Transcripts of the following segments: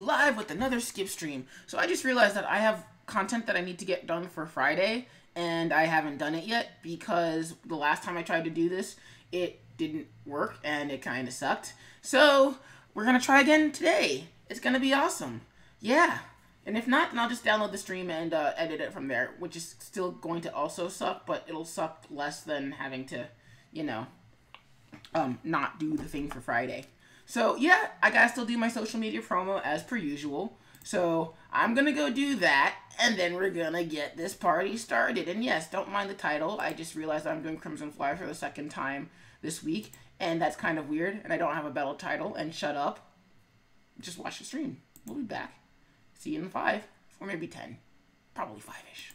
Live with another skip stream. So I just realized that I have content that I need to get done for Friday, and I haven't done it yet because the last time I tried to do this, it didn't work and it kind of sucked. So we're gonna try again today. It's gonna be awesome. Yeah. And if not, then I'll just download the stream and edit it from there, which is still going to also suck, but it'll suck less than having to, you know, not do the thing for Friday. So yeah, I gotta still do my social media promo as per usual. So I'm gonna go do that, and then we're gonna get this party started. And yes, don't mind the title. I just realized I'm doing CrimFly for the second time this week, and that's kind of weird. And I don't have a battle title. And shut up. Just watch the stream. We'll be back. See you in 5, or maybe 10. Probably 5-ish.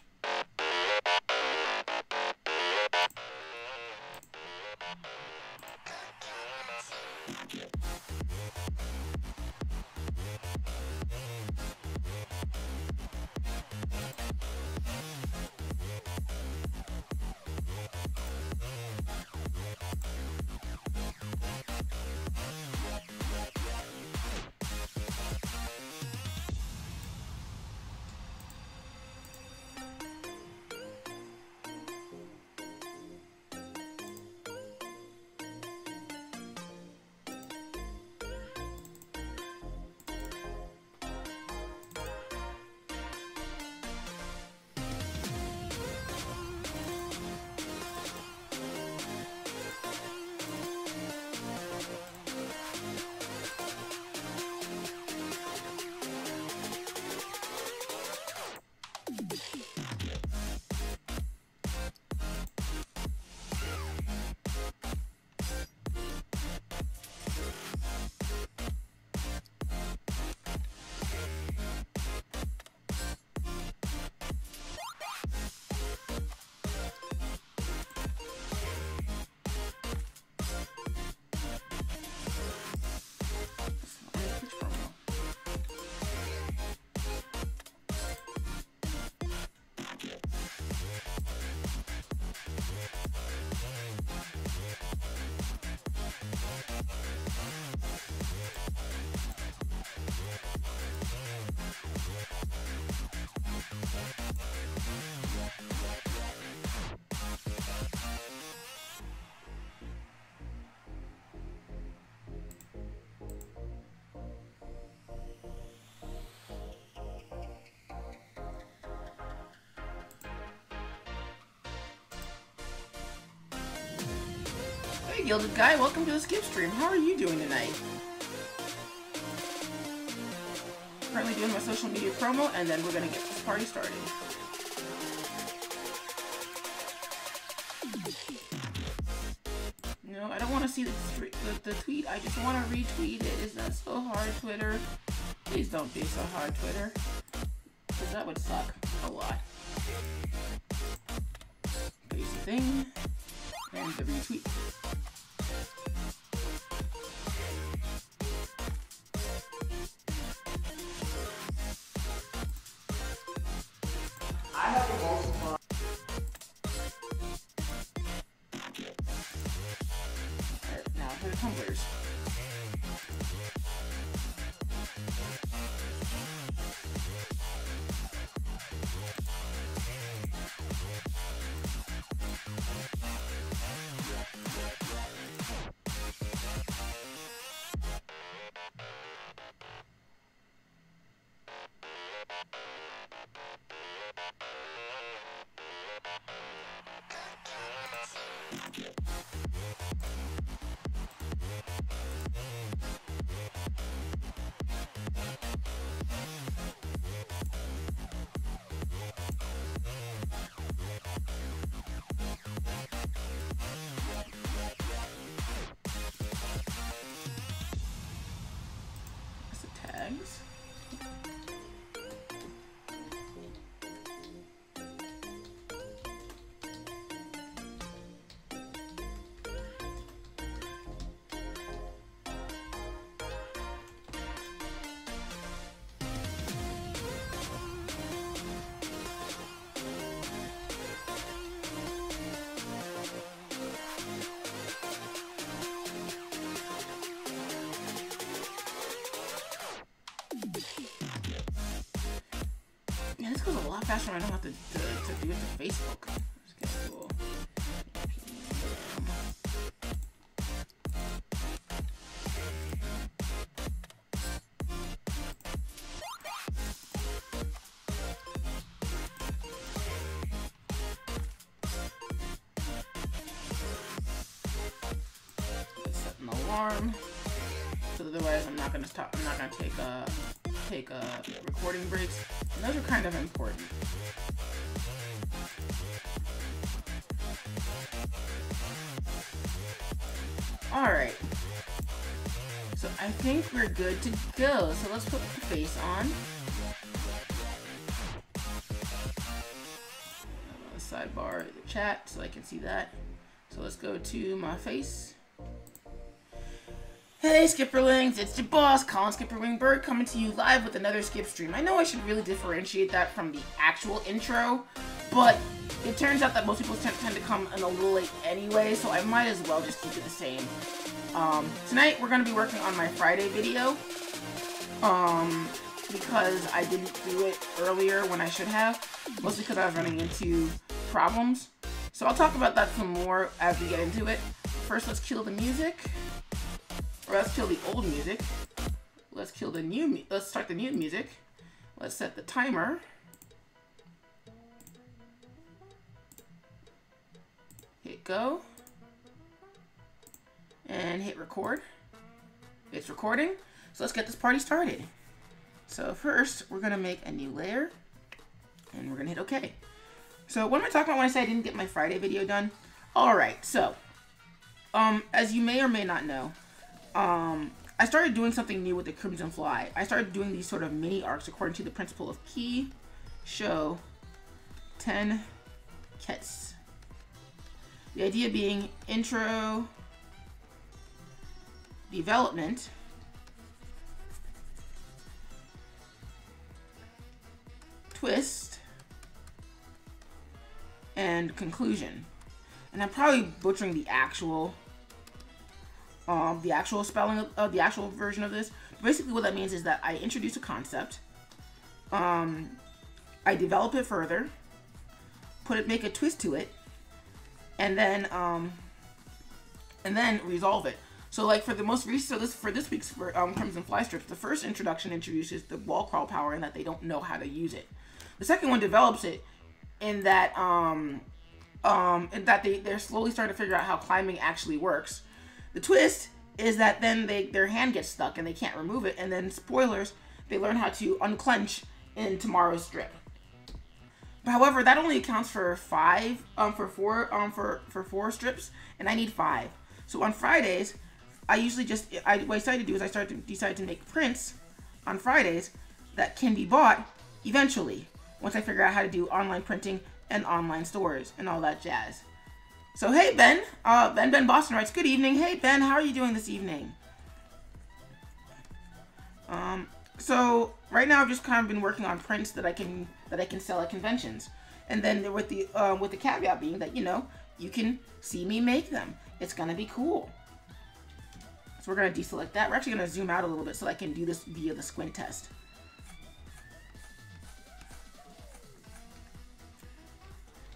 Hey, Gilded Guy, welcome to the skip stream. How are you doing tonight? Currently doing my social media promo, and then we're gonna get this party started. No, I don't want to see the tweet. I just want to retweet it. Is that so hard, Twitter? Please don't be so hard, Twitter. Because that would suck a lot. Paste the thing. And the retweet. I have the most fun. Alright, now for the tumblers. Tags. You Yeah, this goes a lot faster when I don't have to do it to Facebook. Let's get cool. Set an alarm. So otherwise, I'm not gonna stop. I'm not gonna take recording breaks. And those are kind of important. All right. So I think we're good to go. So let's put the face on. Sidebar the chat so I can see that. So let's go to my face. Hey Skipperlings, it's your boss, Colin SkipperWing Bird, coming to you live with another skip stream. I know I should really differentiate that from the actual intro, but it turns out that most people tend to come in a little late anyway, so I might as well just keep it the same. Tonight we're going to be working on my Friday video, because I didn't do it earlier when I should have, mostly because I was running into problems. So I'll talk about that some more as we get into it. First, let's kill the music. Or let's kill the old music. Let's kill the new. Let's start the new music. Let's set the timer. Hit go. And hit record. It's recording. So let's get this party started. So first, we're gonna make a new layer, and we're gonna hit OK. So what am I talking about when I say I didn't get my Friday video done? All right. So, as you may or may not know. I started doing something new with the CrimFly. I started doing these sort of mini arcs according to the principle of key, show, 10, kets. The idea being intro, development, twist, and conclusion. And I'm probably butchering the actual spelling of the actual version of this. Basically what that means is that I introduce a concept, I develop it further, make a twist to it, and then resolve it. So like for the most recent, for this week's CrimFly strips, the first introduction introduces the wall crawl power and that they don't know how to use it. The second one develops it in that they're slowly starting to figure out how climbing actually works. The twist is that then their hand gets stuck and they can't remove it, and then spoilers, they learn how to unclench in tomorrow's strip. However, that only accounts for four strips, and I need 5. So on Fridays, I usually what I decide to do is I decide to make prints on Fridays that can be bought eventually once I figure out how to do online printing and online stores and all that jazz. So hey Ben, Ben Boston writes, good evening. Hey Ben, how are you doing this evening? So right now I've just kind of been working on prints that I can sell at conventions, and then with the caveat being that you can see me make them. It's gonna be cool. So we're gonna deselect that. We're actually gonna zoom out a little bit so I can do this via the squint test.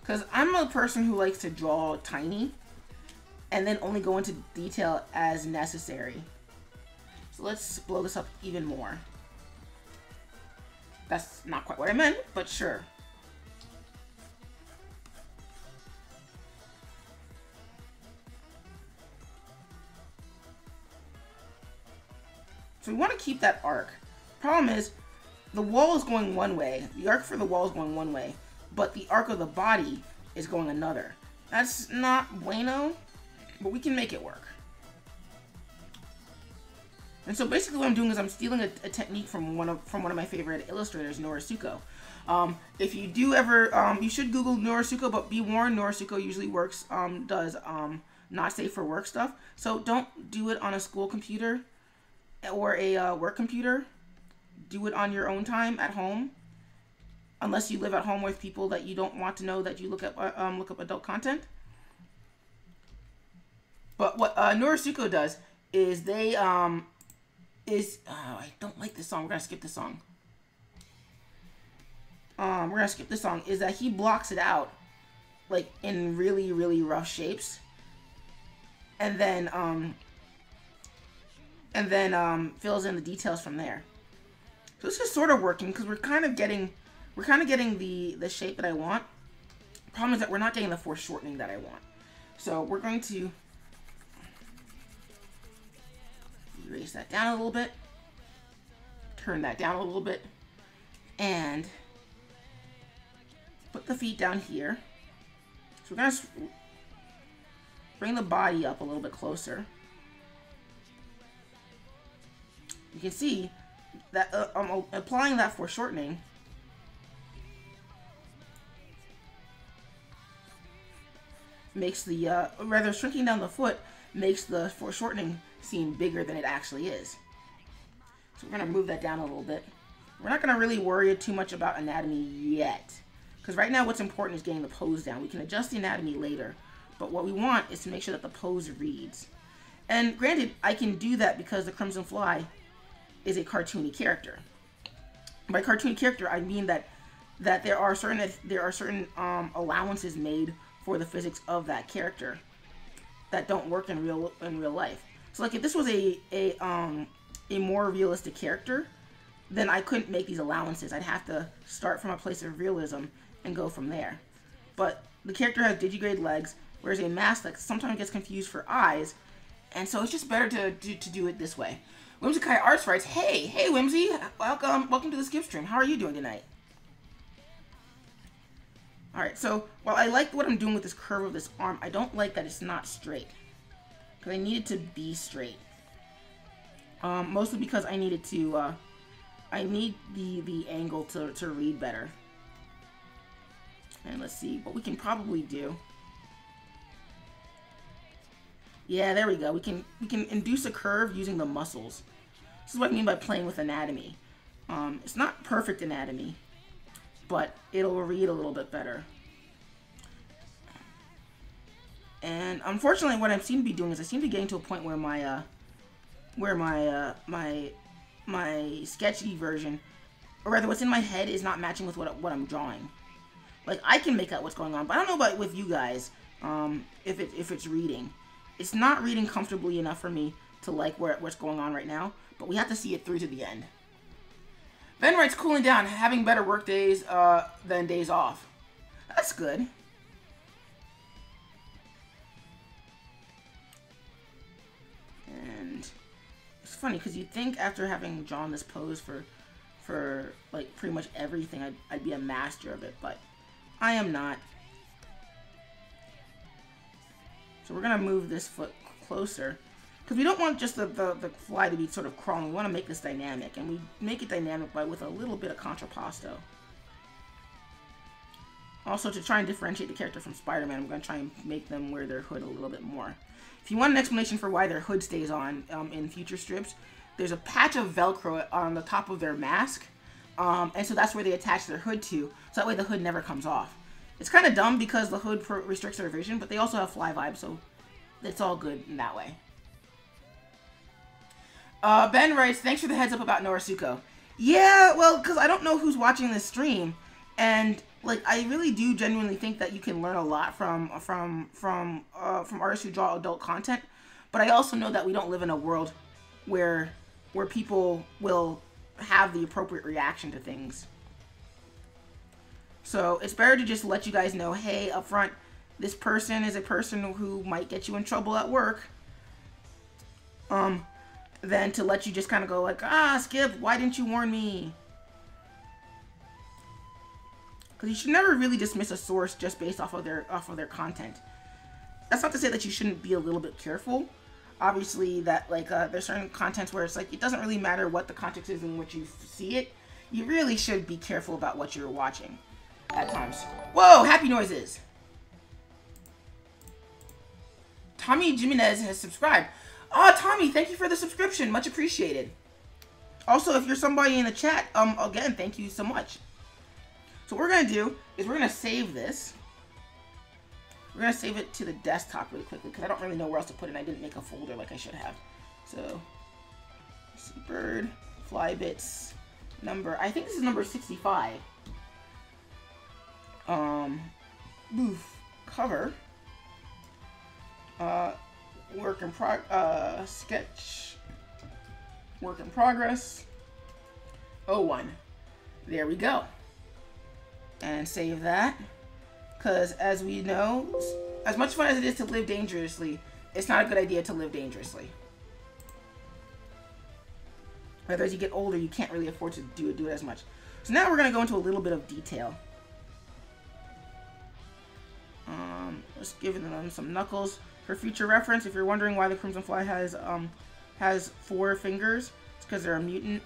Because I'm a person who likes to draw tiny and then only go into detail as necessary. So let's blow this up even more. That's not quite what I meant, but sure. So we want to keep that arc. Problem is, the wall is going one way. The arc for the wall is going one way, but the arc of the body is going another. That's not bueno, but we can make it work. And so basically what I'm doing is I'm stealing a technique from one of my favorite illustrators, Norisuko. If you do ever, you should Google Norisuko, but be warned, Norisuko usually does not safe for work stuff. So don't do it on a school computer or a work computer. Do it on your own time at home. Unless you live at home with people that you don't want to know that you look up adult content. But what Norisuko does is they I don't like this song. We're gonna skip this song. we're gonna skip this song, is that he blocks it out like in really, really rough shapes, and then fills in the details from there. So this is sort of working because we're kind of getting the shape that I want. Problem is that we're not getting the foreshortening that I want. So we're going to erase that down a little bit, turn that down a little bit, and put the feet down here. So we're going to bring the body up a little bit closer. You can see that I'm applying that foreshortening. Makes the, rather shrinking down the foot, makes the foreshortening seem bigger than it actually is. So we're going to move that down a little bit. We're not going to really worry too much about anatomy yet, because right now what's important is getting the pose down. We can adjust the anatomy later, but what we want is to make sure that the pose reads. And granted, I can do that because the CrimFly is a cartoony character. By cartoony character, I mean that there are certain allowances made for the physics of that character that don't work in real life. So like if this was a more realistic character, then I couldn't make these allowances. I'd have to start from a place of realism and go from there. But the character has digigrade legs, whereas a mask that sometimes gets confused for eyes, and so it's just better to do it this way. Whimsikai Arts writes, hey Whimsy, welcome to the skip stream. How are you doing tonight? Alright, so while I like what I'm doing with this curve of this arm, I don't like that it's not straight. Because I need it to be straight. Mostly because I need it to, I need the angle to read better. And let's see what we can probably do. Yeah, there we go. We can induce a curve using the muscles. This is what I mean by playing with anatomy. It's not perfect anatomy, but it'll read a little bit better. And unfortunately, what I seem to be doing is I seem to be getting to a point where my sketchy version, or rather what's in my head, is not matching with what I'm drawing. Like, I can make out what's going on, but I don't know about with you guys, if it's reading. It's not reading comfortably enough for me to like what's going on right now, but we have to see it through to the end. Ben writes, cooling down, having better work days than days off. That's good. And it's funny because you'd think after having drawn this pose for like pretty much everything, I'd be a master of it, but I am not. So we're gonna move this foot closer because we don't want just the fly to be sort of crawling. We want to make this dynamic, and we make it dynamic with a little bit of contrapposto. Also, to try and differentiate the character from Spider-Man, I'm going to try and make them wear their hood a little bit more. If you want an explanation for why their hood stays on in future strips, there's a patch of Velcro on the top of their mask, and so that's where they attach their hood to, so that way the hood never comes off. It's kind of dumb because the hood restricts their vision, but they also have fly vibes, so it's all good in that way. Ben writes, thanks for the heads up about Norisuko. Yeah, well, because I don't know who's watching this stream, and like I really do genuinely think that you can learn a lot from artists who draw adult content, but I also know that we don't live in a world where people will have the appropriate reaction to things. So it's better to just let you guys know, hey, up front, this person is a person who might get you in trouble at work. Than to let you just kind of go like, ah, Skip, why didn't you warn me? Because you should never really dismiss a source just based off of their content. That's not to say that you shouldn't be a little bit careful. Obviously, that like there's certain contents where it's like it doesn't really matter what the context is in which you see it. You really should be careful about what you're watching at times. Whoa, happy noises. Tommy Jimenez has subscribed. Oh, Tommy, thank you for the subscription. Much appreciated. Also, if you're somebody in the chat, again, thank you so much. So what we're going to do is we're going to save this. We're going to save it to the desktop really quickly because I don't really know where else to put it. I didn't make a folder like I should have. So, let's see, bird, fly bits, number. I think this is number 65. Boof. Cover. Sketch. Work in progress. 01. There we go. And save that. Because as we know, as much fun as it is to live dangerously, it's not a good idea to live dangerously. Whether as you get older, you can't really afford to do it as much. So now we're going to go into a little bit of detail. Let's give them some knuckles. For future reference, if you're wondering why the CrimFly has 4 fingers, it's because they're a mutant.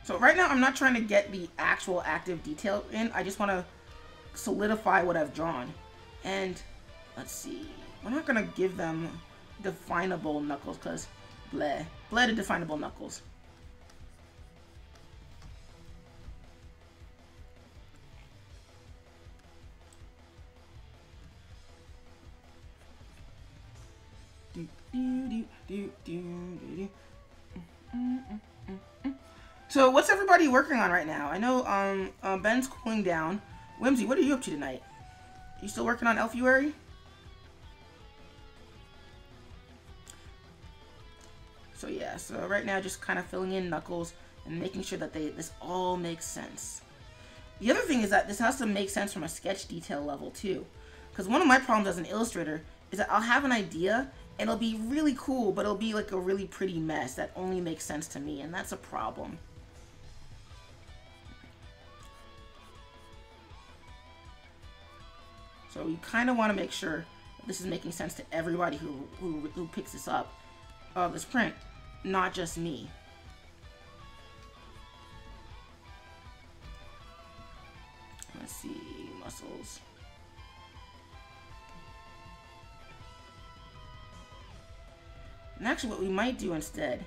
So right now, I'm not trying to get the actual active detail in. I just want to solidify what I've drawn. And let's see. We're not going to give them definable knuckles because bleh to definable knuckles. So what's everybody working on right now? I know Ben's cooling down. Whimsy, what are you up to tonight? You still working on Elfuary? So yeah, so right now just kind of filling in knuckles and making sure that this all makes sense. The other thing is that this has to make sense from a sketch detail level too. Because one of my problems as an illustrator is that I'll have an idea and it'll be really cool, but it'll be like a really pretty mess that only makes sense to me, and that's a problem. So you kind of want to make sure that this is making sense to everybody who picks this up, this print, not just me. Let's see, muscles. And actually what we might do instead,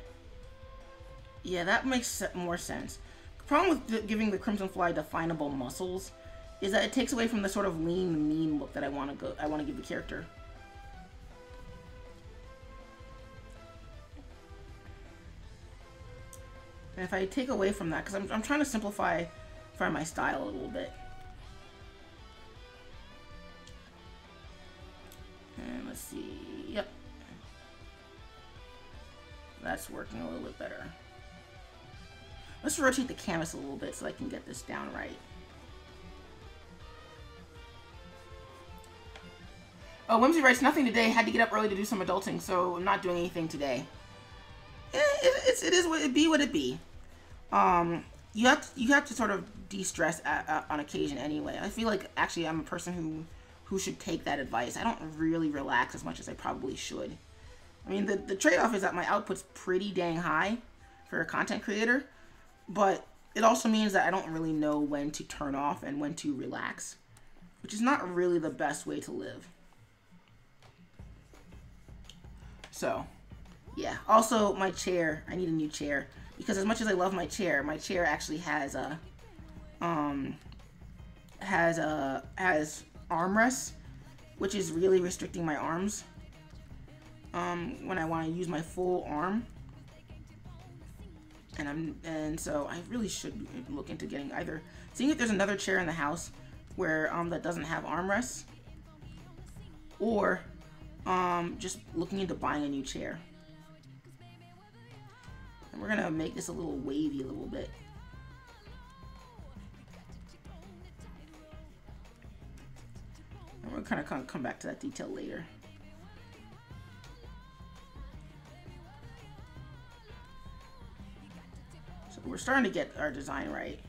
yeah, that makes more sense. The problem with giving the CrimFly definable muscles is that it takes away from the sort of lean, mean look that I want to give the character. And if I take away from that, because I'm trying to simplify my style a little bit. And let's see, yep. That's working a little bit better. Let's rotate the canvas a little bit so I can get this down right. Oh, Whimsy writes, nothing today. Had to get up early to do some adulting, so I'm not doing anything today. It is what it be. What it be. You have to sort of de-stress on occasion anyway. I feel like actually I'm a person who should take that advice. I don't really relax as much as I probably should. I mean, the trade-off is that my output's pretty dang high for a content creator, but it also means that I don't really know when to turn off and when to relax, which is not really the best way to live. So, yeah. Also, my chair. I need a new chair because as much as I love my chair actually has armrests, which is really restricting my arms. When I want to use my full arm, and so I really should look into getting either seeing if there's another chair in the house where that doesn't have armrests, or just looking into buying a new chair. And we're gonna make this a little wavy a little bit. And we're kind of come back to that detail later. So we're starting to get our design right.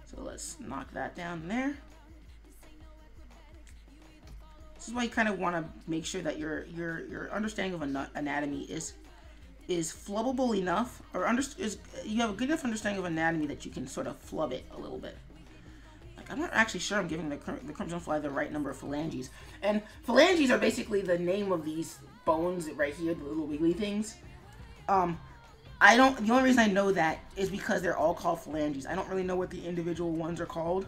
So let's knock that down there. This is why you kind of want to make sure that your understanding of anatomy is flubbable enough, or you have a good enough understanding of anatomy that you can sort of flub it a little bit. Like, I'm not actually sure I'm giving the CrimFly the right number of phalanges. And phalanges are basically the name of these bones right here, the little wiggly things. The only reason I know that is because they're all called phalanges. I don't really know what the individual ones are called.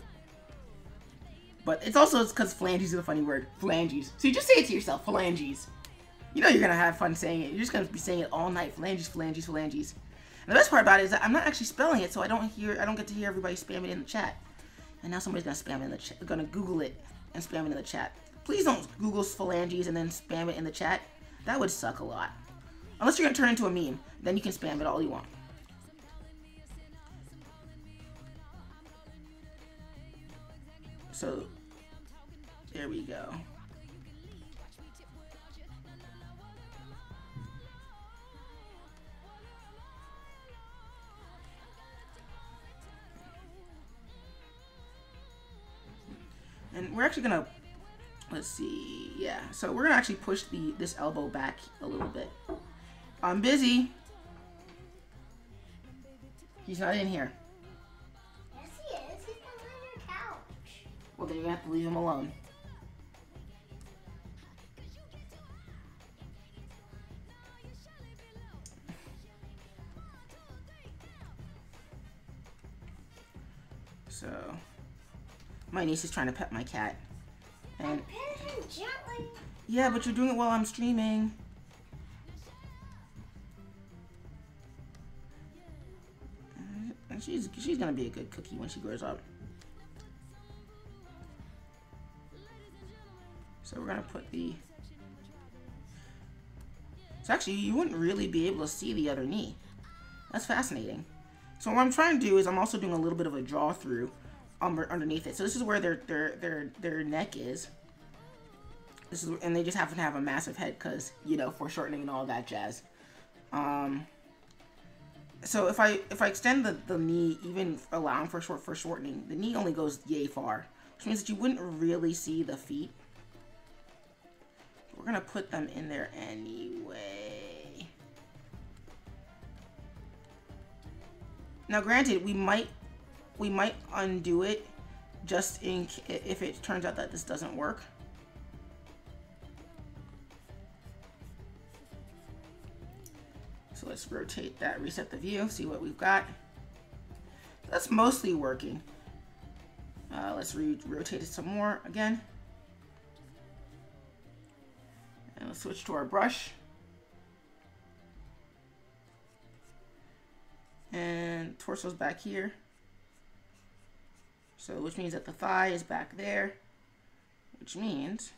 But it's also because phalanges is a funny word. Phalanges. So you just say it to yourself, phalanges. You know you're going to have fun saying it. You're just going to be saying it all night. Phalanges, phalanges, phalanges. And The best part about it is that I'm not actually spelling it, so I don't get to hear everybody spam it in the chat. And now somebody's gonna spam it in the chat, gonna Google it and spam it in the chat. Please don't Google phalanges and then spam it in the chat. That would suck a lot. Unless you're gonna turn it into a meme, then you can spam it all you want. So, there we go. And we're actually gonna, let's see, yeah. So we're gonna actually push this elbow back a little bit. I'm busy. He's not in here. Yes, he is. He's behind your couch. Well, then you have to leave him alone. So, my niece is trying to pet my cat. And pet him gently. Yeah, but you're doing it while I'm streaming. And she's gonna be a good cookie when she grows up. So we're gonna put the... So actually, you wouldn't really be able to see the other knee. That's fascinating. So what I'm trying to do is I'm also doing a little bit of a draw through underneath it. So this is where their neck is. This is, and they just happen to have a massive head because, you know, foreshortening and all that jazz. So if I extend the knee, even allowing for shortening, the knee only goes yay far, which means that you wouldn't really see the feet. We're gonna put them in there anyway. Now, granted, we might undo it just if it turns out that this doesn't work. So let's rotate that, reset the view, see what we've got. That's mostly working. Let's rotate it some more again. And let's switch to our brush. And torso's back here. So which means that the thigh is back there. Which means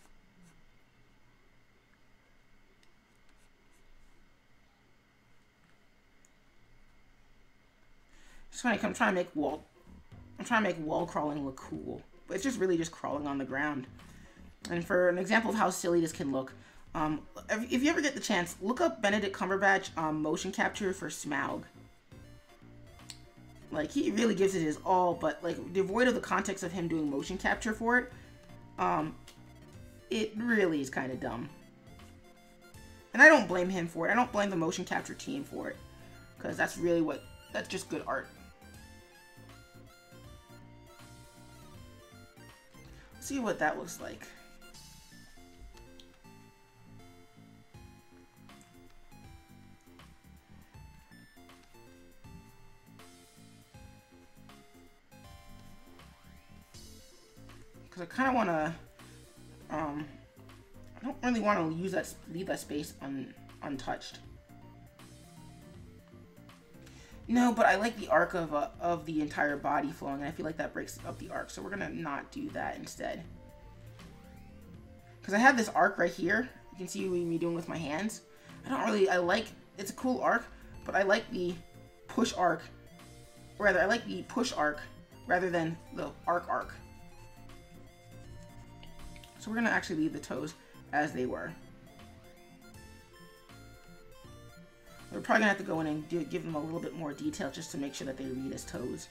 it's funny, I'm trying to make wall crawling look cool. But it's just really just crawling on the ground. And for an example of how silly this can look, if you ever get the chance, look up Benedict Cumberbatch motion capture for Smaug. Like, he really gives it his all, but, like, devoid of the context of him doing motion capture for it, it really is kind of dumb. And I don't blame him for it. I don't blame the motion capture team for it. Because that's really that's just good art. Let's see what that looks like. Because I kind of want to, I don't really want to leave that space untouched. No, but I like the arc of the entire body flowing, and I feel like that breaks up the arc, so we're going to not do that instead. Because I have this arc right here. You can see me doing with my hands. It's a cool arc, but I like the push arc, I like the push arc rather than the arc. So we're going to actually leave the toes as they were. We're probably going to have to go in and give them a little bit more detail just to make sure that they read as toes.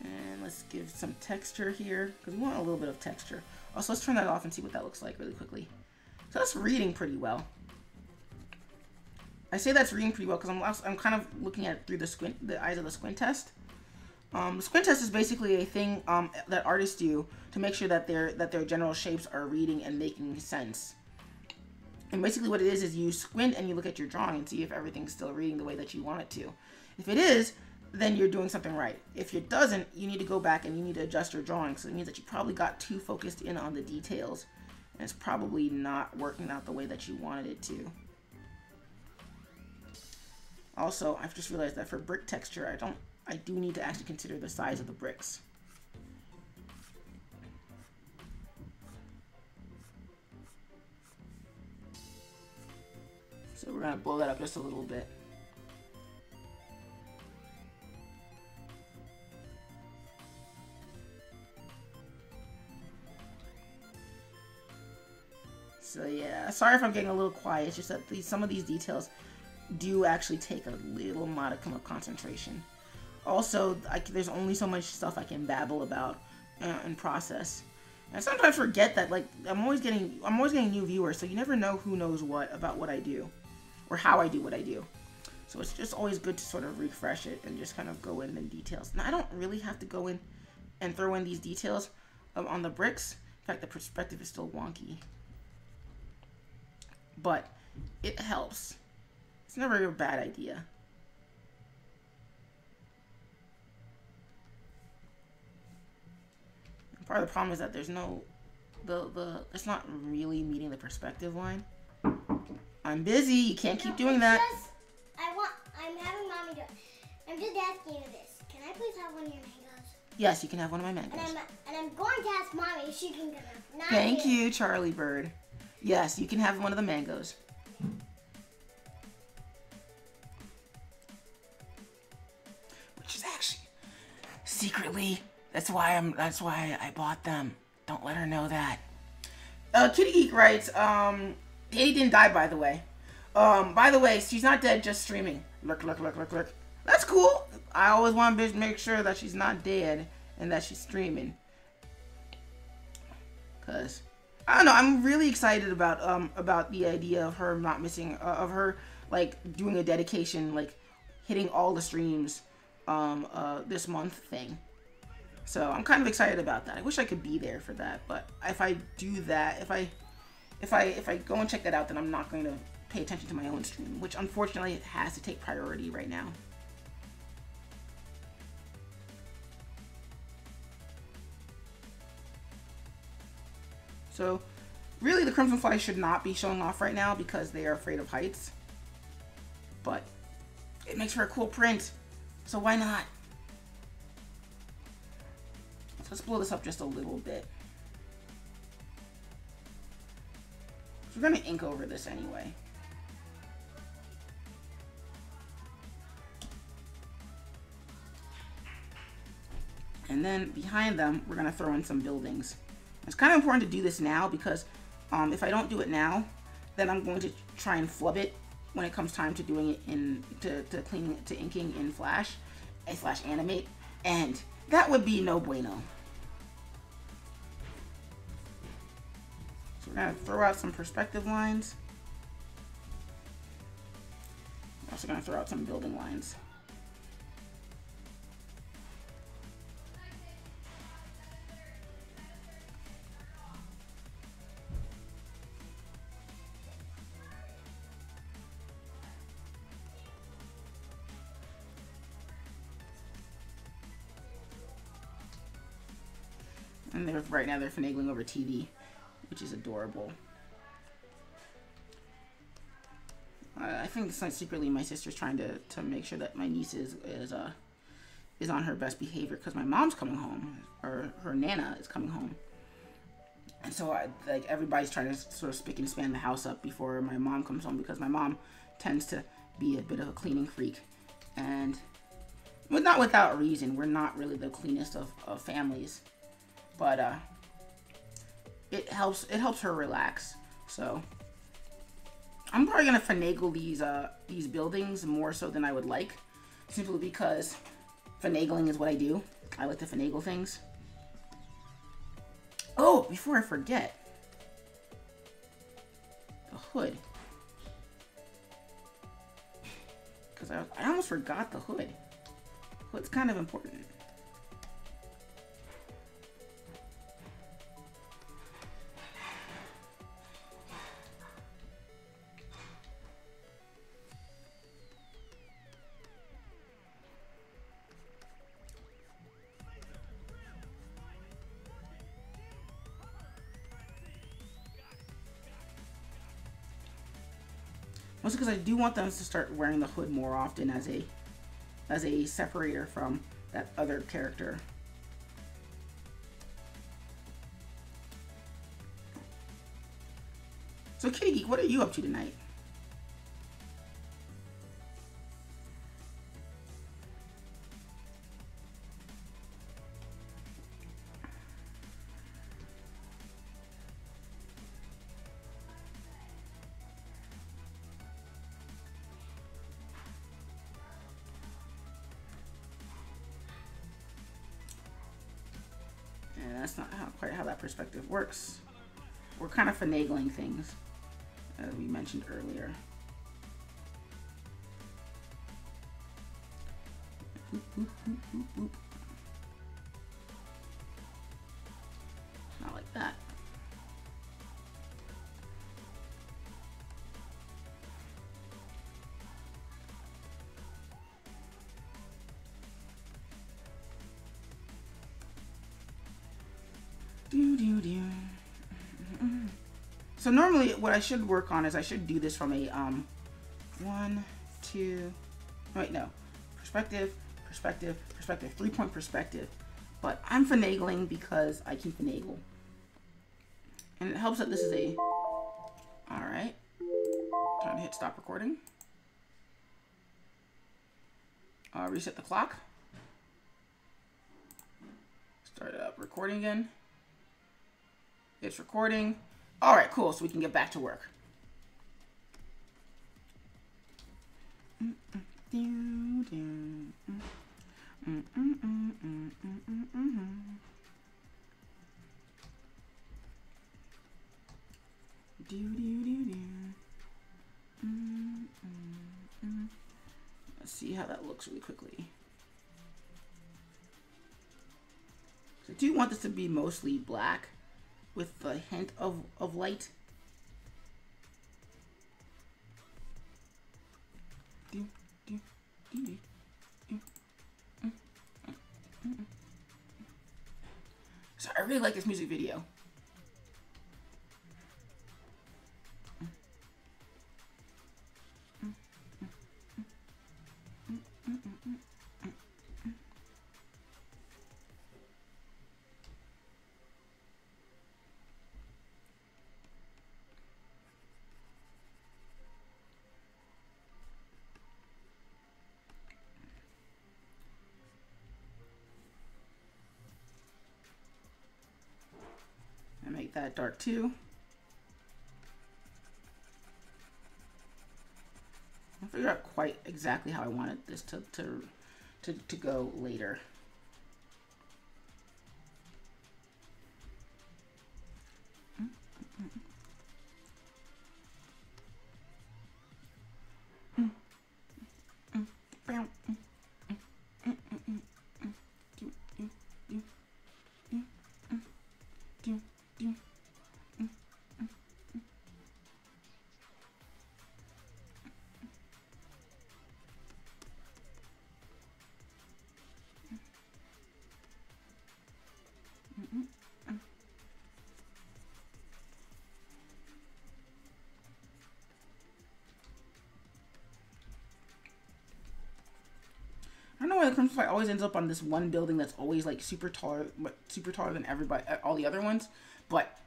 And let's give some texture here, because we want a little bit of texture. Also, let's turn that off and see what that looks like really quickly. So that's reading pretty well. I say that's reading pretty well because I'm kind of looking at it through the eyes of the squint test. The squint test is basically a thing that artists do to make sure that their general shapes are reading and making sense. And basically what it is you squint and you look at your drawing and see if everything's still reading the way that you want it to. If it is, then you're doing something right. If it doesn't, you need to go back and you need to adjust your drawing. So it means that you probably got too focused in on the details, and it's probably not working out the way that you wanted it to. Also, I've just realized that for brick texture, I do need to actually consider the size of the bricks. So we're gonna blow that up just a little bit. So yeah, sorry if I'm getting a little quiet. It's just that some of these details do actually take a little modicum of concentration. Also, there's only so much stuff I can babble about and process. And I sometimes forget that, like, I'm always getting new viewers, so you never know who knows what about what I do or how I do what I do. So it's just always good to sort of refresh it and just kind of go in details. Now, I don't really have to go in and throw in these details on the bricks. In fact, the perspective is still wonky. But it helps. It's never a bad idea. Part of the problem is that there's no, it's not really meeting the perspective line. I'm busy. You can't keep doing that. I'm having mommy do it. I'm just asking you this. Can I please have one of your mangoes? Yes, you can have one of my mangoes. And I'm going to ask mommy if she can get them. Thank you, Charlie Bird. Yes, you can have one of the mangoes. Which is actually secretly, that's why I bought them. Don't let her know that. Kitty Geek writes, Katie didn't die, by the way. By the way, she's not dead, just streaming. Look. That's cool. I always want to make sure that she's not dead and that she's streaming. Cause I don't know, I'm really excited about the idea of her not missing, of her like doing a dedication, like hitting all the streams this month thing. So I'm kind of excited about that. I wish I could be there for that, but if I do that, if I go and check that out, then I'm not going to pay attention to my own stream, which unfortunately has to take priority right now. So really the CrimFly should not be showing off right now because they are afraid of heights, but it makes for a cool print, so why not? So let's blow this up just a little bit. So we're going to ink over this anyway. And then behind them, we're going to throw in some buildings. It's kind of important to do this now because if I don't do it now, then I'm going to try and flub it when it comes time to doing it to inking in Flash, / animate, and that would be no bueno. So we're going to throw out some perspective lines. We're also going to throw out some building lines. And right now they're finagling over TV, which is adorable. I think secretly my sister's trying to make sure that my niece is on her best behavior because my mom's coming home, or her nana is coming home, and so like everybody's trying to sort of spick and span the house up before my mom comes home because my mom tends to be a bit of a cleaning freak, and not without reason. We're not really the cleanest of families. But it helps her relax. So I'm probably gonna finagle these buildings more so than I would like, simply because finagling is what I do. I like to finagle things. Oh, before I forget, the hood, because I almost forgot the hood. Hood's kind of important. Mostly because I do want them to start wearing the hood more often as a separator from that other character. So Kitty Geek, what are you up to tonight? And that's not quite how that perspective works. We're kind of finagling things, as we mentioned earlier. Boop, boop, boop, boop, boop. Not like that. Do, do, do. So normally what I should work on is I should do this from a 1, 2, wait, no, perspective, 3-point perspective. But I'm finagling because I can finagle. And it helps that this is a, alright, time to hit stop recording. Reset the clock. Start up recording again. It's recording. All right, cool. So we can get back to work. Let's see how that looks really quickly. So I do want this to be mostly black, with a hint of light. So I really like this music video. Make that dark too. I'll figure out quite exactly how I wanted this to go later. I don't know why the CrimFly always ends up on this one building that's always like super taller than everybody, all the other ones. But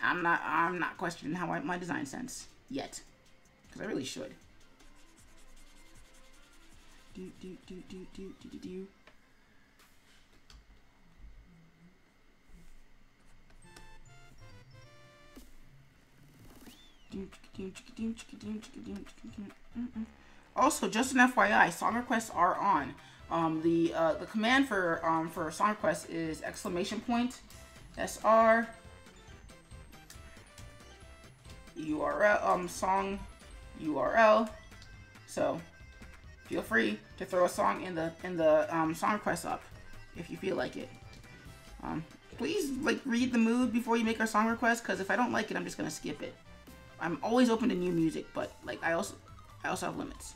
I'm not questioning how my design sense yet, because I really should. Do do do do do do do do. Also, just an FYI, song requests are on. The command for song requests is !SR URL song URL. So feel free to throw a song in the song requests up if you feel like it. Please like read the mood before you make our song request, because if I don't like it, I'm just gonna skip it. I'm always open to new music, but like I also have limits.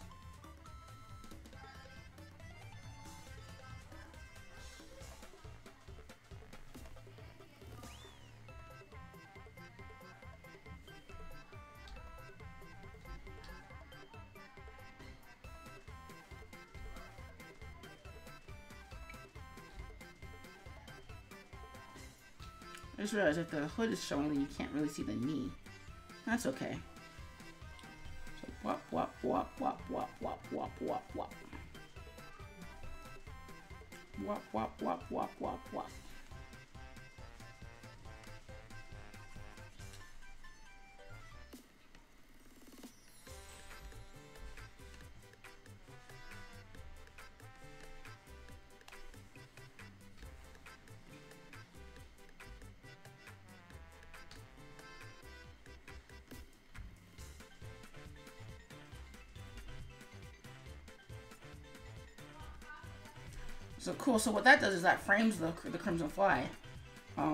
I just realized if the hood is showing, then you can't really see the knee. That's okay. So wop wop wop wop wop wop wop wop wop. Wop wop wop wop wop wop. So cool. So what that does is that frames the CrimFly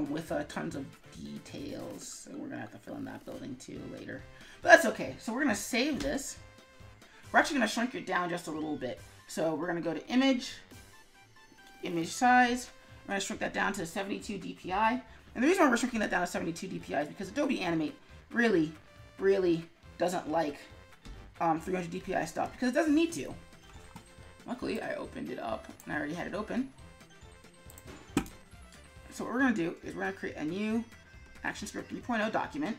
with tons of details. So we're gonna have to fill in that building too later, but that's okay. So we're gonna save this. We're actually gonna shrink it down just a little bit. So we're gonna go to image, image size. We're gonna shrink that down to 72 DPI. And the reason why we're shrinking that down to 72 DPI is because Adobe Animate really doesn't like 300 DPI stuff because it doesn't need to. Luckily, I opened it up, and I already had it open. So what we're going to do is we're going to create a new ActionScript 3.0 document.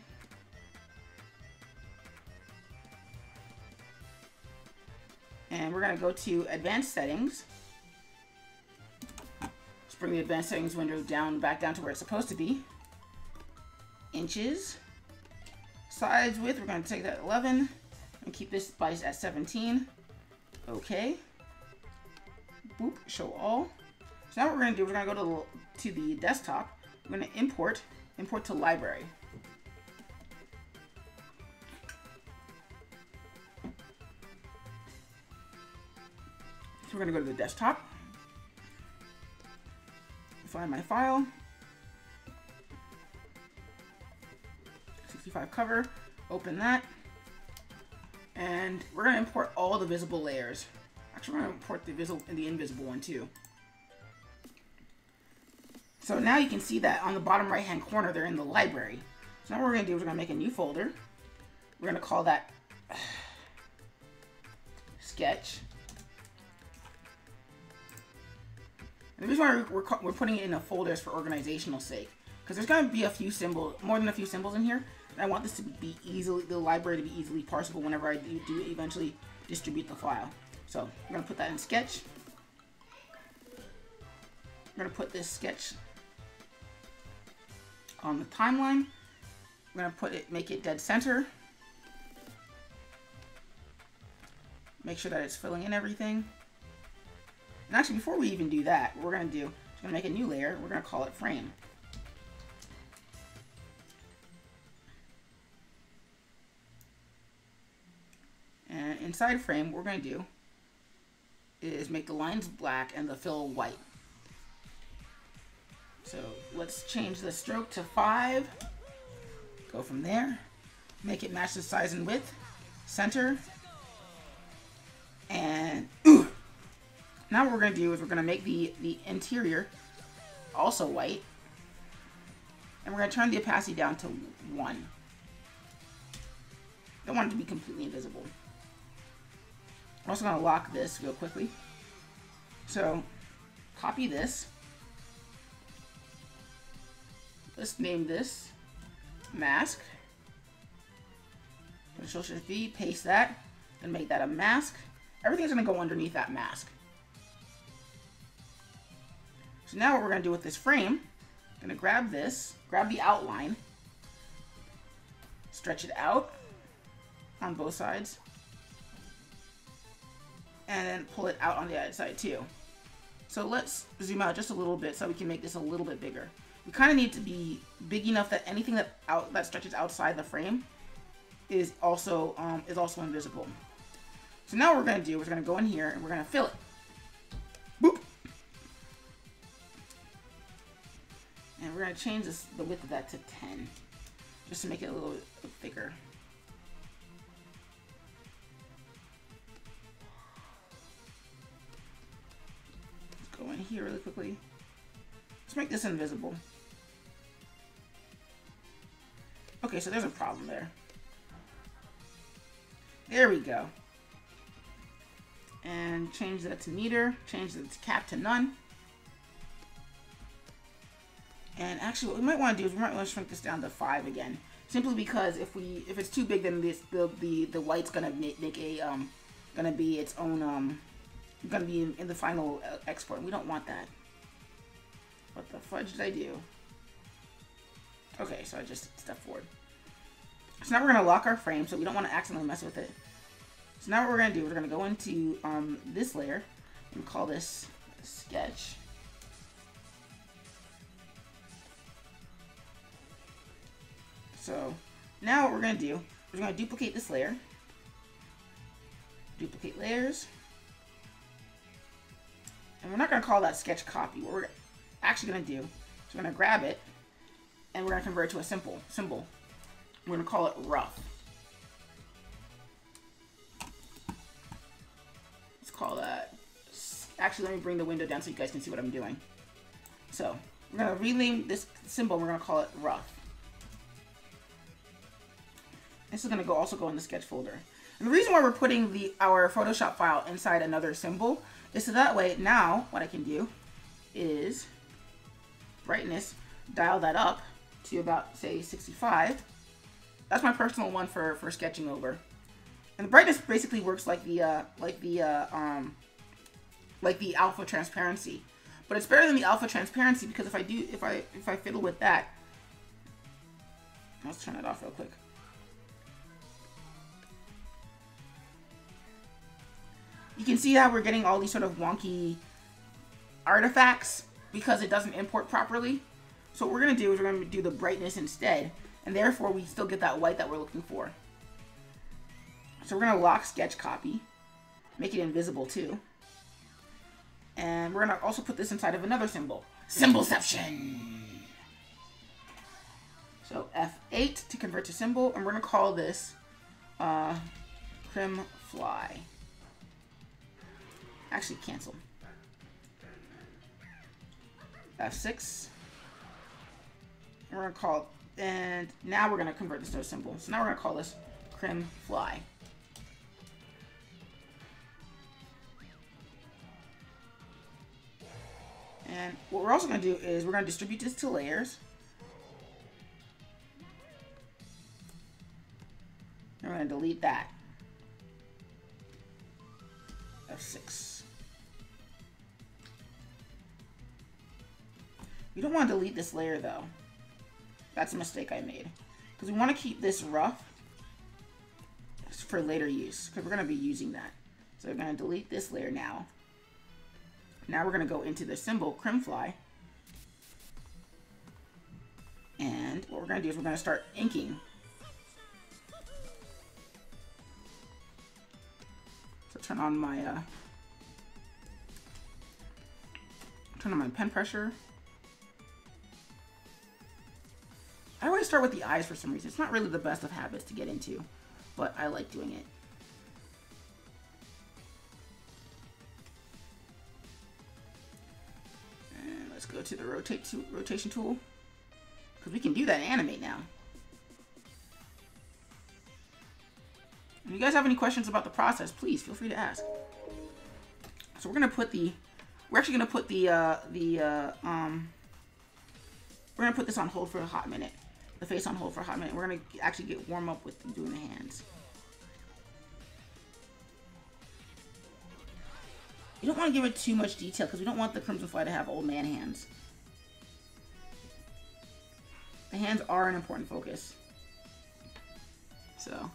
And we're going to go to Advanced Settings. Let's bring the Advanced Settings window back down to where it's supposed to be. Inches. Size width, we're going to take that at 11. And keep this size at 17. Okay. Boop, show all. So now what we're going to do, we're going to go to the desktop. We're going to import to library. So we're going to go to the desktop. Find my file. 65 cover. Open that. And we're going to import all the visible layers. Actually, we're going to import the visible and the invisible one too. So now you can see that on the bottom right hand corner, they're in the library. So now what we're going to do is we're going to make a new folder. We're going to call that sketch. And the reason why we're putting it in a folder is for organizational sake. Because there's going to be a few symbols, more than a few symbols in here. And I want this to be the library to be easily parsable whenever I do eventually distribute the file. So we're going to put that in sketch. We're going to put this sketch on the timeline. We're going to make it dead center. Make sure that it's filling in everything. And actually, before we even do that, what we're going to do is we're going to make a new layer. We're going to call it frame. And inside frame, what we're going to do is make the lines black and the fill white. So let's change the stroke to 5. Go from there. Make it match the size and width. Center. And now what we're going to do is we're going to make the interior also white. And we're going to turn the opacity down to 1. Don't want it to be completely invisible. I'm also going to lock this real quickly. So, copy this. Let's name this mask. Control-Shift-V, paste that, and make that a mask. Everything's going to go underneath that mask. So now what we're going to do with this frame, I'm going to grab this, grab the outline, stretch it out on both sides, and then pull it out on the other side too. So let's zoom out just a little bit so we can make this a little bit bigger. We kind of need to be big enough that anything that stretches outside the frame is also invisible. So now what we're going to do is we're going to go in here and we're going to fill it. Boop. And we're going to change the width of that to 10, just to make it a little bit bigger. Go in here really quickly. Let's make this invisible. Okay, so there's a problem there. There we go. And change that to meter. Change the cap to none. And actually, what we might want to do is we might want to shrink this down to 5 again, simply because if it's too big, then the white's gonna make a gonna be its own gonna be in the final export. And we don't want that. What the fudge did I do? Okay, so I just stepped forward. So now we're gonna lock our frame, so we don't want to accidentally mess with it. So now what we're gonna do, we're gonna go into this layer and call this sketch. So now what we're going to do, we're going to duplicate this layer, duplicate layers, and we're not going to call that sketch copy. What we're actually going to do is we're going to grab it and we're going to convert it to a symbol. We're going to call it rough. Let's call that, actually let me bring the window down so you guys can see what I'm doing. So we're going to rename this symbol, we're going to call it rough. This is going to also go in the sketch folder. And the reason why we're putting our Photoshop file inside another symbol is so that way now what I can do is brightness, dial that up to about, say, 65. That's my personal one for sketching over. And the brightness basically works like the alpha transparency. But it's better than the alpha transparency because if I fiddle with that, let's turn it off real quick. You can see how we're getting all these sort of wonky artifacts because it doesn't import properly. So what we're going to do is we're going to do the brightness instead, and therefore we still get that white that we're looking for. So we're going to lock sketch copy, make it invisible too. And we're going to also put this inside of another symbol, symbolception. So F8 to convert to symbol, and we're going to call this CrimFly. Actually, cancel. F6. We're going to call it, and now we're going to convert this to a symbol. So now we're going to call this CrimFly. And what we're also going to do is we're going to distribute this to layers. And we're going to delete that. F6. We don't want to delete this layer though. That's a mistake I made. Because we want to keep this rough for later use. Because we're going to be using that. So we're going to delete this layer now. Now we're going to go into the symbol, CrimFly. And what we're going to do is we're going to start inking. So turn on my pen pressure. I always start with the eyes for some reason. It's not really the best of habits to get into, but I like doing it. And let's go to the rotation tool, because we can do that and animate now. If you guys have any questions about the process, please feel free to ask. So we're gonna put we're actually gonna put we're gonna put this on hold for a hot minute. The face on hold for a hot minute. We're gonna actually get warm up with doing the hands. You don't want to give it too much detail because we don't want the CrimFly to have old man hands. The hands are an important focus. So.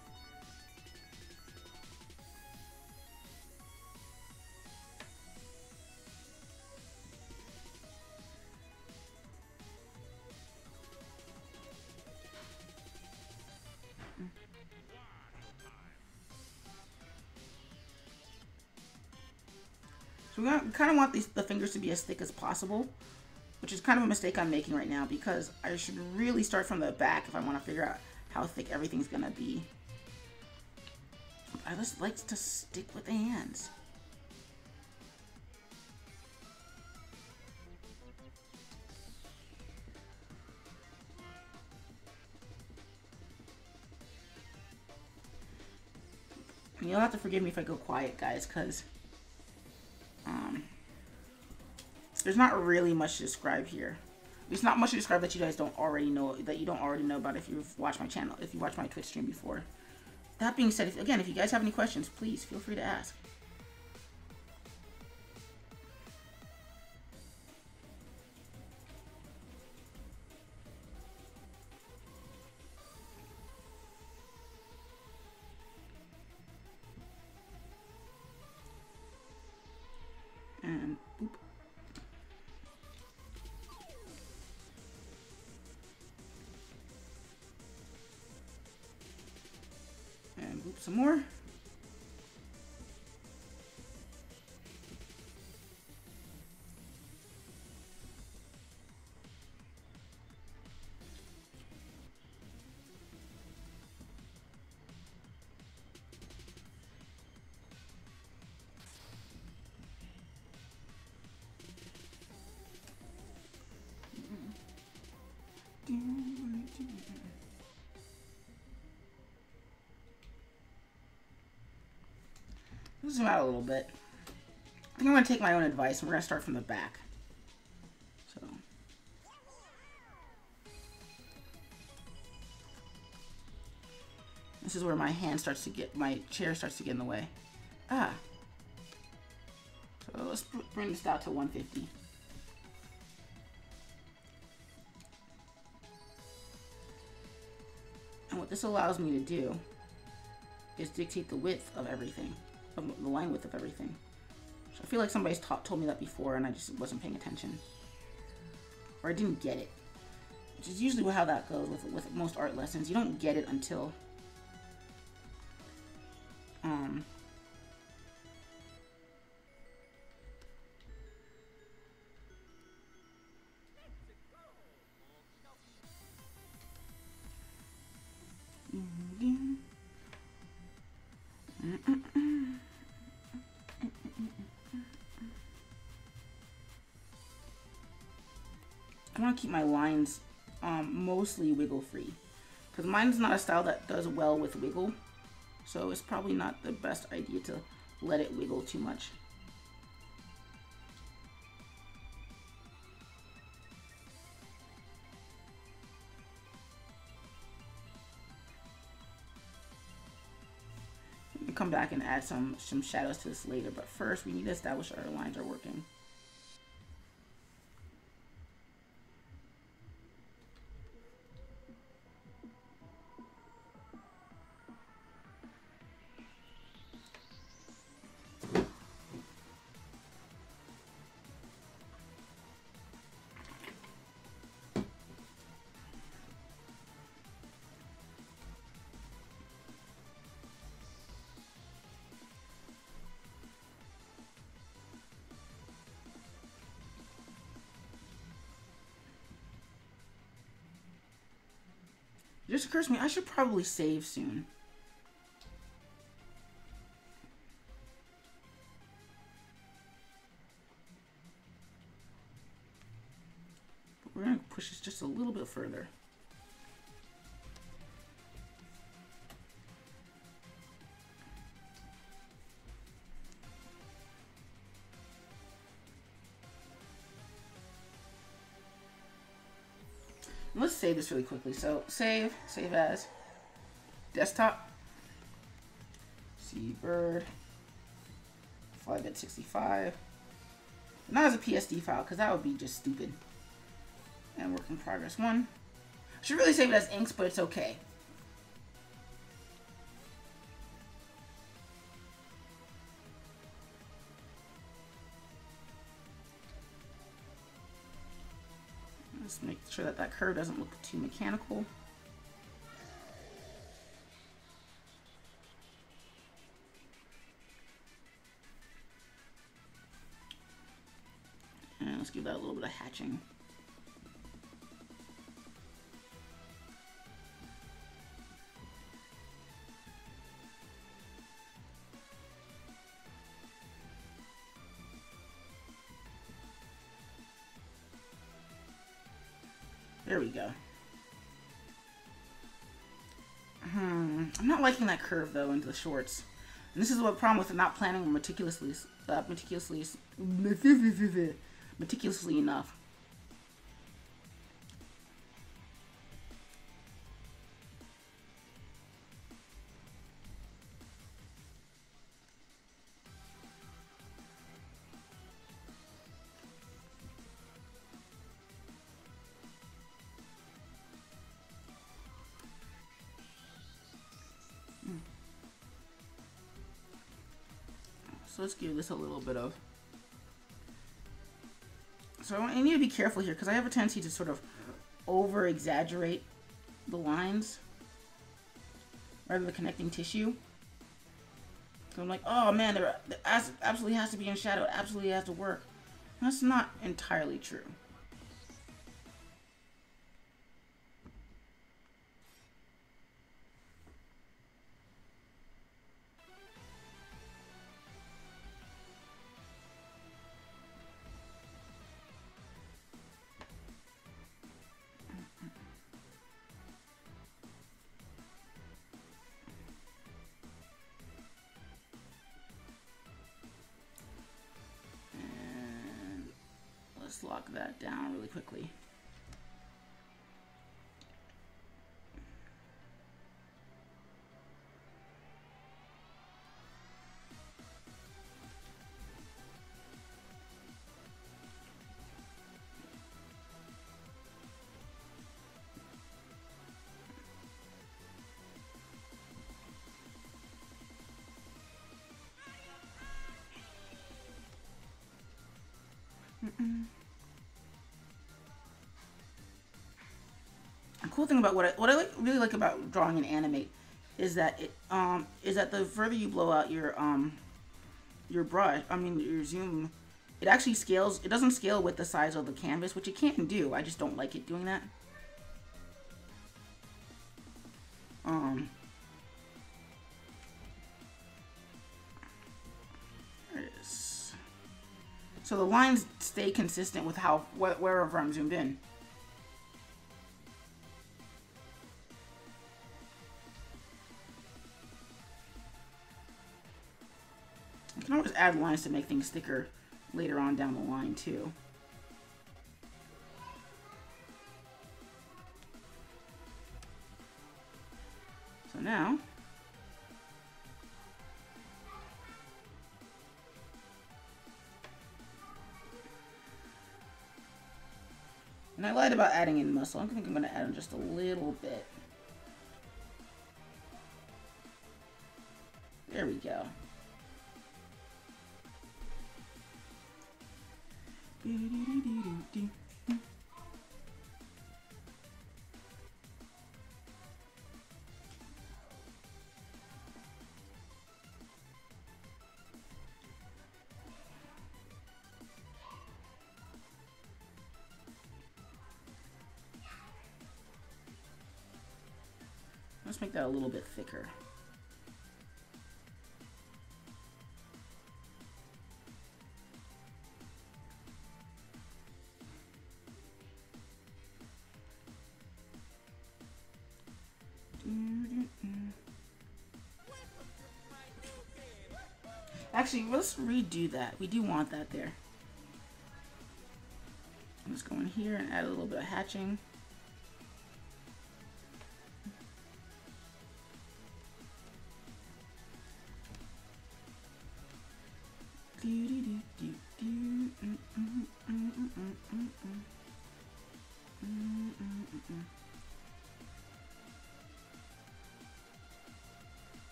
So we kind of want the fingers to be as thick as possible, which is kind of a mistake I'm making right now because I should really start from the back if I want to figure out how thick everything's going to be. I just like to stick with the hands. And you'll have to forgive me if I go quiet, guys, because there's not really much to describe here. There's not much to describe that you guys don't already know, that you don't already know about if you've watched my channel, if you watched my Twitch stream before. That being said, if you guys have any questions, please feel free to ask. And boop. And boop some more. Zoom out a little bit. I think I'm going to take my own advice and we're going to start from the back. So. This is where my hand starts to get, my chair starts to get in the way. Ah. So let's bring this down to 150. And what this allows me to do is dictate the width of everything. The line width of everything. So I feel like somebody's told me that before and I just wasn't paying attention. Or I didn't get it. Which is usually how that goes with most art lessons. You don't get it until... I want to keep my lines mostly wiggle free, because mine's not a style that does well with wiggle, so it's probably not the best idea to let it wiggle too much. We can come back and add some shadows to this later, but first we need to establish our lines are working. It just occurs to me, I should probably save soon. But we're going to push this just a little bit further. Let's save this really quickly. So save as desktop, Seabird, flybit 65. Not as a PSD file because that would be just stupid. And work in progress 1. I should really save it as inks, but it's okay. Let's make sure that that curve doesn't look too mechanical. And let's give that a little bit of hatching. There we go. I'm not liking that curve though into the shorts. And this is what problem with not planning meticulously enough. So let's give this a little bit of... So I need to be careful here because I have a tendency to sort of over-exaggerate the lines rather than the connecting tissue. So I'm like, oh man, there absolutely has to be in shadow. It absolutely has to work. That's not entirely true. Let's lock that down really quickly. The cool thing about what I really like about drawing and animate is that the further you blow out your brush, your zoom, it actually scales. It doesn't scale with the size of the canvas, which it can do. I just don't like it doing that. There it is. So the lines stay consistent with wherever I'm zoomed in. You can always add lines to make things thicker later on down the line too. So now, and I lied about adding in muscle. I think I'm going to add in just a little bit. There we go. Let's make that a little bit thicker. Actually, let's redo that. We do want that there. Let's go in here and add a little bit of hatching.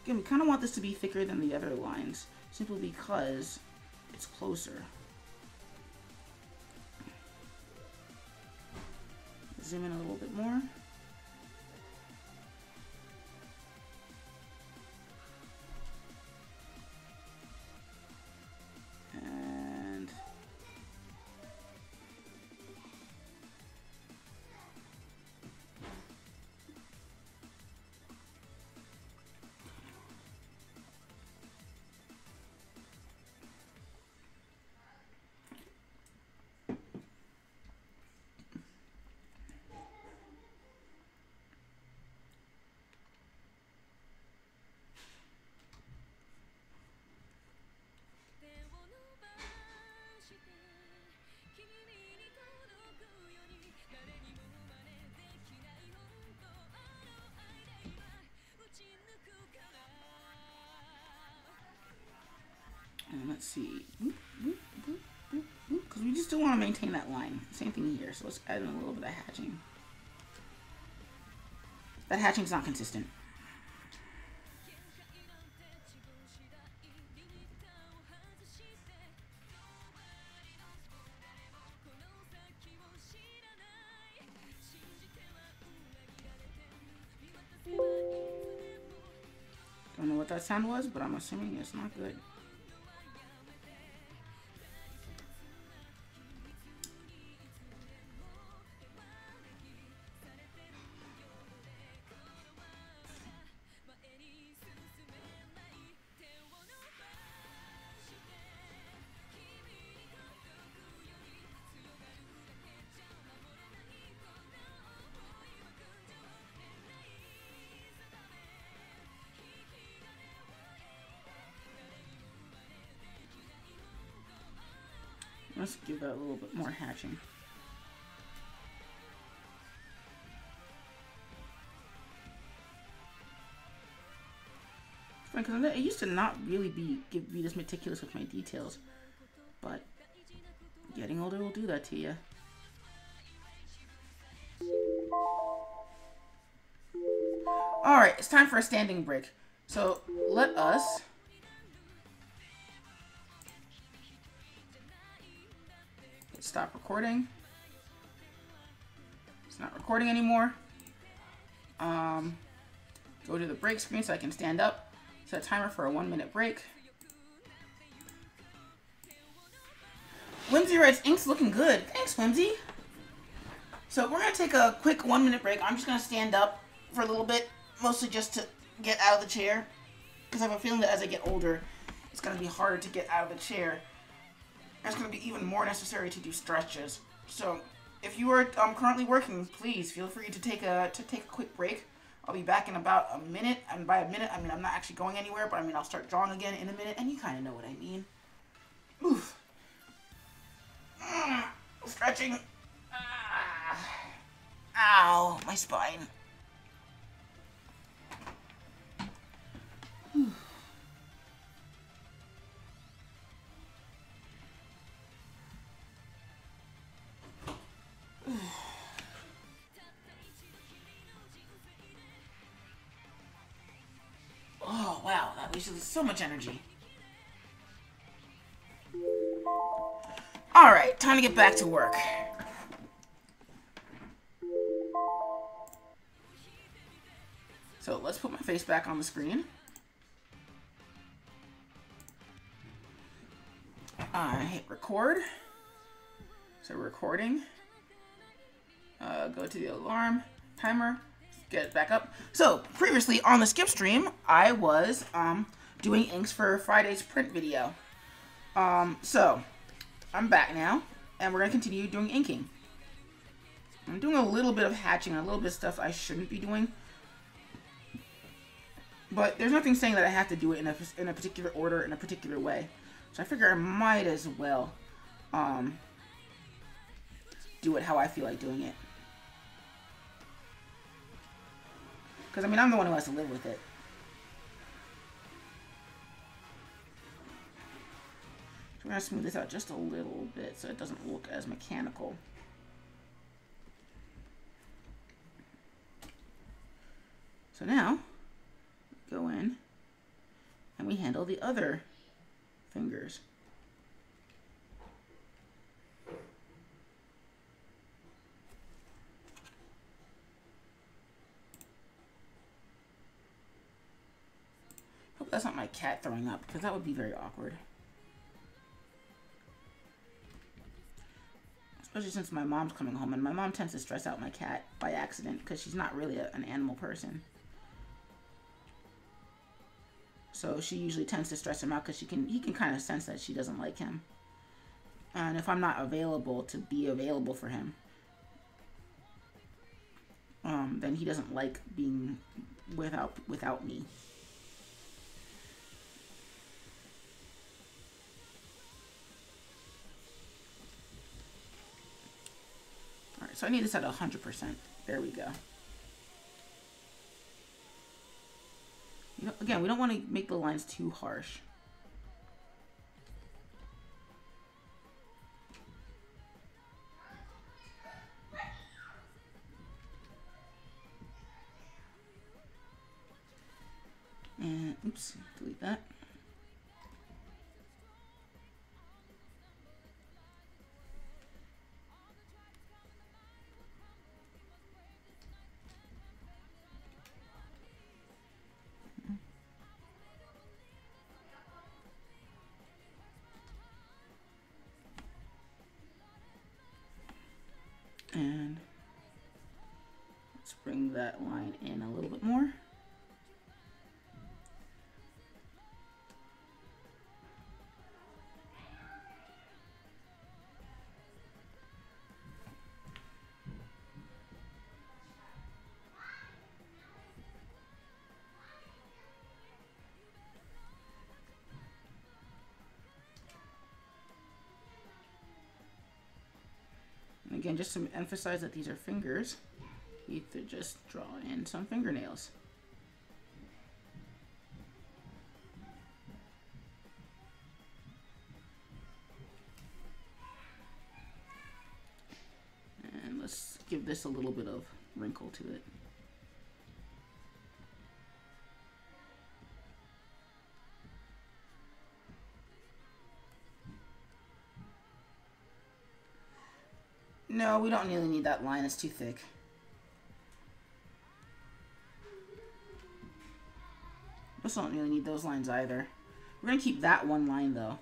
Again, we kind of want this to be thicker than the other lines, simply because it's closer. Zoom in a little bit more. And let's see, because we just still want to maintain that line. Same thing here, so let's add in a little bit of hatching. That hatching's not consistent. that sound was, but I'm assuming it's not good. Let's give that a little bit more hatching. Because it used to not really be this meticulous with my details, but getting older will do that to you. All right, it's time for a standing break. So let us stop recording. It's not recording anymore. Go to the break screen so I can stand up. Set a timer for a 1-minute break. Whimsy writes, ink's looking good. Thanks, Whimsy. So we're going to take a quick 1-minute break. I'm just going to stand up for a little bit, mostly just to get out of the chair. Because I have a feeling that as I get older, it's going to be harder to get out of the chair. And it's going to be even more necessary to do stretches. So if you are currently working, please feel free to take a quick break. I'll be back in about a minute, and by a minute, I mean I'm not actually going anywhere, but I mean I'll start drawing again in a minute, and you kind of know what I mean. Oof. Stretching. Ow, my spine. Oh, wow, that was so much energy. Alright, time to get back to work. So let's put my face back on the screen. Hit record. So recording. Go to the alarm timer. Get it back up. So previously on the skip stream, I was doing inks for Friday's print video. So I'm back now, and we're gonna continue doing inking. I'm doing a little bit of hatching, a little bit of stuff I shouldn't be doing, but there's nothing saying that I have to do it in a particular order, in a particular way. So I figure I might as well do it how I feel like doing it. Because, I mean, I'm the one who has to live with it. So we're going to smooth this out just a little bit so it doesn't look as mechanical. So now, go in and we handle the other fingers. Hope that's not my cat throwing up, because that would be very awkward. Especially since my mom's coming home, and my mom tends to stress out my cat by accident because she's not really an animal person. So she usually tends to stress him out because he can kind of sense that she doesn't like him. And if I'm not available to be available for him, then he doesn't like being without me. Alright, so I need this at 100%. There we go. You know, again, we don't want to make the lines too harsh. And, oops, delete that. bring that line in a little bit more. And again, just to emphasize that these are fingers, you have to just draw in some fingernails. And let's give this a little bit of wrinkle to it. No, we don't really need that line. It's too thick. We also don't really need those lines either. We're going to keep that one line, though.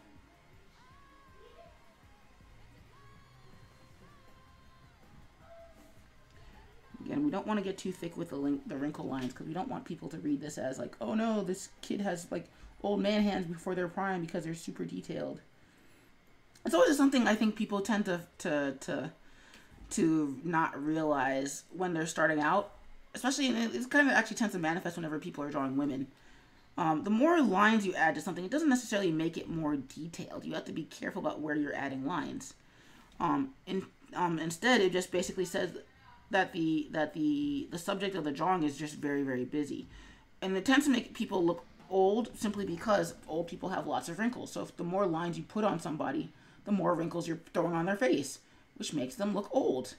Again, we don't want to get too thick with the wrinkle lines because we don't want people to read this as like, oh no, this kid has like old man hands before they're prime because they're super detailed. It's always something I think people tend to not realize when they're starting out, especially, and it kind of actually tends to manifest whenever people are drawing women. The more lines you add to something, it doesn't necessarily make it more detailed. You have to be careful about where you're adding lines. Instead, it just basically says that the subject of the drawing is just very, very busy, and it tends to make people look old simply because old people have lots of wrinkles. So if the more lines you put on somebody, the more wrinkles you're throwing on their face, which makes them look old.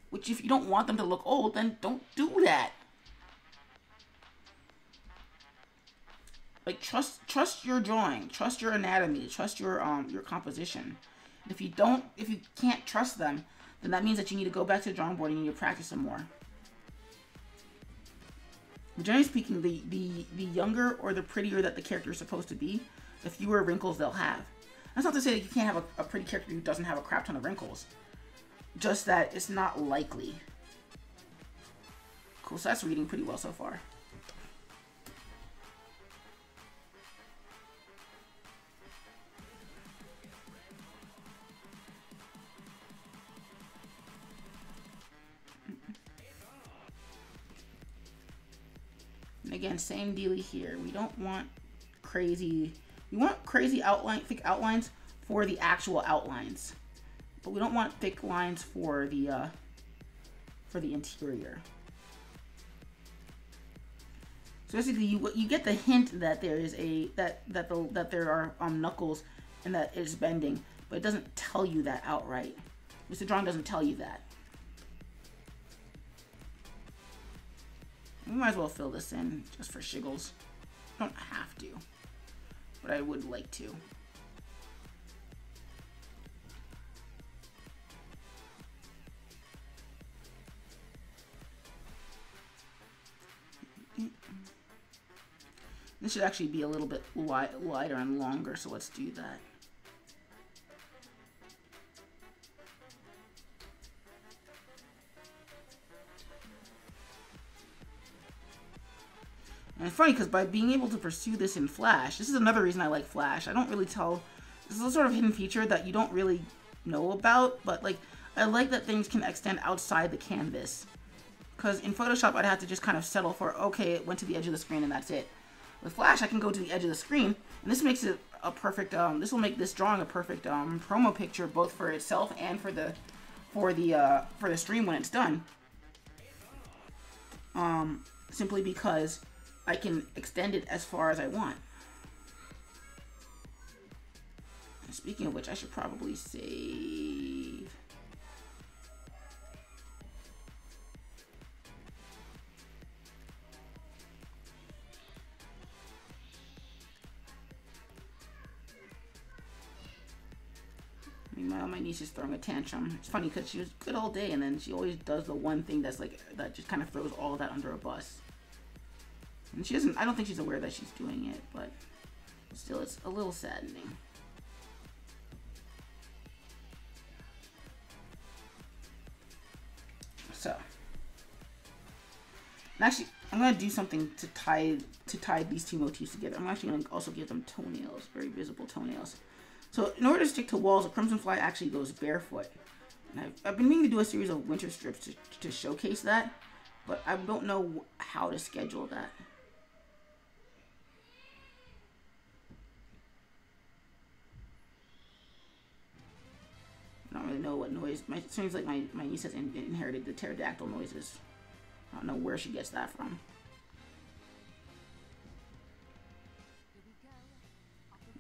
Which, if you don't want them to look old, then don't do that. Like, trust your drawing, trust your anatomy, trust your composition. If you can't trust them, then that means that you need to go back to the drawing board and you need to practice some more. Generally speaking, the younger or the prettier that the character is supposed to be, the fewer wrinkles they'll have. That's not to say that you can't have a pretty character who doesn't have a crap ton of wrinkles. Just that it's not likely. Cool, so that's reading pretty well so far. And again, same dealie here. We don't want crazy, we want crazy thick outlines for the actual outlines. But we don't want thick lines for the interior. So basically, you get the hint that there is that there are knuckles and that it's bending, but it doesn't tell you that outright. The drawing doesn't tell you that. We might as well fill this in just for shiggles. Don't have to, but I would like to. This should actually be a little bit wider and longer, so let's do that. And it's funny because by being able to pursue this in Flash, this is another reason I like Flash. I don't really tell, this is a sort of hidden feature that you don't really know about, but like, I like that things can extend outside the canvas. Because in Photoshop, I'd have to just kind of settle for, okay, it went to the edge of the screen and that's it. With Flash, I can go to the edge of the screen, and this makes it a perfect, this will make this drawing a perfect promo picture, both for itself and for the stream when it's done. Simply because I can extend it as far as I want. And speaking of which, I should probably save. Meanwhile, my niece is throwing a tantrum. It's funny because she was good all day, and then she always does the one thing that's like, that just kind of throws all of that under a bus. And she doesn't, I don't think she's aware that she's doing it, but still, it's a little saddening. So, And actually, I'm gonna do something to tie these two motifs together. I'm actually gonna also give them toenails, very visible toenails. So in order to stick to walls, a CrimFly actually goes barefoot. And I've been meaning to do a series of winter strips to showcase that, but I don't know how to schedule that. I don't really know what noise. It seems like my niece has inherited the pterodactyl noises. I don't know where she gets that from.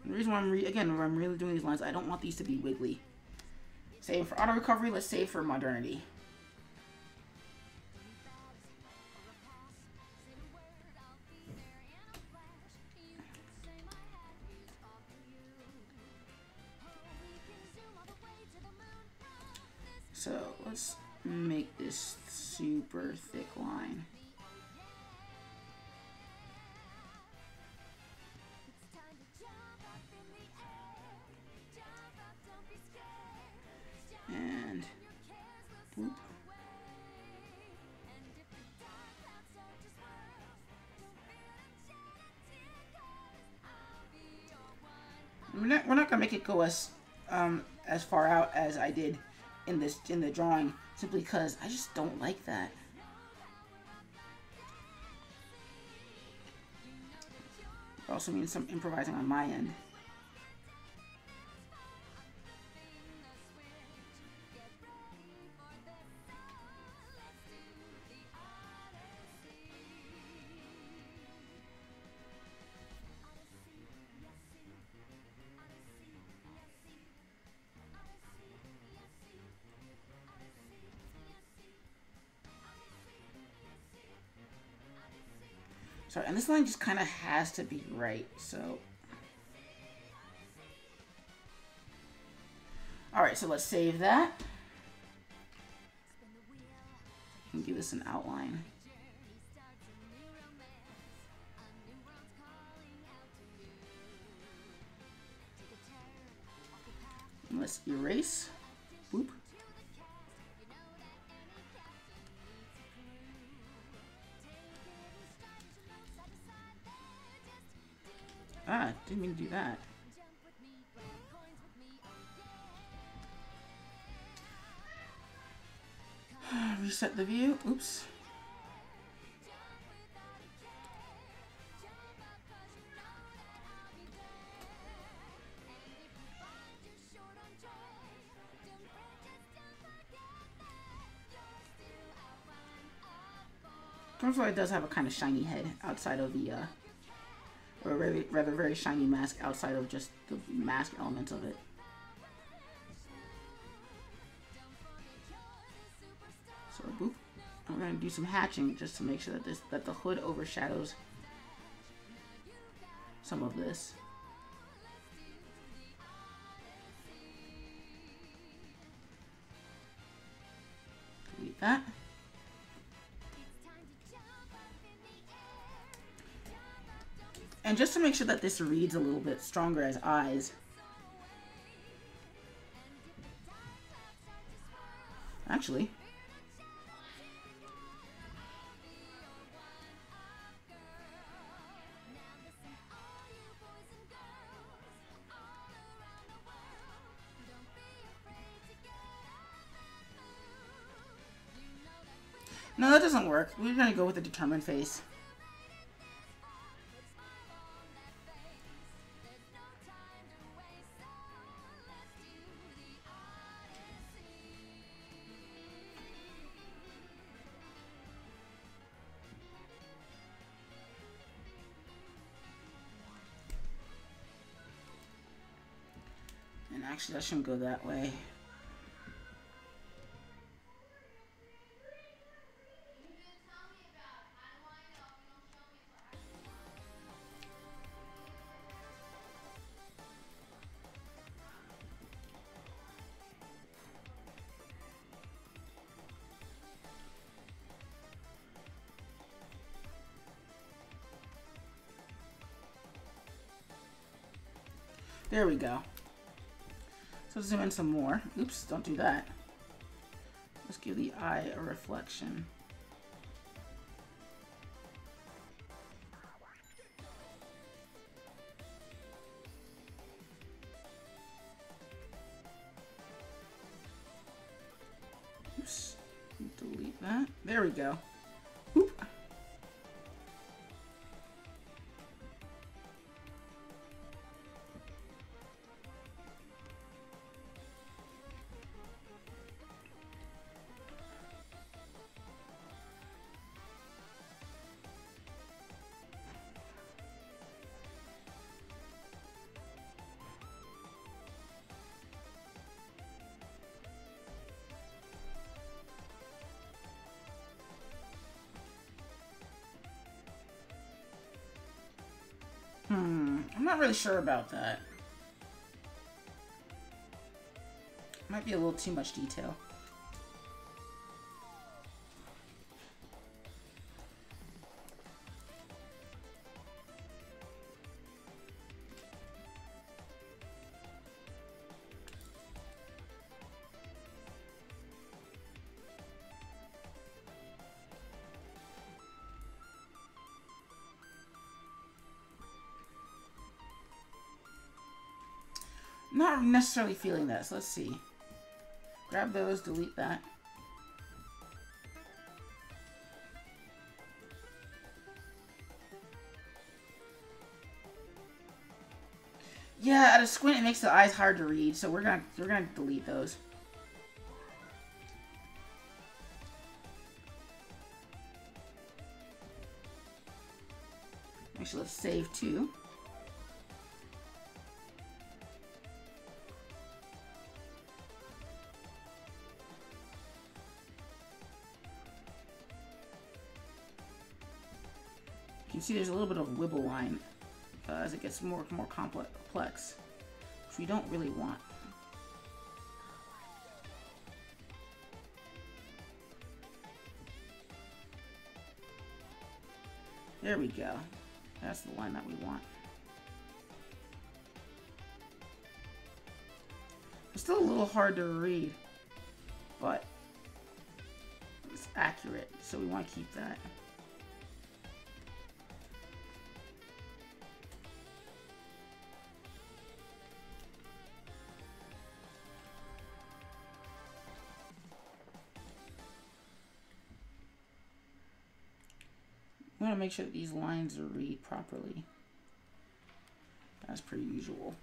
And the reason why I'm really doing these lines, I don't want these to be wiggly. Save for auto recovery. Let's save for modernity. So let's make this super thick line. And whoop. We're not gonna make it go as far out as I did in the drawing, simply because I just don't like that. It also means some improvising on my end. Sorry, and this line just kind of has to be right, so. Alright, so let's save that. And give this an outline. And let's erase. Whoop. Ah, didn't mean to do that. Reset the view. Oops. CrimFly does have a kind of shiny head outside of the or a rather very shiny mask outside of just the mask elements of it. So boop. We're gonna do some hatching just to make sure that the hood overshadows some of this. Delete that. And just to make sure that this reads a little bit stronger as eyes, actually, no, that doesn't work. We're gonna go with the determined face. Actually, that shouldn't go that way. There we go. So zoom in some more. Oops, don't do that. Let's give the eye a reflection. Oops. Delete that. There we go. Oop. I'm not really sure about that. Might be a little too much detail. Not necessarily feeling that, so let's see. Grab those, delete that. Yeah, at a squint it makes the eyes hard to read, so we're gonna delete those. Actually, let's save too. You can see there's a little bit of wibble line as it gets more complex, which we don't really want. There we go. That's the line that we want. It's still a little hard to read, but it's accurate, so we want to keep that. We want to make sure that these lines are read properly. That's pretty usual.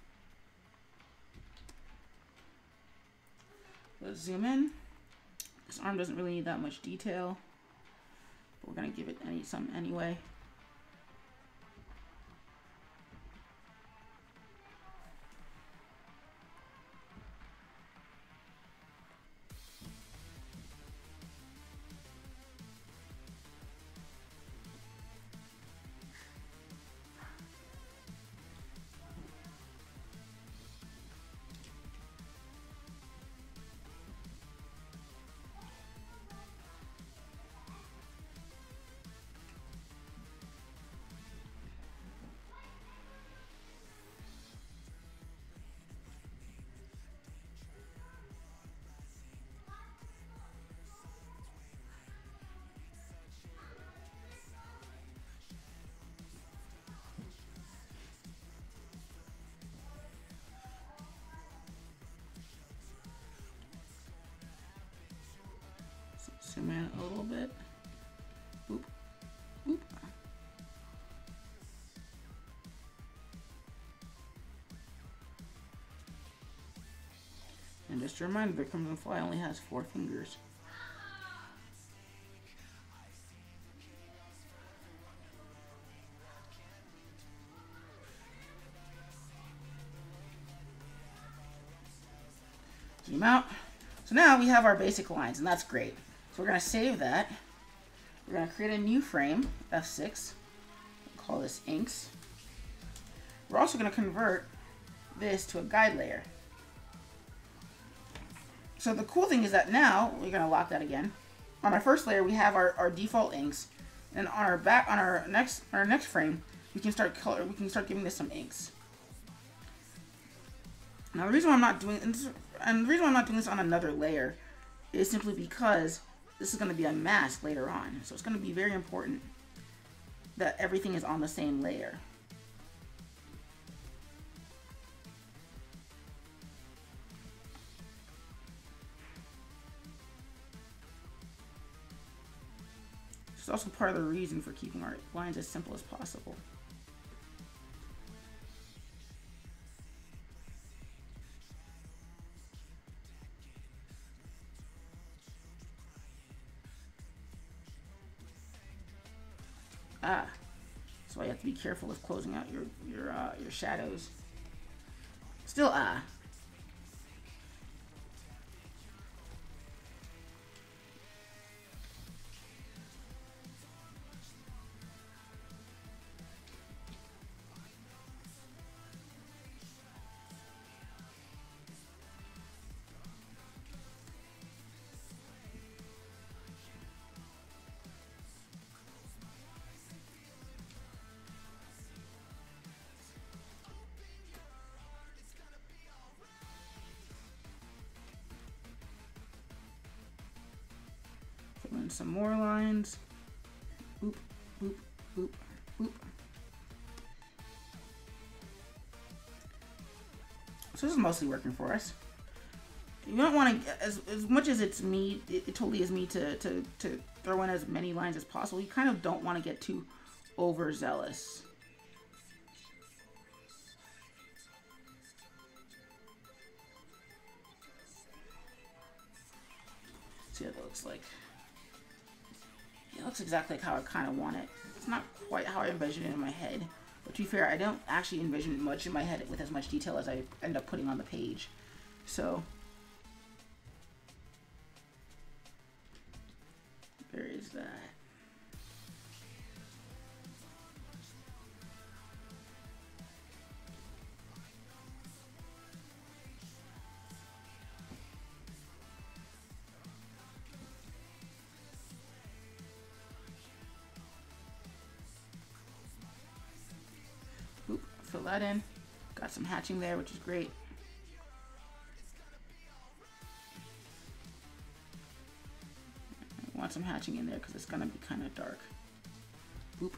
Let's zoom in. This arm doesn't really need that much detail, but we're going to give it some anyway. Zoom in a little bit. Boop. Boop. And just a reminder, the CrimFly only has 4 fingers. Zoom out. So now we have our basic lines, and that's great. So we're going to save that. We're going to create a new frame, F6. We'll call this inks. We're also going to convert this to a guide layer. So the cool thing is that now, we're going to lock that again. On our first layer, we have our default inks. And on our next frame, we can start giving this some inks. Now the reason why I'm not doing this on another layer is simply because this is going to be a mask later on. So it's going to be very important that everything is on the same layer. It's also part of the reason for keeping our lines as simple as possible. Ah, that's why you have to be careful with closing out your shadows. Still ah. Fill in some more lines. Boop, boop, boop, boop. So this is mostly working for us. You don't want to, as much as it's me, it totally is me to throw in as many lines as possible. You kind of don't want to get too overzealous. See what that looks like. It looks exactly like how I kind of want it. It's not quite how I envision it in my head. But to be fair, I don't actually envision much in my head with as much detail as I end up putting on the page. So there is that. Oop, fill that in. Got some hatching there, which is great. I want some hatching in there because it's gonna be kind of dark. Boop.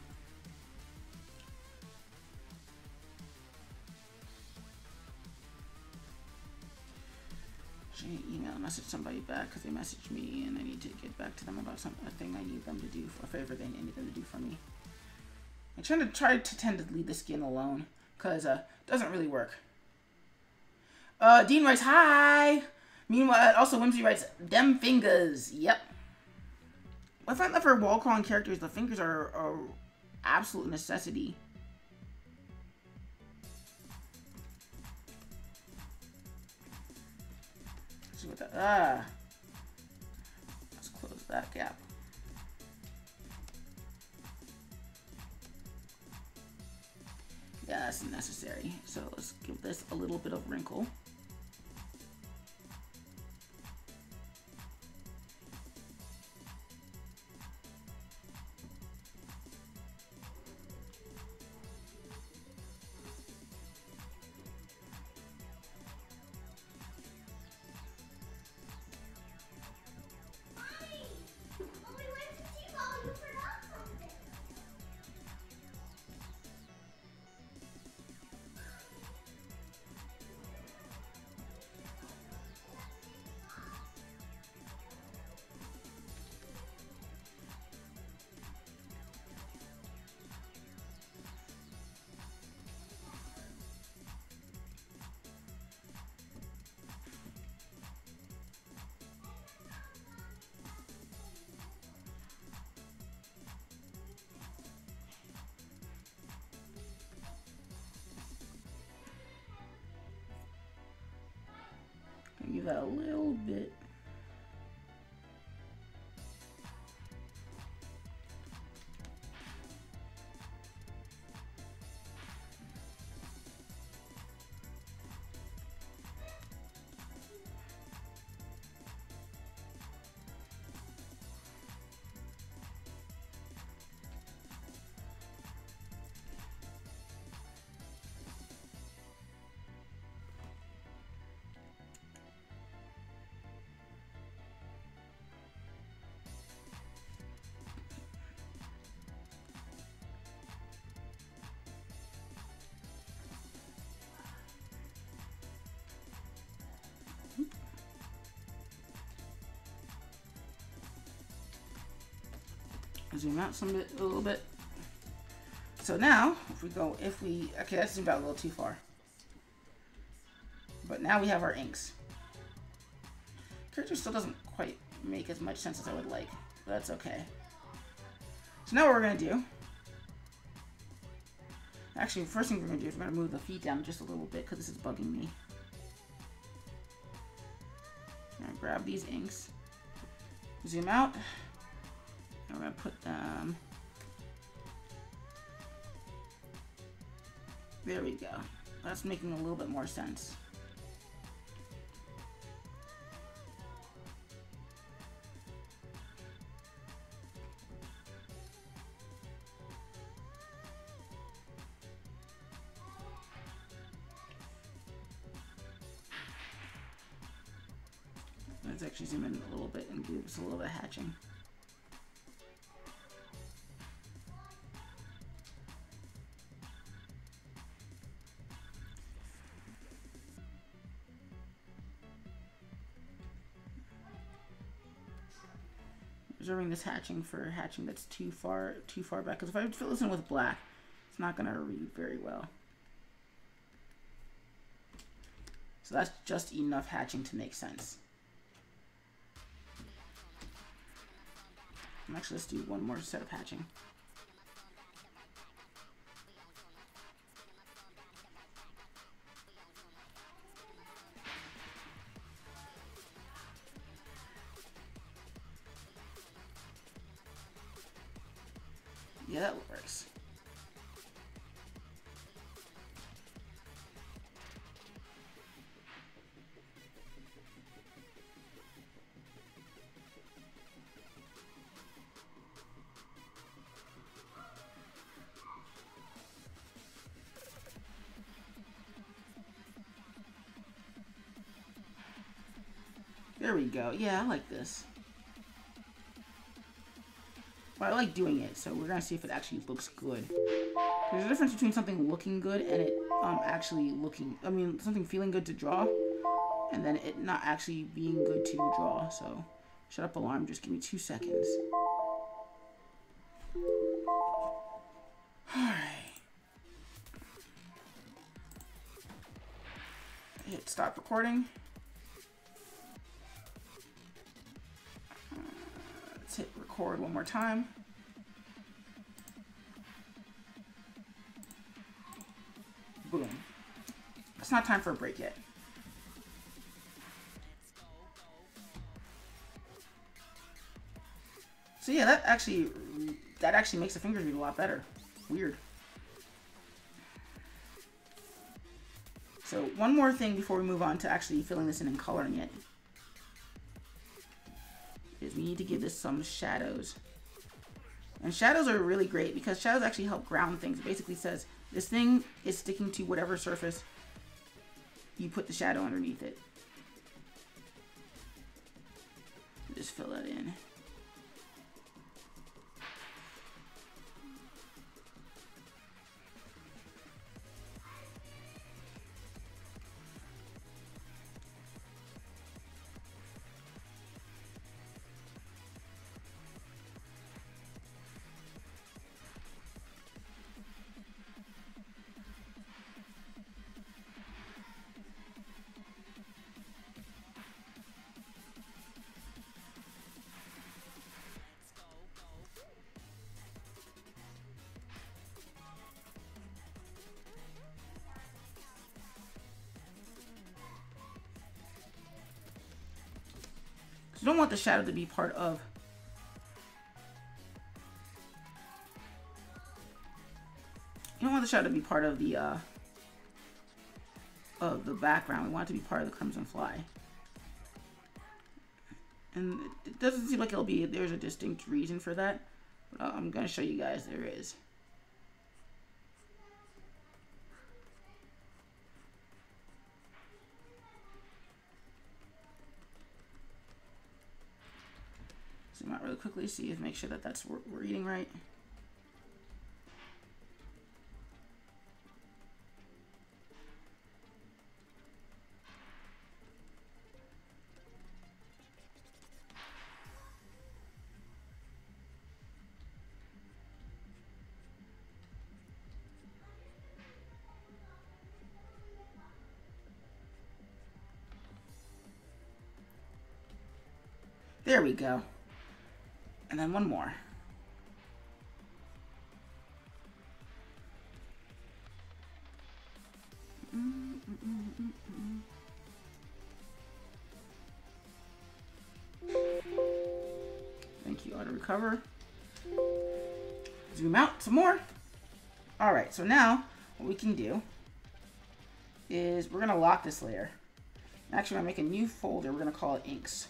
Should I email message somebody back because they messaged me and I need to get back to them about a thing I need them to do, a favor they need them to do for me. I'm trying to tend to leave the skin alone because it doesn't really work. Dean writes, hi! Meanwhile, also Whimsy writes, dem fingers. Yep. I find that for wall crawling characters, the fingers are an absolute necessity. Let's see what that, let's close that gap. Yeah, that's necessary. So let's give this a little bit of wrinkle. Give that a little bit. Zoom out a little bit. So now, okay, that's zoomed out a little too far. But now we have our inks. Character still doesn't quite make as much sense as I would like, but that's okay. So now what we're gonna do, actually, the first thing we're gonna do is we're gonna move the feet down just a little bit because this is bugging me. I'm gonna grab these inks, zoom out, and we're gonna put them, there we go. That's making a little bit more sense. Let's actually zoom in a little bit and give us a little bit of hatching. Reserving this hatching for hatching that's too far back, because if I fill this in with black, it's not going to read very well. So that's just enough hatching to make sense. Actually, let's do one more set of hatching. Yeah, that works. There we go. Yeah, I like this. Well, I like doing it, so we're gonna see if it actually looks good. There's a difference between something looking good and it actually looking, something feeling good to draw, and then it not actually being good to draw. So, shut up, alarm. Just give me 2 seconds. Alright. Hit stop recording. Let's hit record one more time. Boom. It's not time for a break yet. So yeah, that actually makes the fingers read a lot better. Weird. So one more thing before we move on to actually filling this in and coloring it is we need to give this some shadows. And shadows are really great because shadows actually help ground things. It basically says this thing is sticking to whatever surface you put the shadow underneath it. Just fill that in. You don't want the shadow to be part of the background. We want it to be part of the CrimFly. And it doesn't seem like there's a distinct reason for that. But I'm going to show you guys there is. Zoom out really quickly, make sure that that's what we're reading right. There we go. And then one more. Thank you. Auto recover. Zoom out some more. All right, so now what we can do is we're gonna lock this layer. Actually, I'm gonna make a new folder. We're gonna call it inks.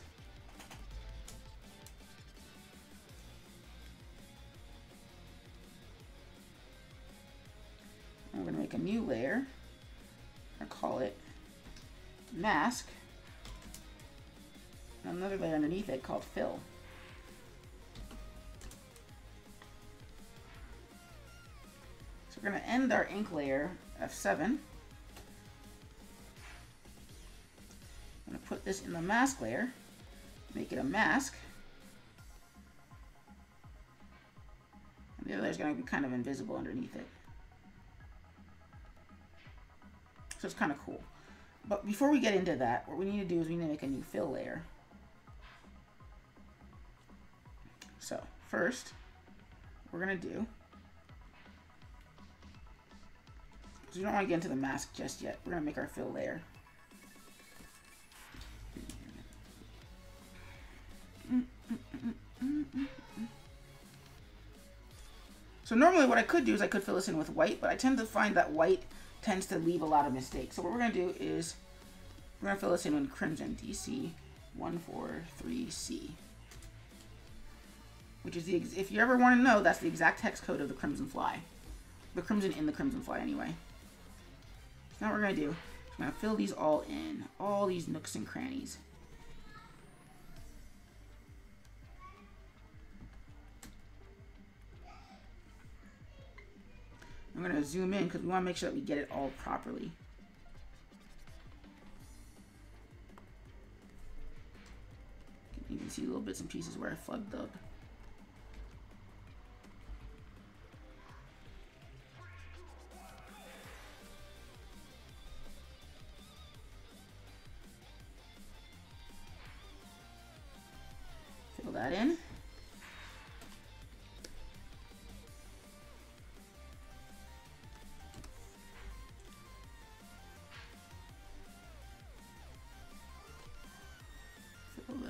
And we're gonna make a new layer. I call it mask. And another layer underneath it called fill. So we're gonna end our ink layer F7. I'm gonna put this in the mask layer, make it a mask. And the other layer is gonna be kind of invisible underneath it. So it's kind of cool. But before we get into that, what we need to do is we need to make a new fill layer. So first, what we're gonna do, because we don't want to get into the mask just yet, we're gonna make our fill layer. So normally what I could do is I could fill this in with white, but I tend to find that white tends to leave a lot of mistakes. So what we're going to do is we're going to fill this in with crimson, DC143C. Which is, if you ever want to know, that's the exact text code of the CrimFly. The crimson in the CrimFly anyway. So now what we're going to do is we're going to fill these all in, all these nooks and crannies. I'm going to zoom in because we want to make sure that we get it all properly. You can see little bits and pieces where I flubbed up. Fill that in.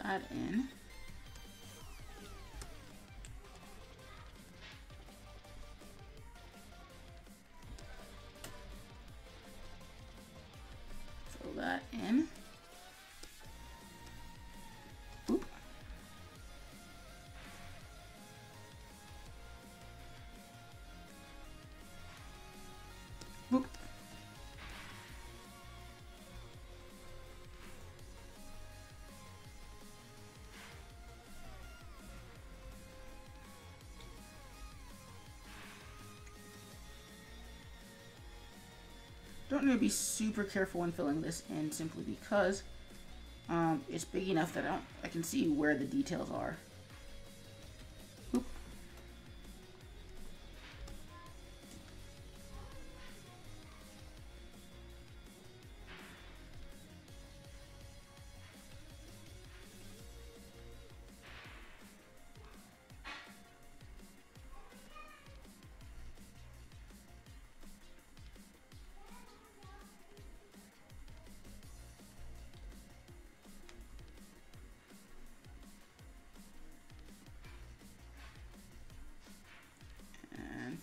That in. Fill that in. Boop. Boop. Don't need to be super careful when filling this in simply because it's big enough that I can see where the details are. Oop.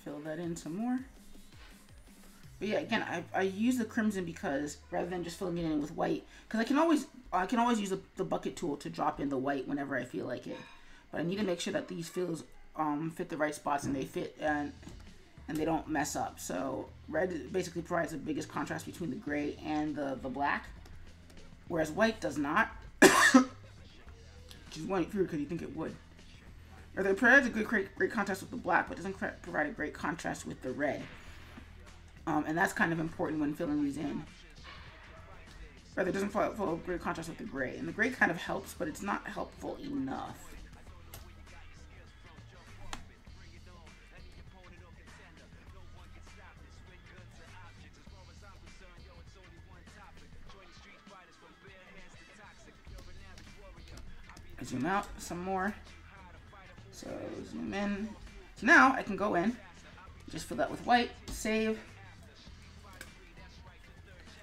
Fill that in some more. But yeah, again, I use the crimson because rather than just filling it in with white, because I can always use the bucket tool to drop in the white whenever I feel like it. But I need to make sure that these fills fit the right spots and they fit and they don't mess up. So red basically provides the biggest contrast between the gray and the black, whereas white does not. Which is weird because you think it would. Or it provides a great contrast with the black, but doesn't provide a great contrast with the red. And that's kind of important when filling these in. Or it doesn't follow a great contrast with the gray. And the gray kind of helps, but it's not helpful enough. Zoom out some more. So zoom in. So now I can go in, just fill that with white, save.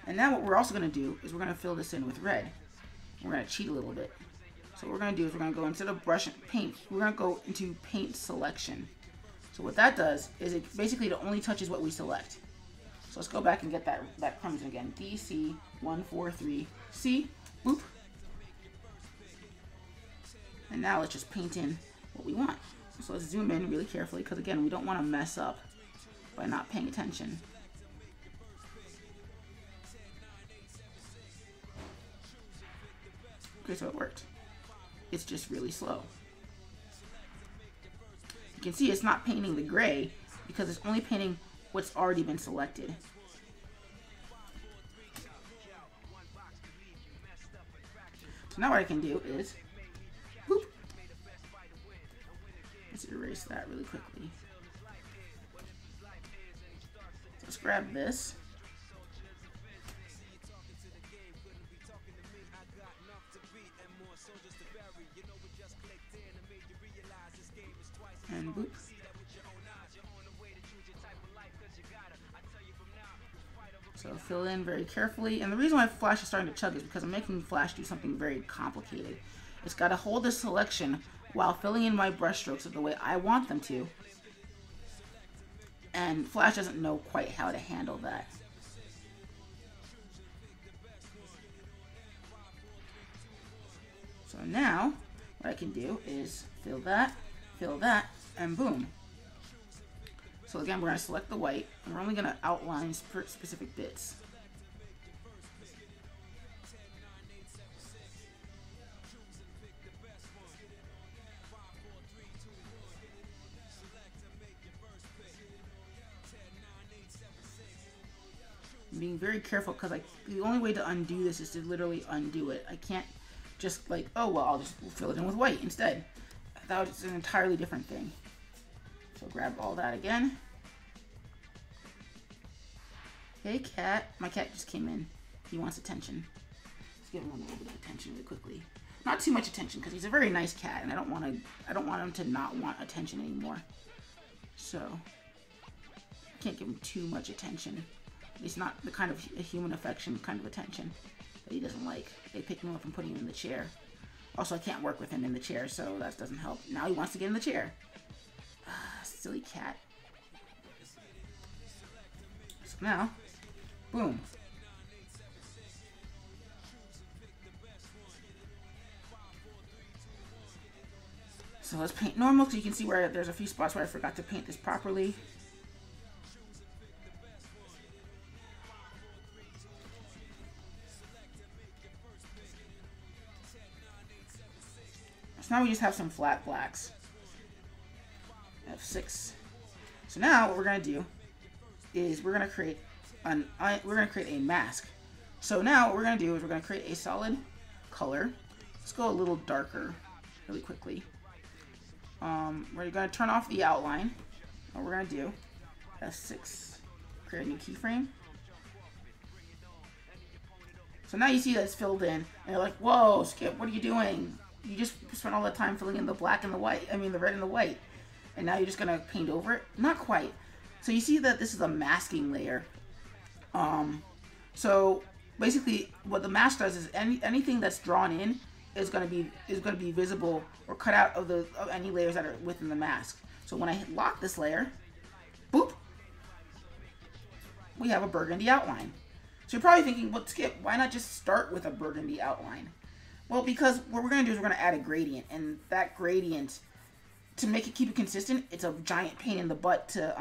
And now what we're also going to do is we're going to fill this in with red. We're going to cheat a little bit. So what we're going to do is we're going to go, instead of brush and paint, we're going to go into paint selection. So what that does is it basically it only touches what we select. So let's go back and get that crimson again. DC143C. Boop. And now let's just paint in what we want. So let's zoom in really carefully because again, we don't want to mess up by not paying attention. Okay, so it worked. It's just really slow. You can see it's not painting the gray because it's only painting what's already been selected. So now what I can do is, whoop, let's erase that really quickly. So let's grab this. And boop. So fill in very carefully. And the reason why Flash is starting to chug is because I'm making Flash do something very complicated. It's got to hold the selection while filling in my brush strokes the way I want them to. And Flash doesn't know quite how to handle that. So now what I can do is fill that, and boom. So again, we're going to select the white, and we're only going to outline specific bits. I'm being very careful because the only way to undo this is to literally undo it. I can't just like, oh, well, I'll just fill it in with white instead. That was an entirely different thing. So grab all that again. Hey, cat. My cat just came in. He wants attention. Let's give him a little bit of attention really quickly. Not too much attention because he's a very nice cat, and I don't want him to not want attention anymore. So I can't give him too much attention. It's not the kind of human affection kind of attention that he doesn't like. They pick him up and put him in the chair. Also, I can't work with him in the chair, so that doesn't help. Now he wants to get in the chair. Silly cat. So now, boom. So let's paint normal, so you can see where there's a few spots where I forgot to paint this properly. So now we just have some flat blacks. F6. So now what we're gonna do is we're gonna create a mask. So now what we're gonna do is we're gonna create a solid color. Let's go a little darker, really quickly. We're gonna turn off the outline. What we're gonna do, F6, create a new keyframe. So now you see that it's filled in, and you're like, whoa, Skip, what are you doing? You just spent all that time filling in the black and the white, the red and the white. And now you're just gonna paint over it? Not quite. So you see that this is a masking layer. So basically what the mask does is anything that's drawn in is gonna be visible or cut out of any layers that are within the mask. So when I lock this layer, boop, we have a burgundy outline. So you're probably thinking, well, Skip, why not just start with a burgundy outline? Well, because what we're gonna do is we're gonna add a gradient, and that gradient, to keep it consistent, it's a giant pain in the butt to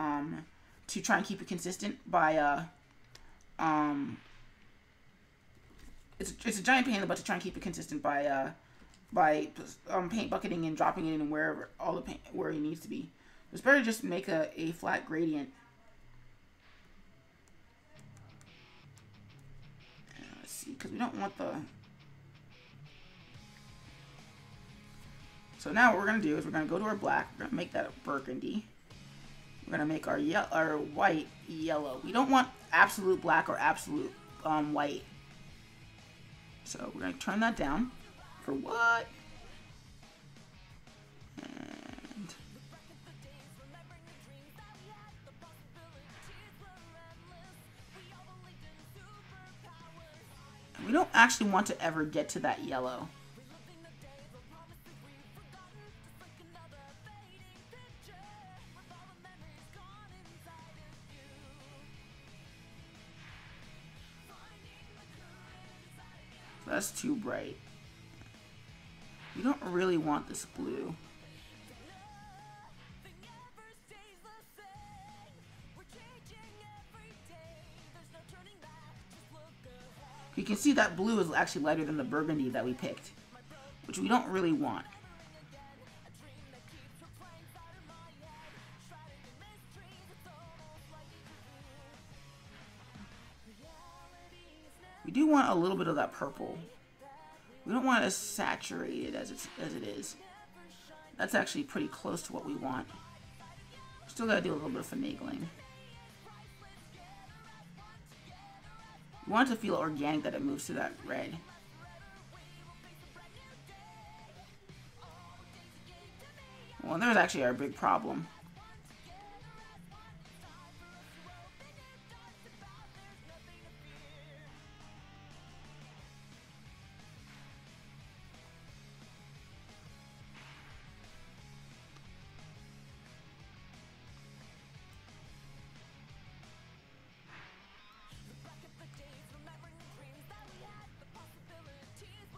try and keep it consistent by it's a giant pain in the butt to try and keep it consistent by paint bucketing and dropping it in where it needs to be. It's better to just make a flat gradient. Let's see, because we don't want the. So now what we're going to do is we're going to go to our black, we're going to make that a burgundy. We're going to make our white yellow. We don't want absolute black or absolute white. So we're going to turn that down for what? actually want to ever get to that yellow. That's too bright. You don't really want this blue. You can see that blue is actually lighter than the burgundy that we picked, which we don't really want. We do want a little bit of that purple. We don't want it as saturated as it is. That's actually pretty close to what we want. Still gotta do a little bit of finagling. We want it to feel organic, that it moves to that red. Well, there's actually our big problem.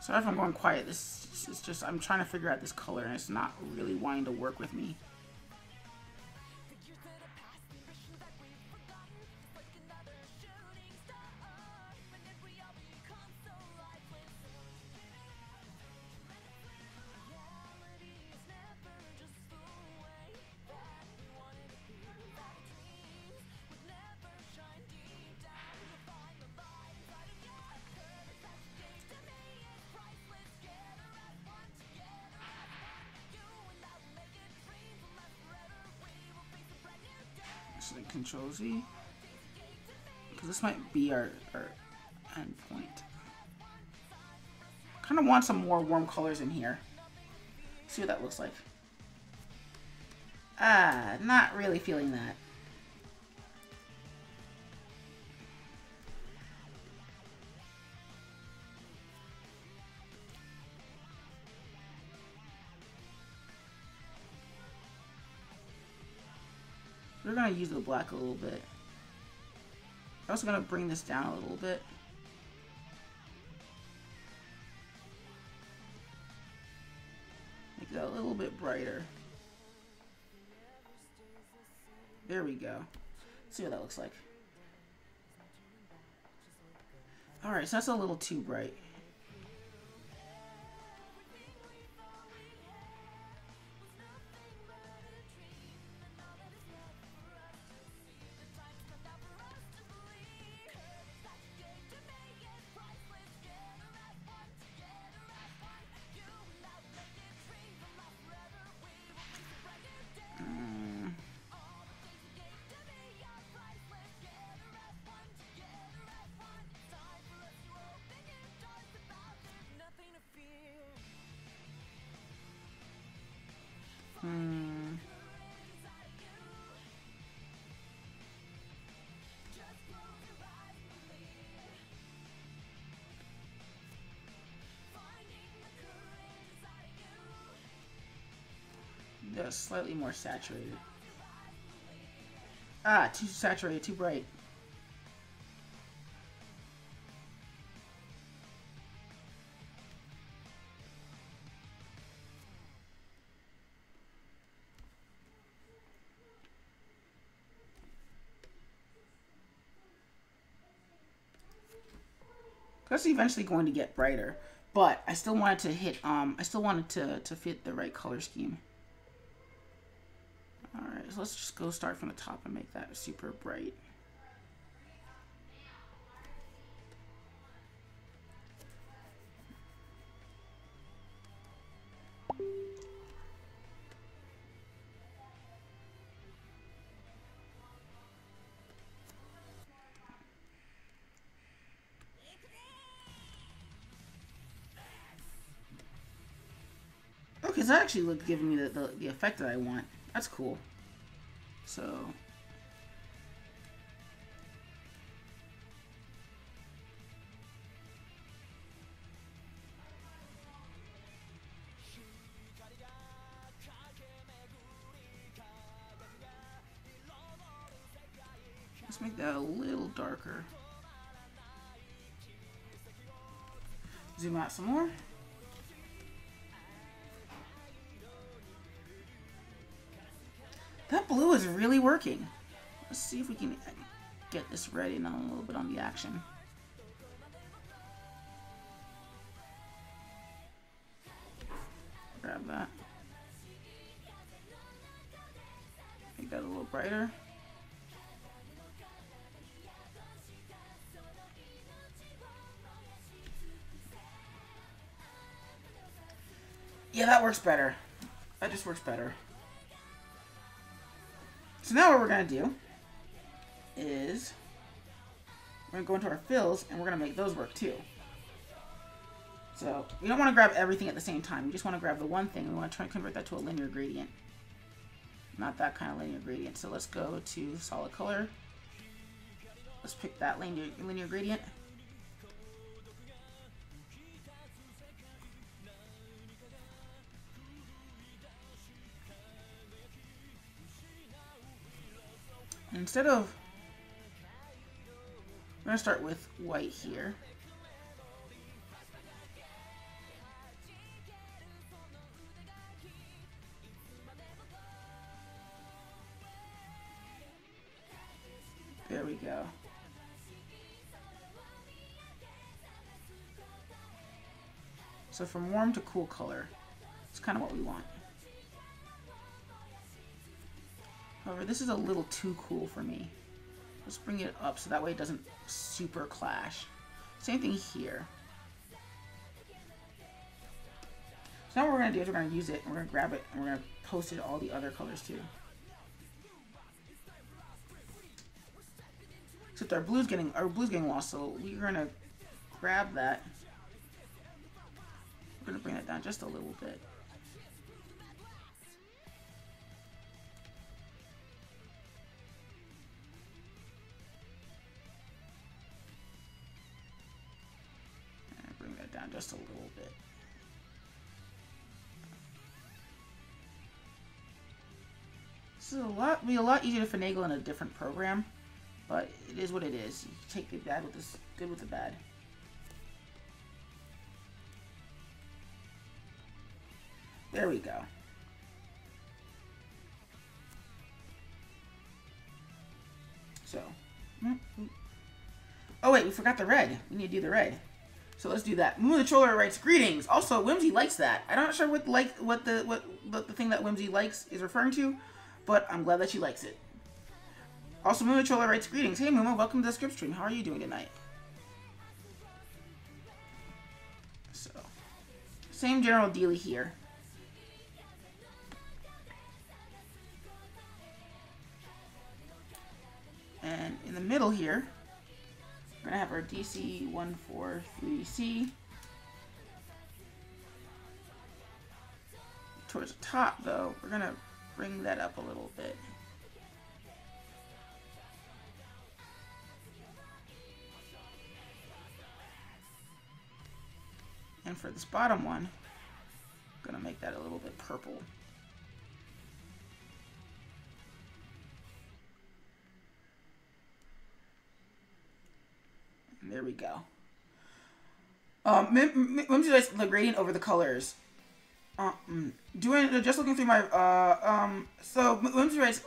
Sorry if I'm going quiet. This is just, I'm trying to figure out this color and it's not really wanting to work with me. Control Z, because this might be our end point. Kind of want some more warm colors in here. See what that looks like. Not really feeling that. We're going to use the black a little bit. I'm also going to bring this down a little bit. Make that a little bit brighter. There we go. Let's see what that looks like. Alright, so that's a little too bright. Yeah, slightly more saturated. Too saturated, too bright. That's eventually going to get brighter, but I still wanted to hit, I still wanted to fit the right color scheme. Alright, so let's just go start from the top and make that super bright. Okay, so that actually looked giving me the effect that I want. That's cool. So Let's make that a little darker. Zoom out some more. That blue is really working. Let's see if we can get this ready now a little bit on the action. Grab that. Make that a little brighter. Yeah, that works better. That just works better. So now what we're going to do is we're going to go into our fills and we're going to make those work too. So we don't want to grab everything at the same time. We just want to grab the one thing. We want to try and convert that to a linear gradient. Not that kind of linear gradient. So let's go to solid color. Let's pick that linear gradient. Instead of, we're going to start with white here. There we go. So from warm to cool color, it's kind of what we want. However, this is a little too cool for me. Let's bring it up so that way it doesn't super clash. Same thing here. So now what we're going to do is we're going to use it, and we're going to grab it, and we're going to post it to all the other colors too. Except our blue's getting lost, so we're going to grab that. We're going to bring that down just a little bit. Down just a little bit. This is be a lot easier to finagle in a different program, but it is what it is. You take the bad with this, good with the bad. There we go. So, oh wait, we forgot the red. We need to do the red. So let's do that. Moo the Troller writes, greetings. Also, Whimsy likes that. I'm not sure what the thing that Whimsy likes is referring to, but I'm glad that she likes it. Also, Moo the Troller writes, greetings. Hey Moomo, welcome to the Script Stream. How are you doing tonight? So, same general dealy here. And in the middle here, we're going to have our DC 143C. Towards the top, though, we're going to bring that up a little bit. And for this bottom one, I'm going to make that a little bit purple. There we go. Whimsy likes the gradient over the colors. Just looking through my so Whimsy writes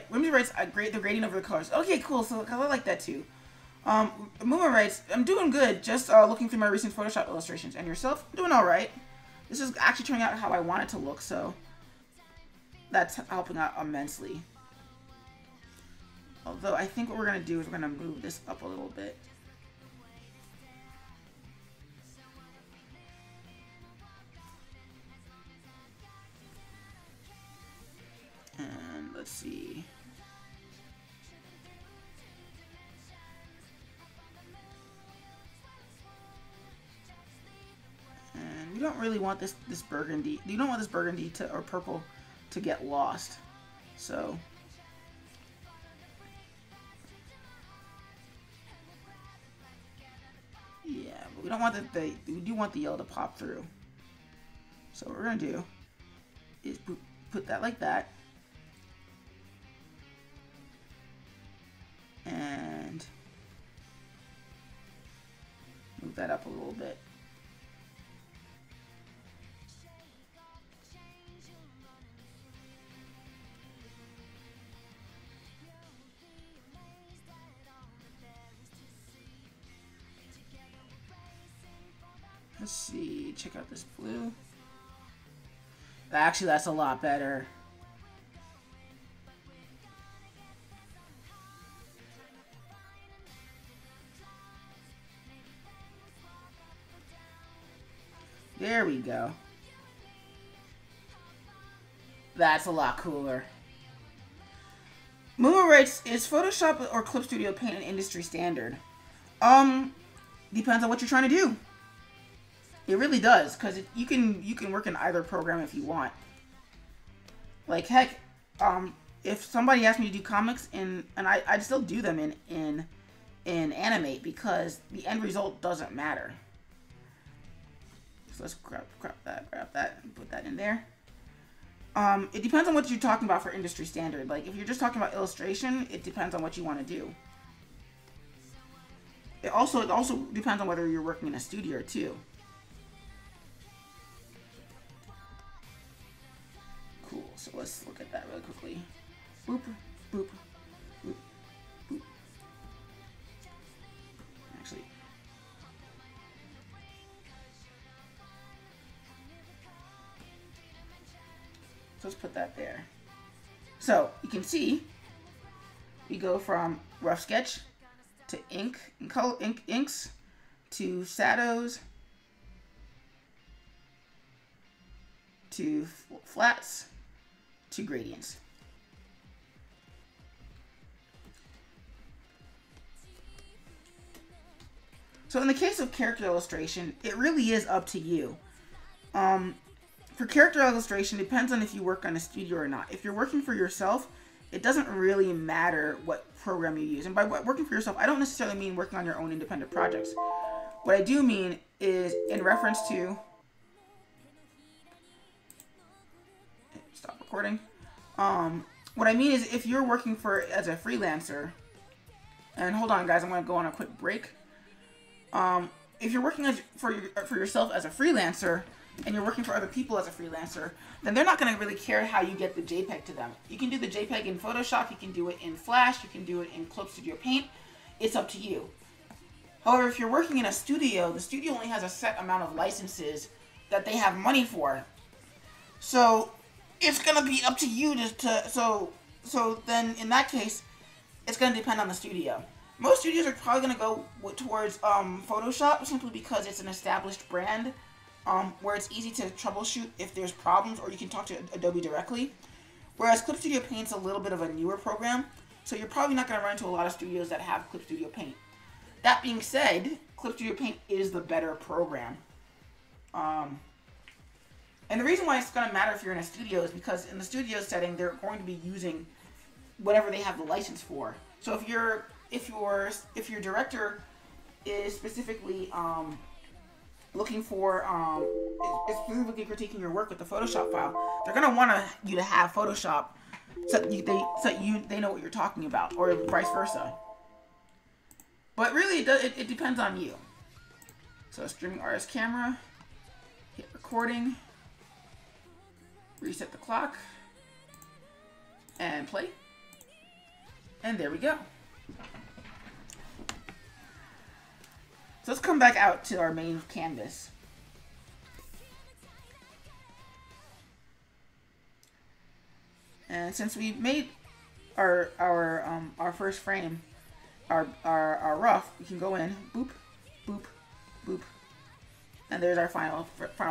Whimsy writes the gradient over the colors. Okay, cool. So I like that too. Muma writes, I'm doing good. Just looking through my recent Photoshop illustrations. And yourself? Doing all right. This is actually turning out how I want it to look. So that's helping out immensely. Although I think what we're gonna do is we're gonna move this up a little bit. And let's see. And we don't really want this burgundy. You don't want this burgundy or purple to get lost. So yeah, but we don't want we do want the yellow to pop through. So what we're gonna do is put that like that. And move that up a little bit. Let's see, check out this blue. Actually, that's a lot better. There we go. That's a lot cooler. Movement rates, is Photoshop or Clip Studio Paint an industry standard? Depends on what you're trying to do. It really does, because you can work in either program if you want. Like heck, if somebody asked me to do comics and I'd still do them in Animate, because the end result doesn't matter. So let's grab that and put that in there. It depends on what you're talking about for industry standard. Like if you're just talking about illustration, it depends on what you want to do. It also depends on whether you're working in a studio too. Cool. So let's look at that really quickly. Boop, boop, boop, boop. Actually. So let's put that there. So you can see we go from rough sketch to ink and color inks to shadows to flats to gradients. So in the case of character illustration, it really is up to you. For character illustration, it depends on if you work on a studio or not. If you're working for yourself, it doesn't really matter what program you use. And by working for yourself, I don't necessarily mean working on your own independent projects. What I do mean is in reference to... Stop recording. What I mean is if you're working as a freelancer, and hold on guys, I'm going to go on a quick break. If you're working for yourself as a freelancer, and you're working for other people as a freelancer, then they're not going to really care how you get the JPEG to them. You can do the JPEG in Photoshop, you can do it in Flash, you can do it in Clip Studio Paint. It's up to you. However, if you're working in a studio, the studio only has a set amount of licenses that they have money for. So it's going to be up to you so then in that case, it's going to depend on the studio. Most studios are probably going to go towards Photoshop simply because it's an established brand. Where it's easy to troubleshoot if there's problems, or you can talk to Adobe directly. Whereas Clip Studio Paint's a little bit of a newer program, so you're probably not going to run into a lot of studios that have Clip Studio Paint. That being said, Clip Studio Paint is the better program. And the reason why it's going to matter if you're in a studio is because in the studio setting, they're going to be using whatever they have the license for. So if your director is specifically looking for specifically critiquing your work with the Photoshop file, they're gonna want you to have Photoshop so they know what you're talking about, or vice versa. But really, it depends on you. So streaming artist camera, hit recording, reset the clock, and play, and there we go. So let's come back out to our main canvas. And since we made our first frame, our rough, we can go in, boop, boop, boop, and there's our final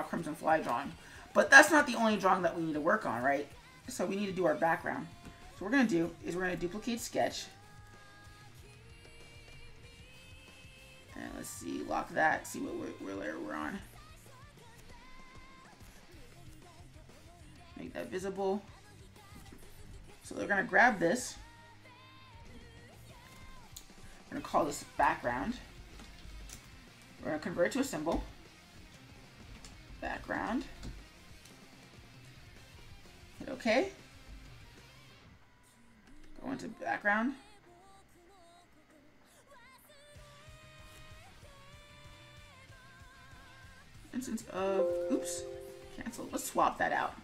Crimson Fly drawing. But that's not the only drawing that we need to work on, right? So we need to do our background. So what we're gonna do is we're gonna duplicate sketch. And let's see, lock that, see what layer we're on. Make that visible. So they're gonna grab this. We're gonna call this background. We're gonna convert it to a symbol. Background. Hit OK. Go into background. instance of, oops, cancel. Let's swap that out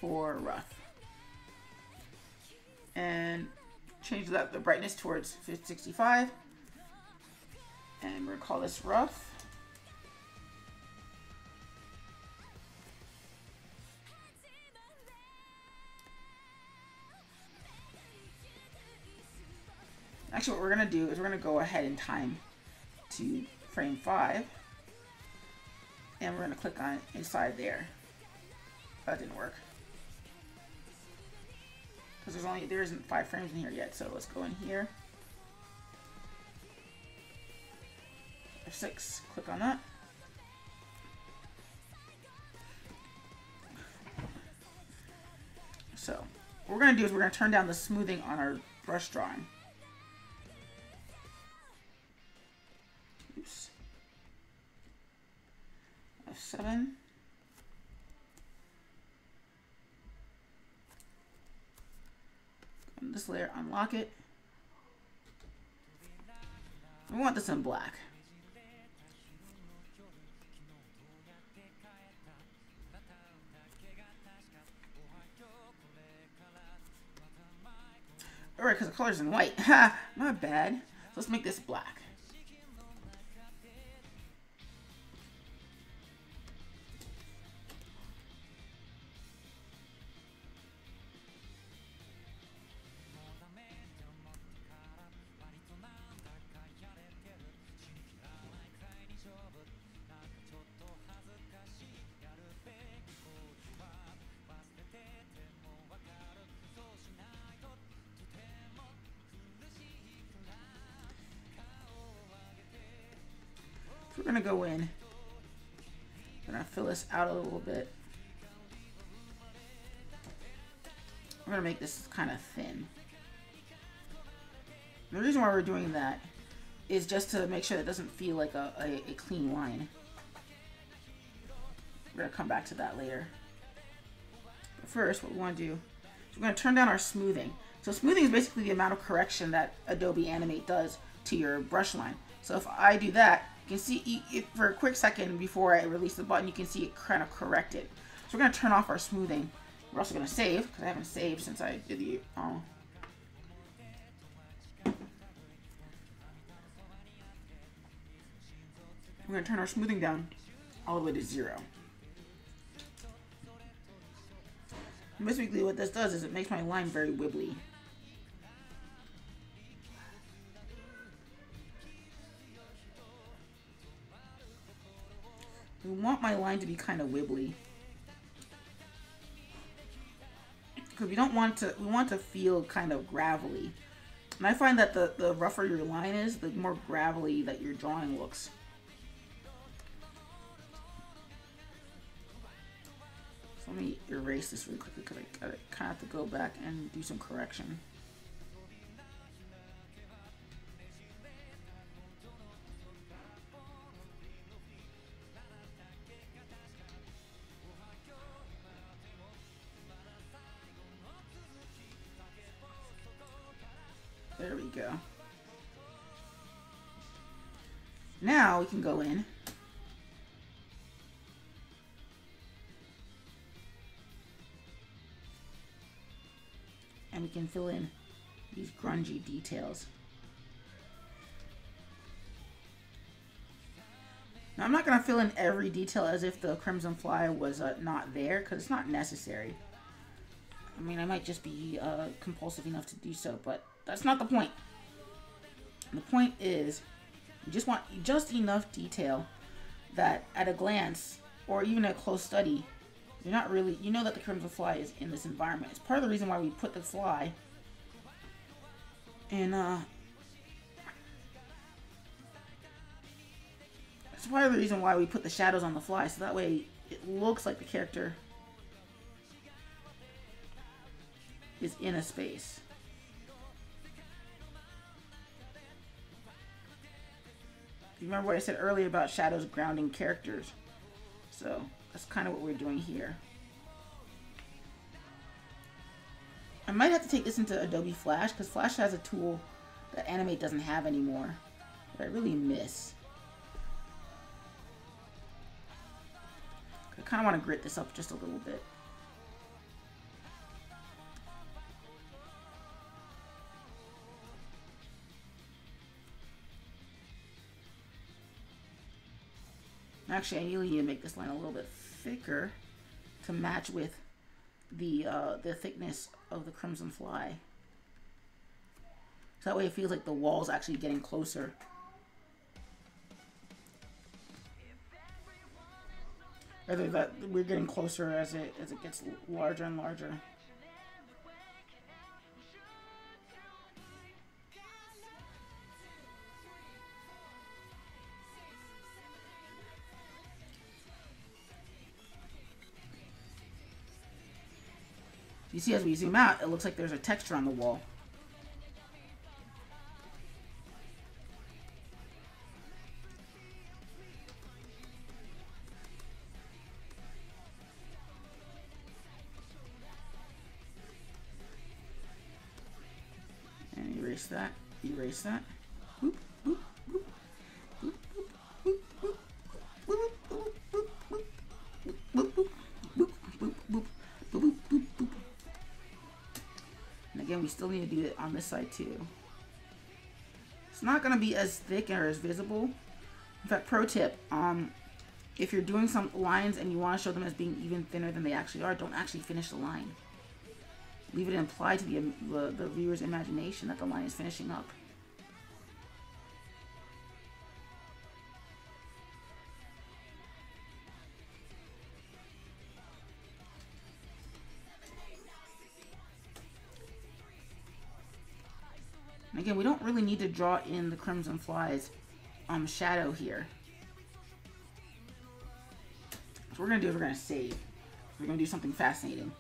for rough. And change that the brightness towards 65. And we're gonna call this rough. Actually, what we're gonna do is we're gonna go ahead in time to frame 5. And we're gonna click on inside there. That didn't work. Because there isn't 5 frames in here yet, so let's go in here. F6, click on that. So, what we're gonna do is we're gonna turn down the smoothing on our brush drawing. Oops. F7. On this layer, unlock it. We want this in black. Alright, because the color's in white. Ha! Not bad. So let's make this black. We're gonna go in. We're gonna fill this out a little bit. We're gonna make this kind of thin. The reason why we're doing that is just to make sure it doesn't feel like a clean line. We're gonna come back to that later. But first, what we want to do is we're gonna turn down our smoothing. So smoothing is basically the amount of correction that Adobe Animate does to your brush line. So if I do that, you can see it for a quick second before I release the button, you can see it kind of corrected. So we're going to turn off our smoothing. We're also going to save, because I haven't saved since I did the... We're going to turn our smoothing down all the way to 0. And basically what this does is it makes my line very wibbly. We want my line to be kind of wibbly. Because we want to feel kind of gravelly. And I find that the rougher your line is, the more gravelly that your drawing looks. So let me erase this really quickly because I kind of have to go back and do some correction. There we go. Now we can go in and we can fill in these grungy details. Now I'm not going to fill in every detail as if the Crimson Fly was not there, because it's not necessary. I mean, I might just be compulsive enough to do so, but that's not the point. The point is, you just want just enough detail that at a glance, or even a close study, you're not really, you know that the Crimson Fly is in this environment. It's part of the reason why we put the fly in, it's part of the reason why we put the shadows on the fly, so that way it looks like the character is in a space. You remember what I said earlier about shadows grounding characters? So that's kind of what we're doing here. I might have to take this into Adobe Flash, because Flash has a tool that Animate doesn't have anymore that I really miss. kind of want to grit this up just a little bit. Actually, I really need to make this line a little bit thicker to match with the thickness of the Crimson Fly. So that way it feels like the wall's actually getting closer. Rather that we're getting closer as it gets larger and larger. You see, as we zoom out, it looks like there's a texture on the wall. And erase that, erase that. Boop, boop, boop, boop, boop, boop, boop, boop, boop, boop, boop, boop, boop, boop, boop, boop, boop, boop, boop. And again, we still need to do it on this side too. It's not going to be as thick or as visible. In fact, pro tip, if you're doing some lines and you want to show them as being even thinner than they actually are, don't actually finish the line. Leave it implied to the viewer's imagination that the line is finishing up. And again, we don't really need to draw in the Crimson Fly's shadow here. So what we're going to do is we're going to save. We're going to do something fascinating.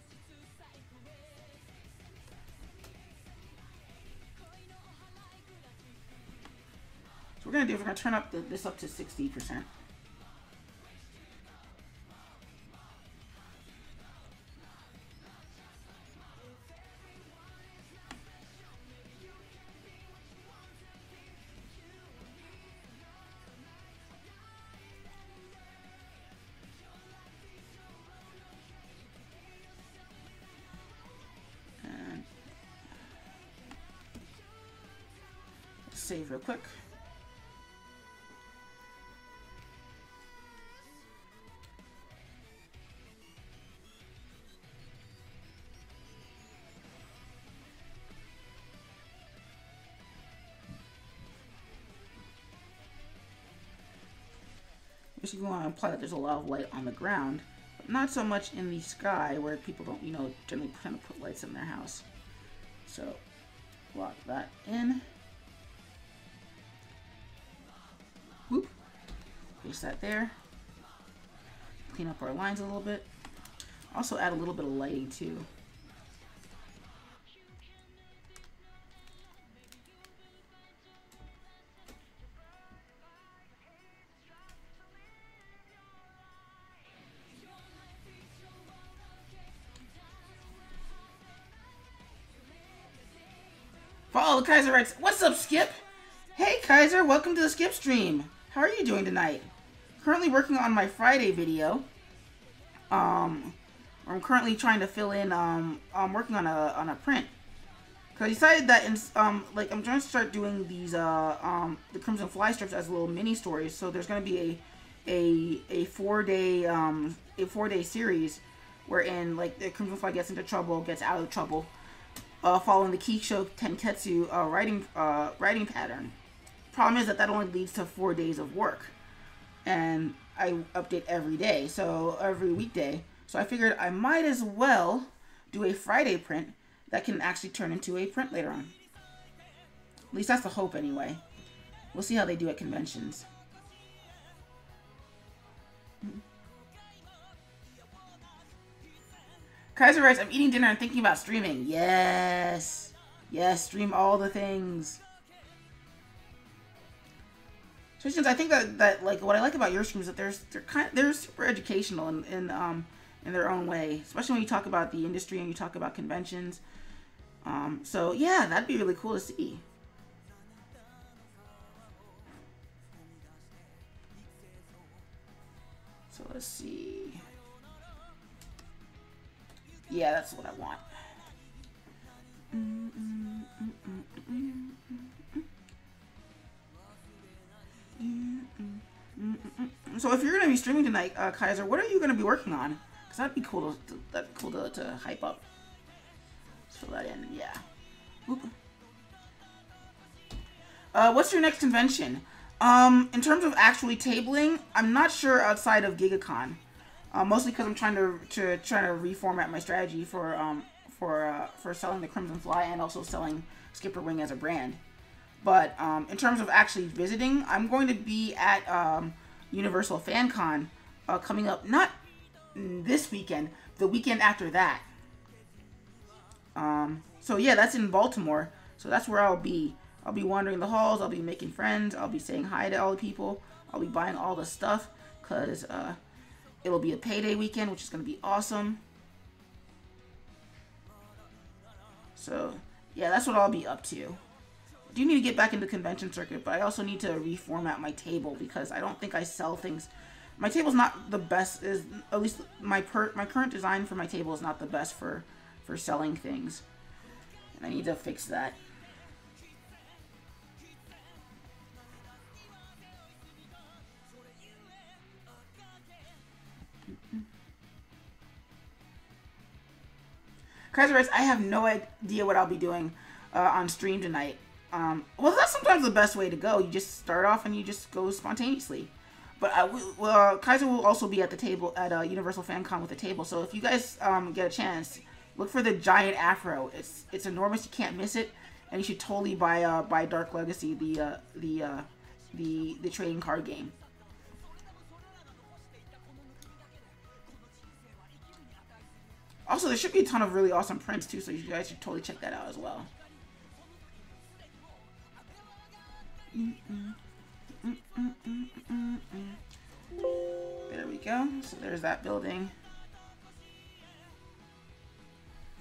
So what we're going to do is we're going to turn up this up to 60%. Save real quick. Basically, we want to imply that there's a lot of light on the ground, but not so much in the sky where people don't, generally kind of put lights in their house. So, lock that in. Whoop. Paste that there. Clean up our lines a little bit. Also add a little bit of lighting too. Follow the Kaiser writes, "What's up, Skip?" Hey Kaiser, welcome to the Skip stream. How are you doing tonight? Currently working on my Friday video. I'm currently trying to fill in. I'm working on a print. Cause I decided that I'm trying to start doing these the Crimson Fly strips as little mini stories. So there's gonna be a 4-day series wherein like the Crimson Fly gets into trouble, gets out of trouble, following the Kisho Tenketsu writing pattern. Problem is that only leads to 4 days of work, and I update every day, so every weekday. So I figured I might as well do a Friday print that can actually turn into a print later on. At least that's the hope anyway. We'll see how they do at conventions. Kaiser writes, "I'm eating dinner and thinking about streaming." Yes. Yes, stream all the things. So I think that like what I like about your streams is that they're super educational in their own way, especially when you talk about the industry and you talk about conventions. So yeah, that'd be really cool to see. So let's see. Yeah, that's what I want. So if you're gonna be streaming tonight, Kaiser, what are you gonna be working on? Cause that'd be cool to hype up. Let's fill that in. Yeah. Oop. What's your next convention? In terms of actually tabling, I'm not sure outside of GigaCon. Mostly because I'm trying to reformat my strategy for selling the CrimFly and also selling SkipperWing as a brand. But in terms of actually visiting, I'm going to be at Universal FanCon coming up, not this weekend, the weekend after that. So yeah, that's in Baltimore. So that's where I'll be. I'll be wandering the halls. I'll be making friends. I'll be saying hi to all the people. I'll be buying all the stuff because it'll be a payday weekend, which is going to be awesome. So yeah, that's what I'll be up to. I do need to get back into convention circuit, but I also need to reformat my table because I don't think I sell things. My table's not the best. At least my current design for my table is not the best for selling things, and I need to fix that. Kaiser writes, I have no idea what I'll be doing on stream tonight. Well, that's sometimes the best way to go. You just start off and you just go spontaneously. But Kaiser will also be at the table at Universal FanCon with the table. So if you guys get a chance, look for the giant afro. It's enormous. You can't miss it, and you should totally buy Dark Legacy, the trading card game. Also, there should be a ton of really awesome prints too, so you guys should totally check that out as well. There we go. So there's that building.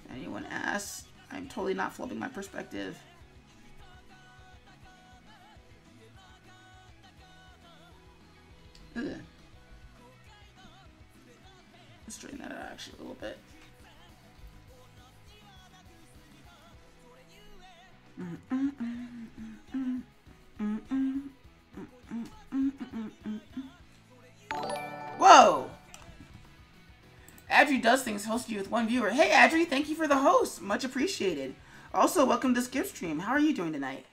If anyone asks, I'm totally not flipping my perspective. Ugh. Let's straighten that out actually a little bit. Whoa! Adri does things, host you with one viewer. Hey Adri, thank you for the host. Much appreciated. Also, welcome to Skip Stream. How are you doing tonight?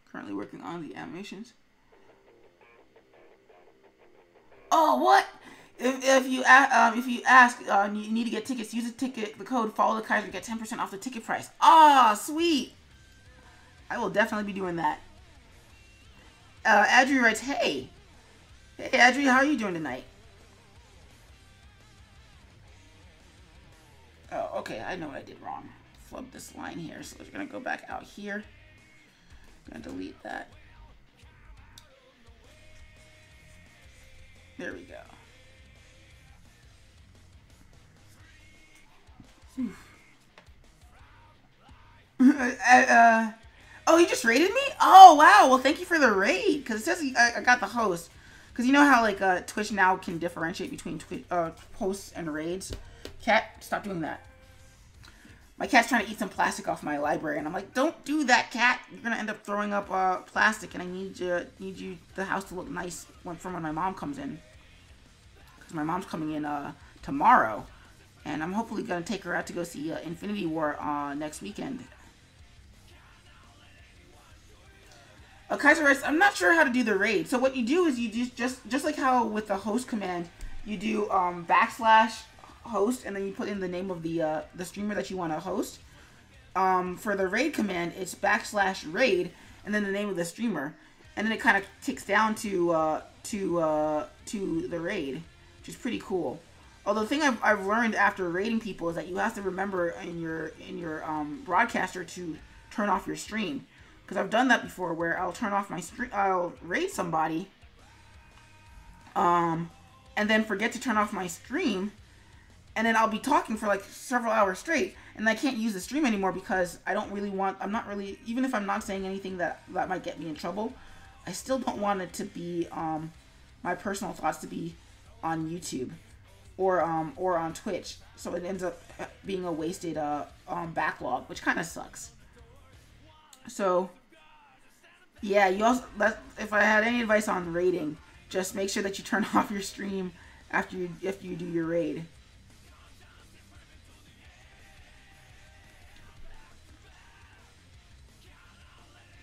Currently working on the animations. Oh, what? If you ask, you need to get tickets. Use the code. Follow the Kaiser to get 10% off the ticket price. Ah, sweet. I will definitely be doing that. Adri writes, hey, Adri, how are you doing tonight? Oh, okay. I know what I did wrong. Flub this line here, so we're gonna go back out here. I'm gonna delete that. There we go. Oh, he just raided me? Oh, wow. Well, thank you for the raid. Because it says I got the host. Because you know how, like, Twitch now can differentiate between hosts and raids? Cat, stop doing that. My cat's trying to eat some plastic off my library. And I'm like, don't do that, cat. You're going to end up throwing up plastic. And I need the house to look nice when my mom comes in. Because my mom's coming in tomorrow. And I'm hopefully going to take her out to go see Infinity War next weekend. Kaiser writes, I'm not sure how to do the raid. So what you do is you just like how with the host command, you do /host and then you put in the name of the streamer that you want to host. For the raid command, it's /raid and then the name of the streamer. And then it kind of ticks down to the raid, which is pretty cool. Although the thing I've learned after raiding people is that you have to remember in your broadcaster to turn off your stream, because I've done that before where I'll turn off my stream, I'll raid somebody, and then forget to turn off my stream, and then I'll be talking for like several hours straight, and I can't use the stream anymore because I'm not really, even if I'm not saying anything that might get me in trouble, I still don't want it to be my personal thoughts to be on YouTube or on Twitch. So it ends up being a wasted backlog, which kind of sucks. So yeah, you also if I had any advice on raiding, just make sure that you turn off your stream after you do your raid.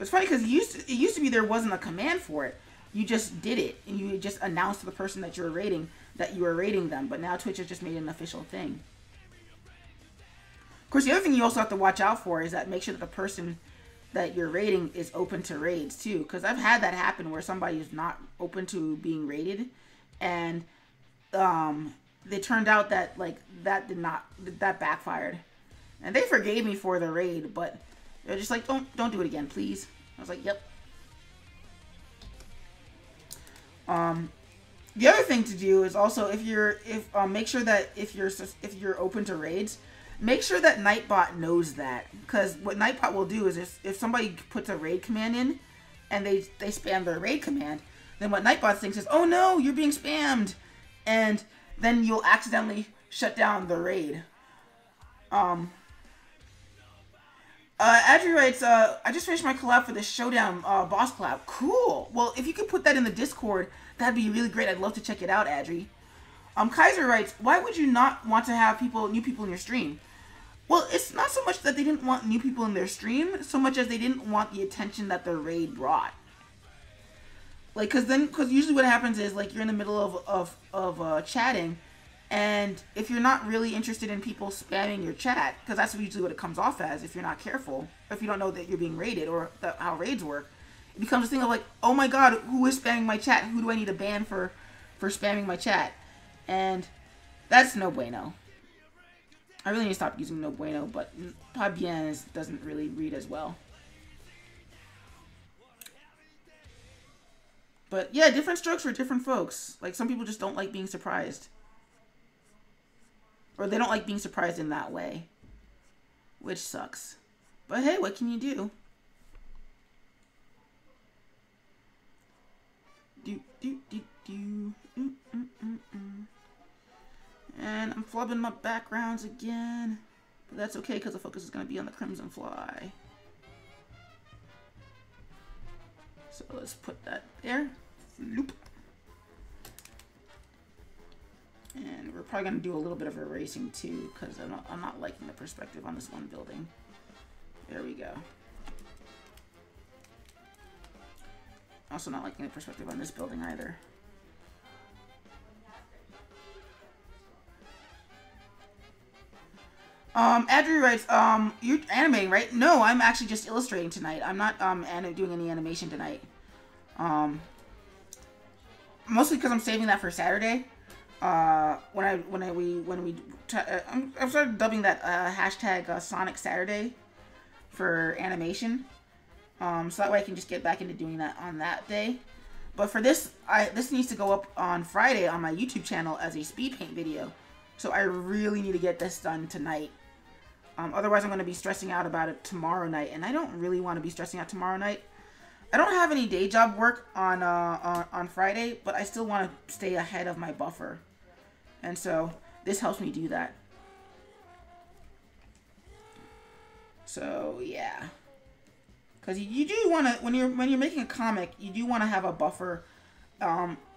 It's funny because it used to be there wasn't a command for it. You just did it, and you just announced to the person that you were raiding that you were raiding them. But now Twitch has just made it an official thing. Of course, the other thing you also have to watch out for is that make sure that the person that you're raiding is open to raids too. Because I've had that happen where somebody is not open to being raided, and they turned out that like that backfired, and they forgave me for the raid, but they're just like, don't do it again, please. I was like, yep. The other thing to do is also make sure that if you're open to raids, make sure that Nightbot knows that, because what Nightbot will do is if somebody puts a raid command in and they spam their raid command, then what Nightbot thinks is, oh no, you're being spammed, and then you'll accidentally shut down the raid. Adri writes, I just finished my collab for the Showdown boss collab. Cool. Well, if you could put that in the Discord, that'd be really great. I'd love to check it out, Adri. Kaiser writes, why would you not want to have new people in your stream? Well, it's not so much that they didn't want new people in their stream, so much as they didn't want the attention that the raid brought. Like, because usually what happens is, like, you're in the middle of chatting, and if you're not really interested in people spamming your chat, because that's usually what it comes off as if you're not careful, if you don't know that you're being raided or how raids work, it becomes a thing of like, oh my god, who is spamming my chat? Who do I need to ban for spamming my chat? And that's no bueno. I really need to stop using no bueno, but pas bien doesn't really read as well. But yeah, different strokes for different folks. Like, some people just don't like being surprised. Or they don't like being surprised in that way. Which sucks. But hey, what can you do? And I'm flubbing my backgrounds again. But that's okay, because the focus is going to be on the Crimson Fly. So let's put that there. Loop. And we're probably going to do a little bit of erasing too, because I'm not liking the perspective on this one building. There we go. Also not liking the perspective on this building either. Andrew writes, you're animating, right? No, I'm actually just illustrating tonight. I'm not doing any animation tonight. Mostly because I'm saving that for Saturday. I've started dubbing that hashtag Sonic Saturday for animation. So that way I can just get back into doing that on that day. But for this, this needs to go up on Friday on my YouTube channel as a speed paint video. So I really need to get this done tonight. Otherwise I'm going to be stressing out about it tomorrow night, and I don't really want to be stressing out tomorrow night. I don't have any day job work on Friday, but I still want to stay ahead of my buffer. And so this helps me do that. So yeah, because you do want to, when you're making a comic, you do want to have a buffer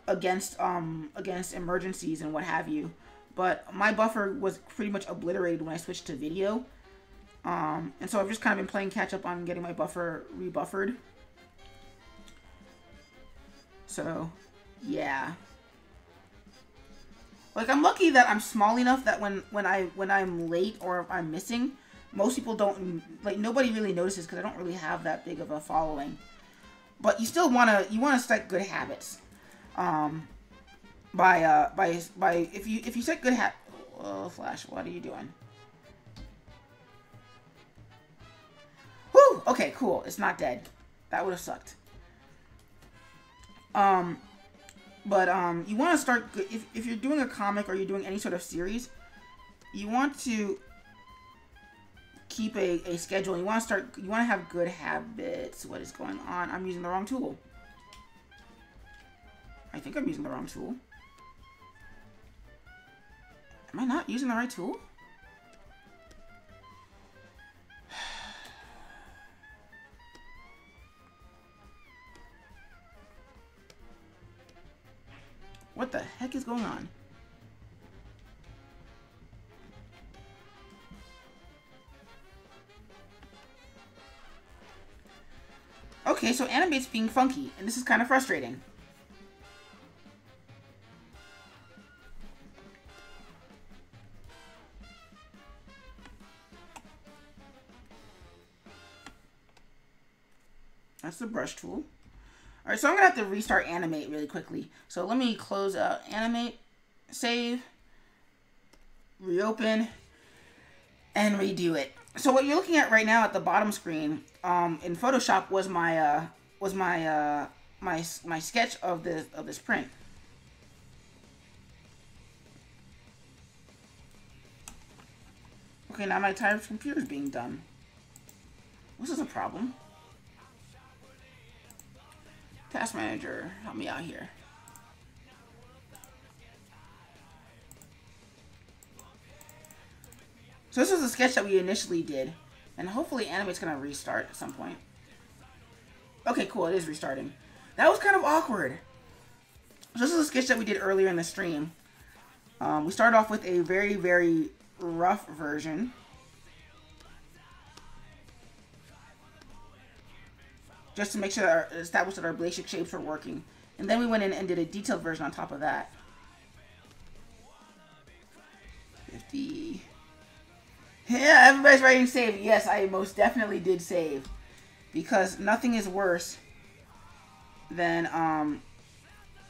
against emergencies and what have you. But my buffer was pretty much obliterated when I switched to video, and so I've just kind of been playing catch up on getting my buffer rebuffered. So yeah. Like, I'm lucky that I'm small enough that when I'm late or if I'm missing, most people don't, like, nobody really notices because I don't really have that big of a following. But you still wanna set good habits. If you set good oh, Flash, what are you doing? Whew, okay, cool. It's not dead. That would have sucked. But you want to start, if you're doing a comic or you're doing any sort of series, you want to keep a schedule. You want to have good habits. What is going on? I'm using the wrong tool. I think I'm using the wrong tool. Am I not using the right tool? What the heck is going on? Okay, so animate's being funky, and this is kind of frustrating. That's the brush tool. Alright, so I'm going to have to restart animate really quickly. So let me close out animate, save, reopen, and redo it. So what you're looking at right now at the bottom screen in Photoshop was my my sketch of this print. Okay, now my entire computer is being done. This is a problem. Task manager, help me out here. So this was the sketch that we initially did, and hopefully animate's gonna restart at some point. Okay, cool, it is restarting. That was kind of awkward. So this is a sketch that we did earlier in the stream. We started off with a very, very rough version. Just to make sure that establish that our basic shapes were working. And then we went in and did a detailed version on top of that. 50. Yeah, everybody's writing save. Yes, I most definitely did save. Because nothing is worse than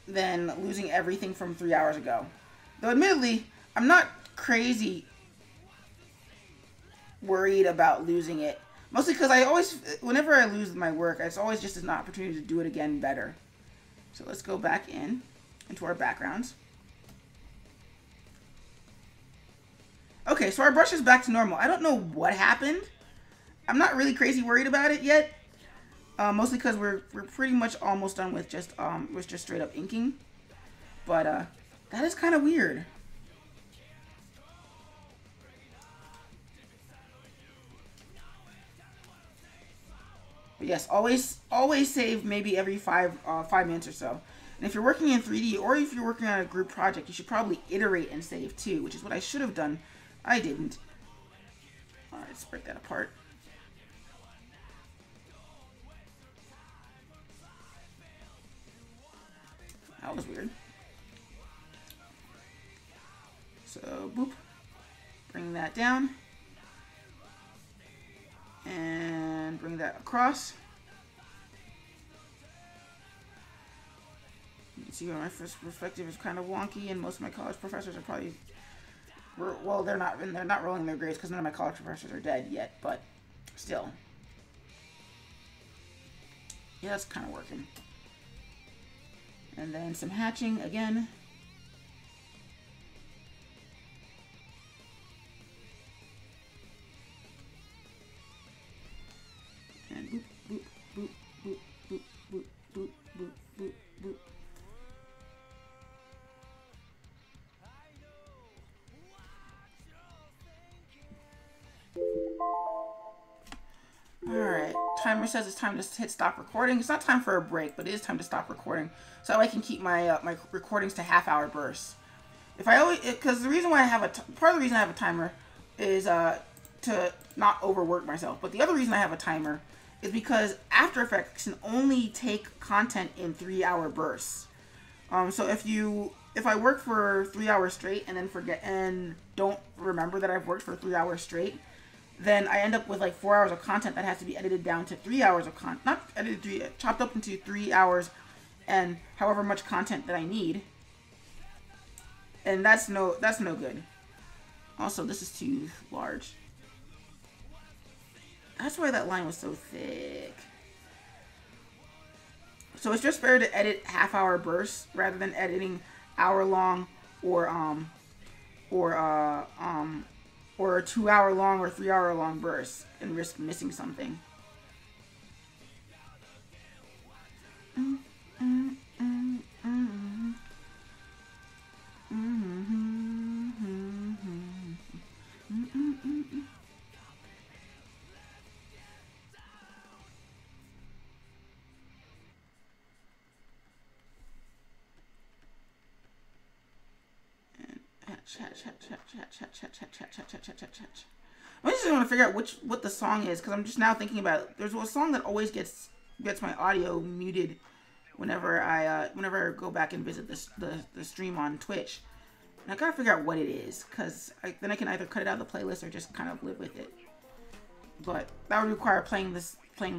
losing everything from 3 hours ago. Though admittedly, I'm not crazy worried about losing it. Mostly because I always, whenever I lose my work, it's always just an opportunity to do it again better. So let's go back into our backgrounds. Okay, so our brush is back to normal. I don't know what happened. I'm not really crazy worried about it yet. Mostly because we're pretty much almost done with just straight up inking. But that is kind of weird. But yes, always save maybe every 5 minutes or so. And if you're working in 3D or if you're working on a group project, you should probably iterate and save too, which is what I should have done. I didn't. All right, let's break that apart. That was weird. So, boop. Bring that down. And bring that across. You can see where my first perspective is kind of wonky, and most of my college professors are probably, well, they're not rolling their grades because none of my college professors are dead yet, but still. Yeah, that's kind of working. And then some hatching again. And boop, boop, boop, boop, boop, boop, boop, boop, boop, boop. Alright, timer says it's time to hit stop recording. It's not time for a break, but it is time to stop recording. So that way I can keep my my recordings to half-hour bursts. If I always, because the reason why I have part of the reason I have a timer is to not overwork myself. But the other reason I have a timer is because After Effects can only take content in 3-hour bursts. So if I work for 3 hours straight and then forget and don't remember that I've worked for 3 hours straight, then I end up with like 4 hours of content that has to be edited down to 3 hours of content. Not edited, chopped up into 3 hours and however much content that I need. And that's no good. Also, this is too large. That's why that line was so thick. So it's just better to edit half-hour bursts rather than editing hour-long or 2-hour-long or 3-hour-long bursts and risk missing something. Chat. I just want to figure out what the song is, because I'm just now thinking about it. There's a song that always gets my audio muted whenever I go back and visit the stream on Twitch. And I gotta figure out what it is, because then I can either cut it out of the playlist or just kind of live with it. But that would require playing the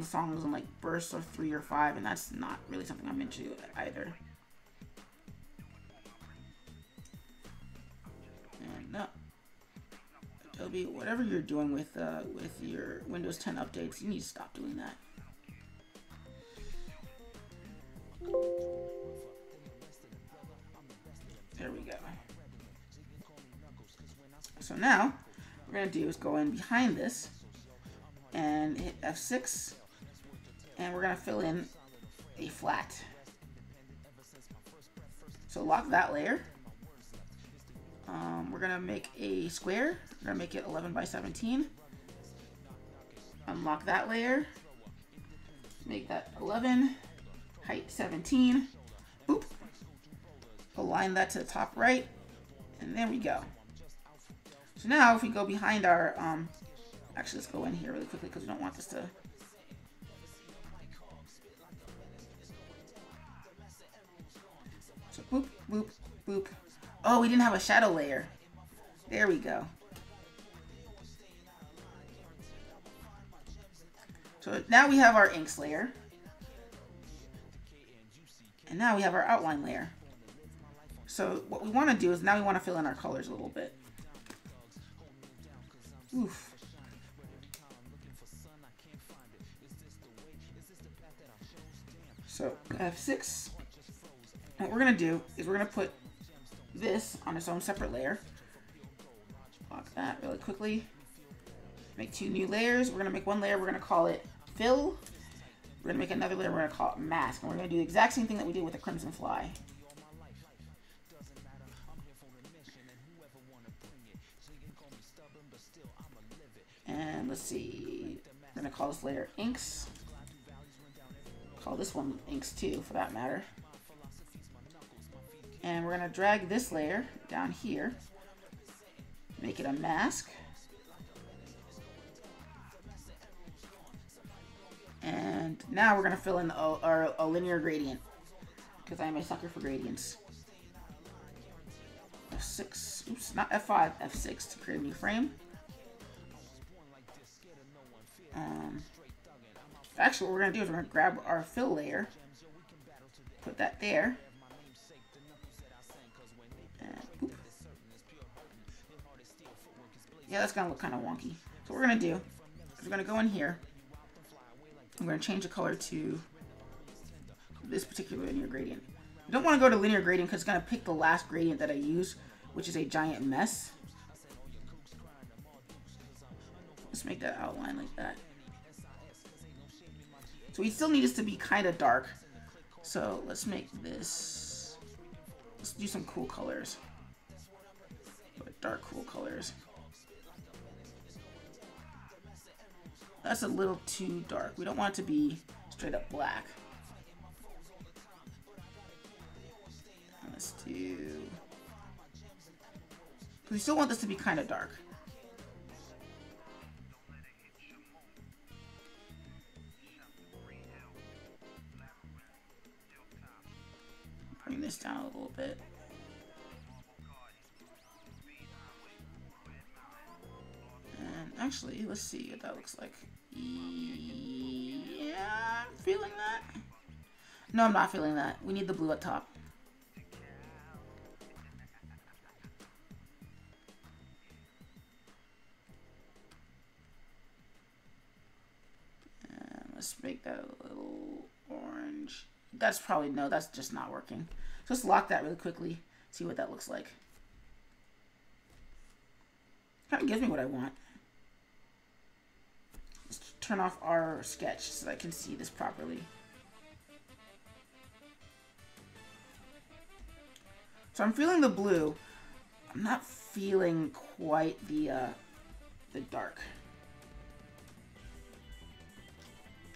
songs in like bursts of 3 or 5, and that's not really something I'm into either. And no, Adobe, whatever you're doing with your Windows 10 updates, you need to stop doing that. There we go. So now, what we're going to do is go in behind this and hit F6, and we're going to fill in a flat. So lock that layer. We're going to make a square. We're going to make it 11 by 17. Unlock that layer. Make that 11. Height 17. Boop. Align that to the top right. And there we go. So now if we go behind our, actually let's go in here really quickly because we don't want this to, so boop, boop, boop. Oh, we didn't have a shadow layer. There we go. So now we have our inks layer. And now we have our outline layer. So what we want to do is now we want to fill in our colors a little bit. Oof. So F6. What we're going to do is we're going to put this on its own separate layer. Lock that really quickly. Make 2 new layers. We're going to make one layer. We're going to call it Fill. We're going to make another layer. We're going to call it Mask. And we're going to do the exact same thing that we did with the CrimFly. And let's see. We're going to call this layer Inks. Call this one Inks too, for that matter. And we're going to drag this layer down here. Make it a mask. And now we're going to fill in a linear gradient, because I'm a sucker for gradients. F6, oops, not F5, F6 to create a new frame. Actually, what we're going to do is we're going to grab our fill layer, put that there, and boop. Yeah, that's going to look kind of wonky. So what we're going to do is we're going to go in here. I'm going to change the color to this particular linear gradient. You don't want to go to linear gradient because it's going to pick the last gradient that I use, which is a giant mess. Let's make that outline like that. So we still need this to be kind of dark. So let's make this, let's do some cool colors. Dark cool colors. That's a little too dark. We don't want it to be straight up black. Let's do, because we still want this to be kind of dark. Bring this down a little bit. And actually, let's see what that looks like. Yeah, I'm feeling that. No, I'm not feeling that. We need the blue at top. And let's make that a little orange. That's probably, no, that's just not working. So let's lock that really quickly, see what that looks like. Kind of gives me what I want. Let's turn off our sketch so that I can see this properly. So I'm feeling the blue. I'm not feeling quite the dark.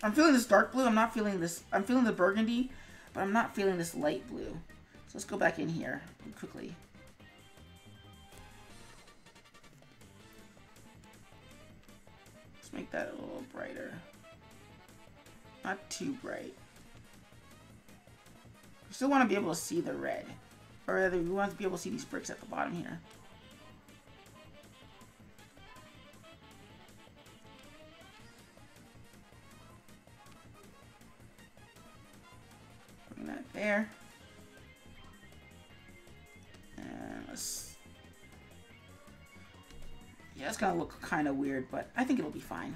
I'm feeling this dark blue. I'm not feeling this. I'm feeling the burgundy, but I'm not feeling this light blue. So let's go back in here quickly. that a little brighter. Not too bright. We still want to be able to see the red. Or rather, we want to be able to see these bricks at the bottom here. Putting that there. And let's... Yeah, it's gonna look kind of weird, but I think it'll be fine.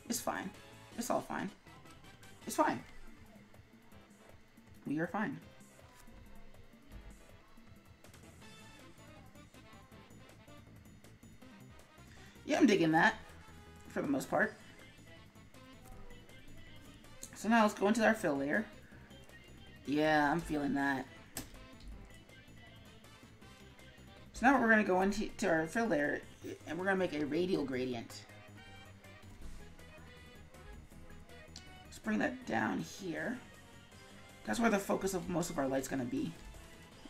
It's fine. It's all fine. It's fine. We are fine. Yeah, I'm digging that, for the most part. So now let's go into our fill layer. Yeah, I'm feeling that. So now we're going to go into our fill layer, and we're going to make a radial gradient. Let's bring that down here. That's where the focus of most of our light's going to be.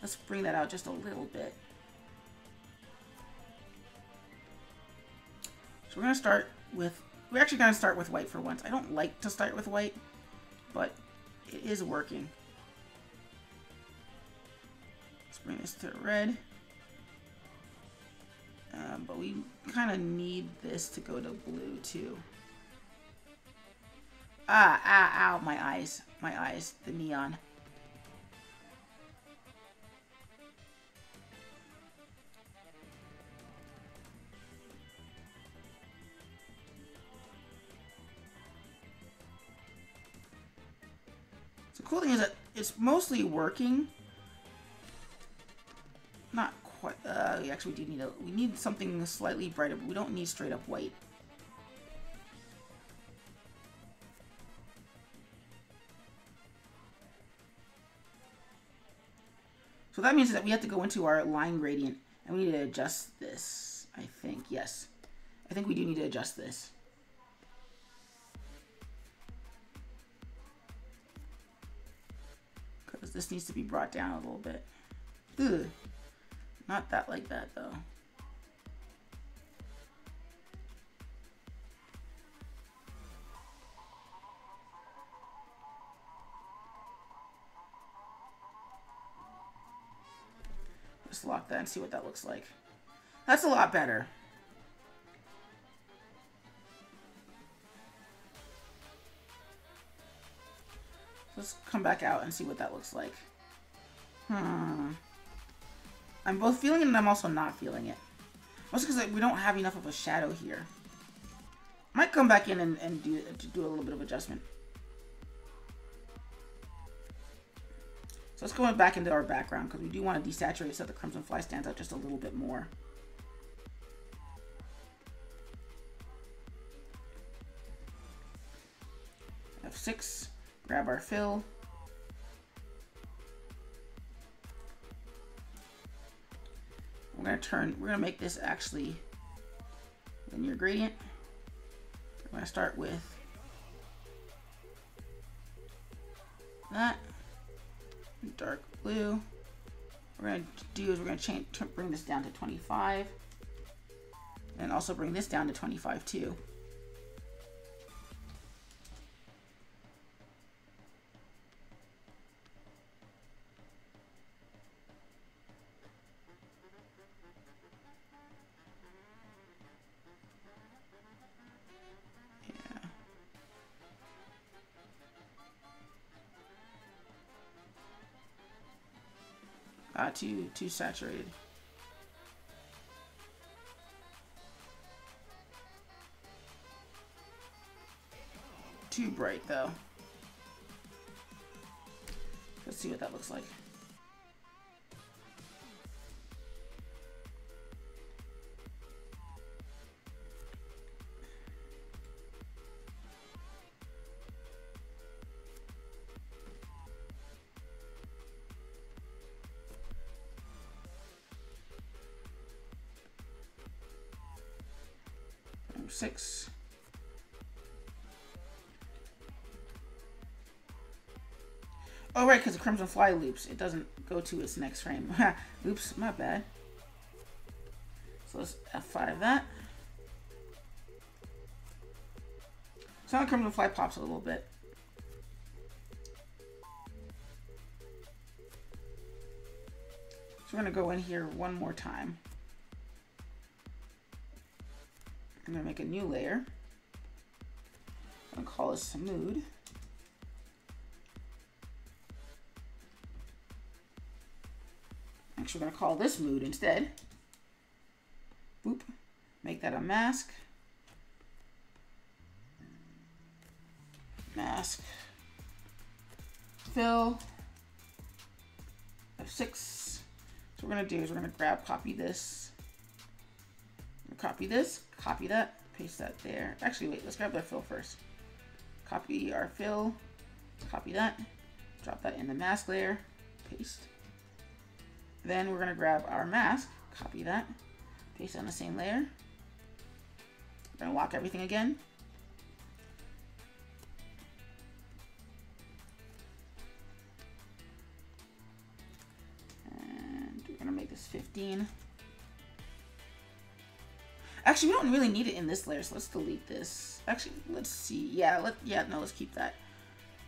Let's bring that out just a little bit. So we're going to start with... We're actually going to start with white for once. I don't like to start with white, but it is working. Let's bring this to red. But we kind of need this to go to blue too. Ow, my eyes, the neon. So the cool thing is that it's mostly working. Not quite, actually we need something slightly brighter, but we don't need straight up white. So that means that we have to go into our line gradient and we need to adjust this, I think. Yes. I think we do need to adjust this. Because this needs to be brought down a little bit. Ugh. Not that like that, though. Just lock that and see what that looks like. That's a lot better. Let's come back out and see what that looks like. I'm both feeling it and I'm also not feeling it. Mostly because we don't have enough of a shadow here. Might come back in and do a little bit of adjustment. So let's go back into our background because we do want to desaturate so the Crimson Fly stands out just a little bit more. F6, grab our fill. We're gonna make this actually linear gradient. We're gonna start with that. Dark blue. What we're going to do is we're going to bring this down to 25 and also bring this down to 25 too. Too saturated. Too bright though. Let's see what that looks like. Six. Oh right, because the Crimson Fly loops. It doesn't go to its next frame. Oops, my bad. So let's F5 that. So now CrimFly pops a little bit. So we're going to go in here one more time. I'm going to make a new layer. I'm going to call this mood. Actually, we're going to call this mood instead. Boop. Make that a mask. Mask. Fill. F6. So what we're going to do is we're going to grab, copy this. Copy this, copy that, paste that there. Actually, wait, let's grab that fill first. Copy our fill, copy that, drop that in the mask layer, paste. Then we're going to grab our mask, copy that, paste it on the same layer. We're going to lock everything again. And we're going to make this 15. Actually, we don't really need it in this layer, so let's delete this. Actually, let's see. Yeah, let's keep that.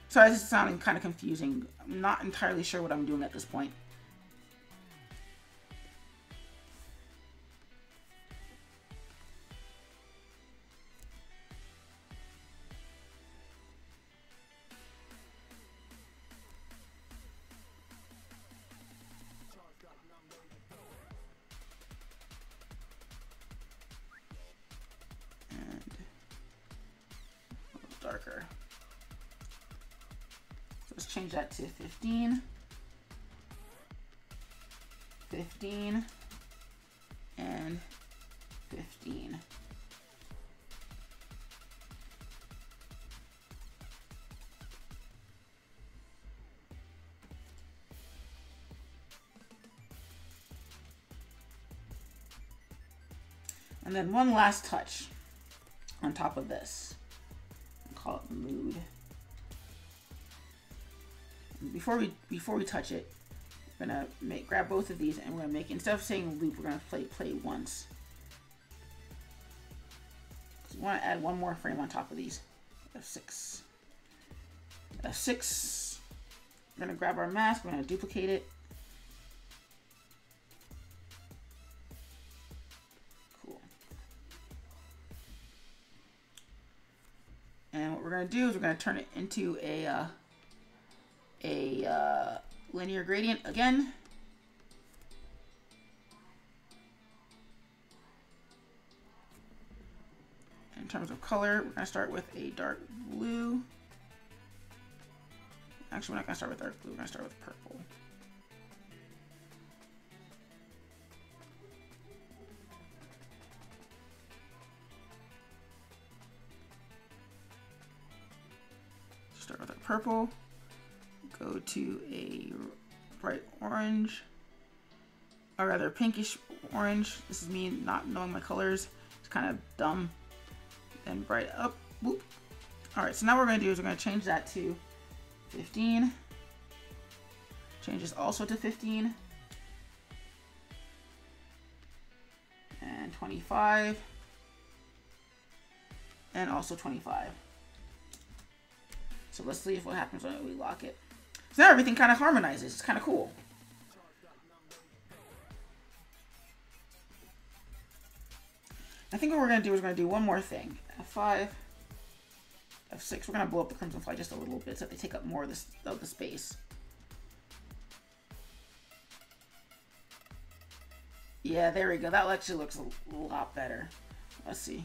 Sorry, this is sounding kind of confusing. I'm not entirely sure what I'm doing at this point. Darker. So let's change that to 15. 15. And 15. And then one last touch on top of this. Call it mood. And before we touch it, we're gonna grab both of these and we're gonna make, instead of saying loop, we're gonna play once. So we want to add one more frame on top of these. F6. F6. We're gonna grab our mask. We're gonna duplicate it. And what we're going to do is we're going to turn it into a linear gradient again. In terms of color, we're going to start with a dark blue. Actually, we're not going to start with dark blue. We're going to start with purple. Start with a purple, go to a bright orange, or rather pinkish orange. This is me not knowing my colors. It's kind of dumb. Then bright up. Whoop. All right, so now what we're going to do is we're going to change that to 15. Change this also to 15. And 25. And also 25. So let's see what happens when we lock it. So now everything kind of harmonizes. It's kind of cool. I think what we're going to do is we're going to do one more thing. F5, F6. We're going to blow up the CrimFly just a little bit so that they take up more of the space. Yeah, there we go. That actually looks a lot better. Let's see.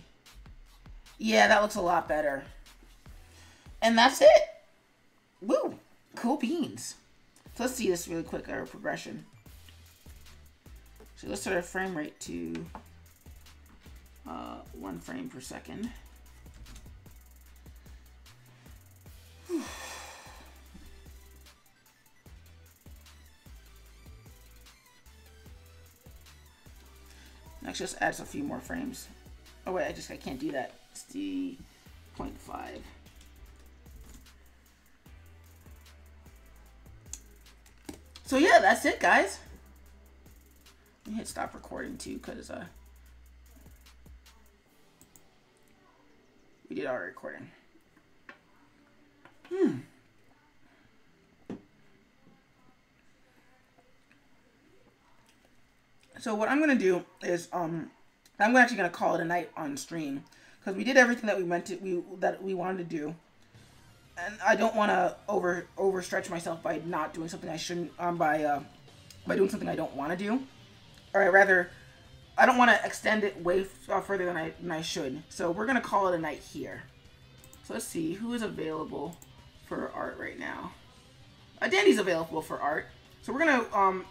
Yeah, that looks a lot better. And that's it. Woo! Cool beans. So let's see this really quick, our progression. So let's set our frame rate to 1 frame per second. Actually, let's add a few more frames. Oh wait, I can't do that. It's the 0.5. So yeah, that's it, guys. Let me hit stop recording too, because we did our recording. Hmm. So what I'm gonna do is I'm actually gonna call it a night on stream because we did everything that we wanted to do, and I don't want to overstretch myself by not doing something I shouldn't by doing something I don't want to do, or rather, I don't want to extend it way further than I should. So we're gonna call it a night here. So let's see who is available for art right now. Dandy's available for art, so we're gonna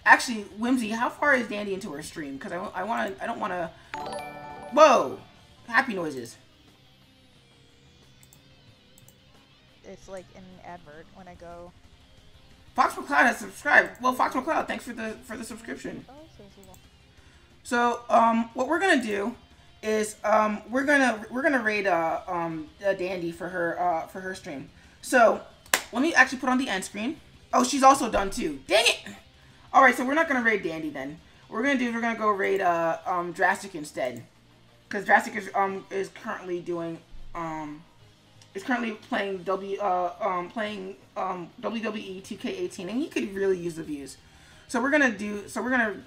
actually, Whimsy, how far is Dandy into her stream? Because I don't want to. Whoa, happy noises. It's like an advert when I go. Fox McCloud has subscribed. Well, Fox McCloud, thanks for the subscription. So what we're gonna do is we're gonna raid Dandy for her stream. So let me actually put on the end screen. Oh, she's also done too. Dang it! All right, so we're not gonna raid Dandy then. What we're gonna go raid Drastic instead, because Drastic is currently doing is currently playing WWE 2K18, and he could really use the views. So we're gonna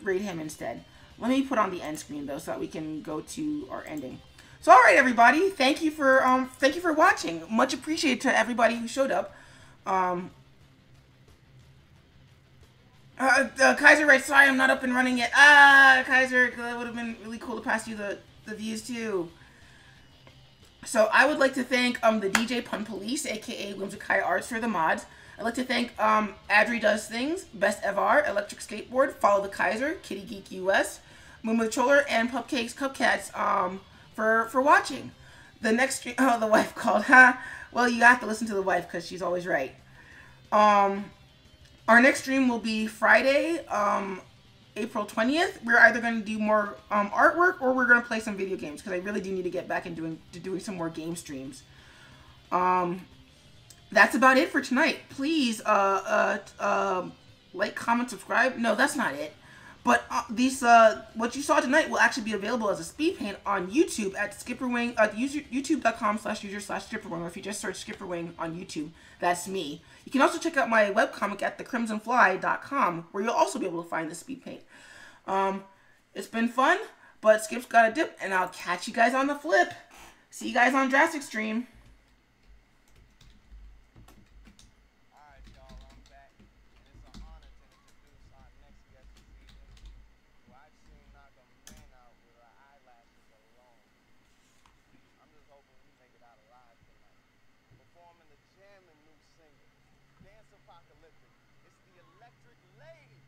raid him instead. Let me put on the end screen though, so that we can go to our ending. So all right, everybody, thank you for watching. Much appreciated to everybody who showed up. Kaiser writes, sorry I'm not up and running yet. Kaiser, that would have been really cool to pass you the views too. So I would like to thank the DJ Pun Police, aka Whimsikai Arts, for the mods. I'd like to thank Adri Does Things, Best Evar, Electric Skateboard, Follow the Kaiser, Kitty Geek US, Moon the Troller, and Pupcakes Cupcats for watching. The next stream, oh, the wife called, huh? Well, you have to listen to the wife because she's always right. Our next stream will be Friday, April 20th. We're either going to do more artwork or we're going to play some video games because I really do need to get back into doing some more game streams. That's about it for tonight. Please like, comment, subscribe. No, that's not it. But what you saw tonight will actually be available as a speed paint on YouTube at SkipperWing, youtube.com/user/SkipperWing, or if you just search SkipperWing on YouTube, that's me. You can also check out my webcomic at thecrimsonfly.com, where you'll also be able to find the speed paint. It's been fun, but Skip's got a dip, and I'll catch you guys on the flip. See you guys on Drastic Stream. Performing the jam and new single, Dance Apocalyptic. It's the Electric Lady.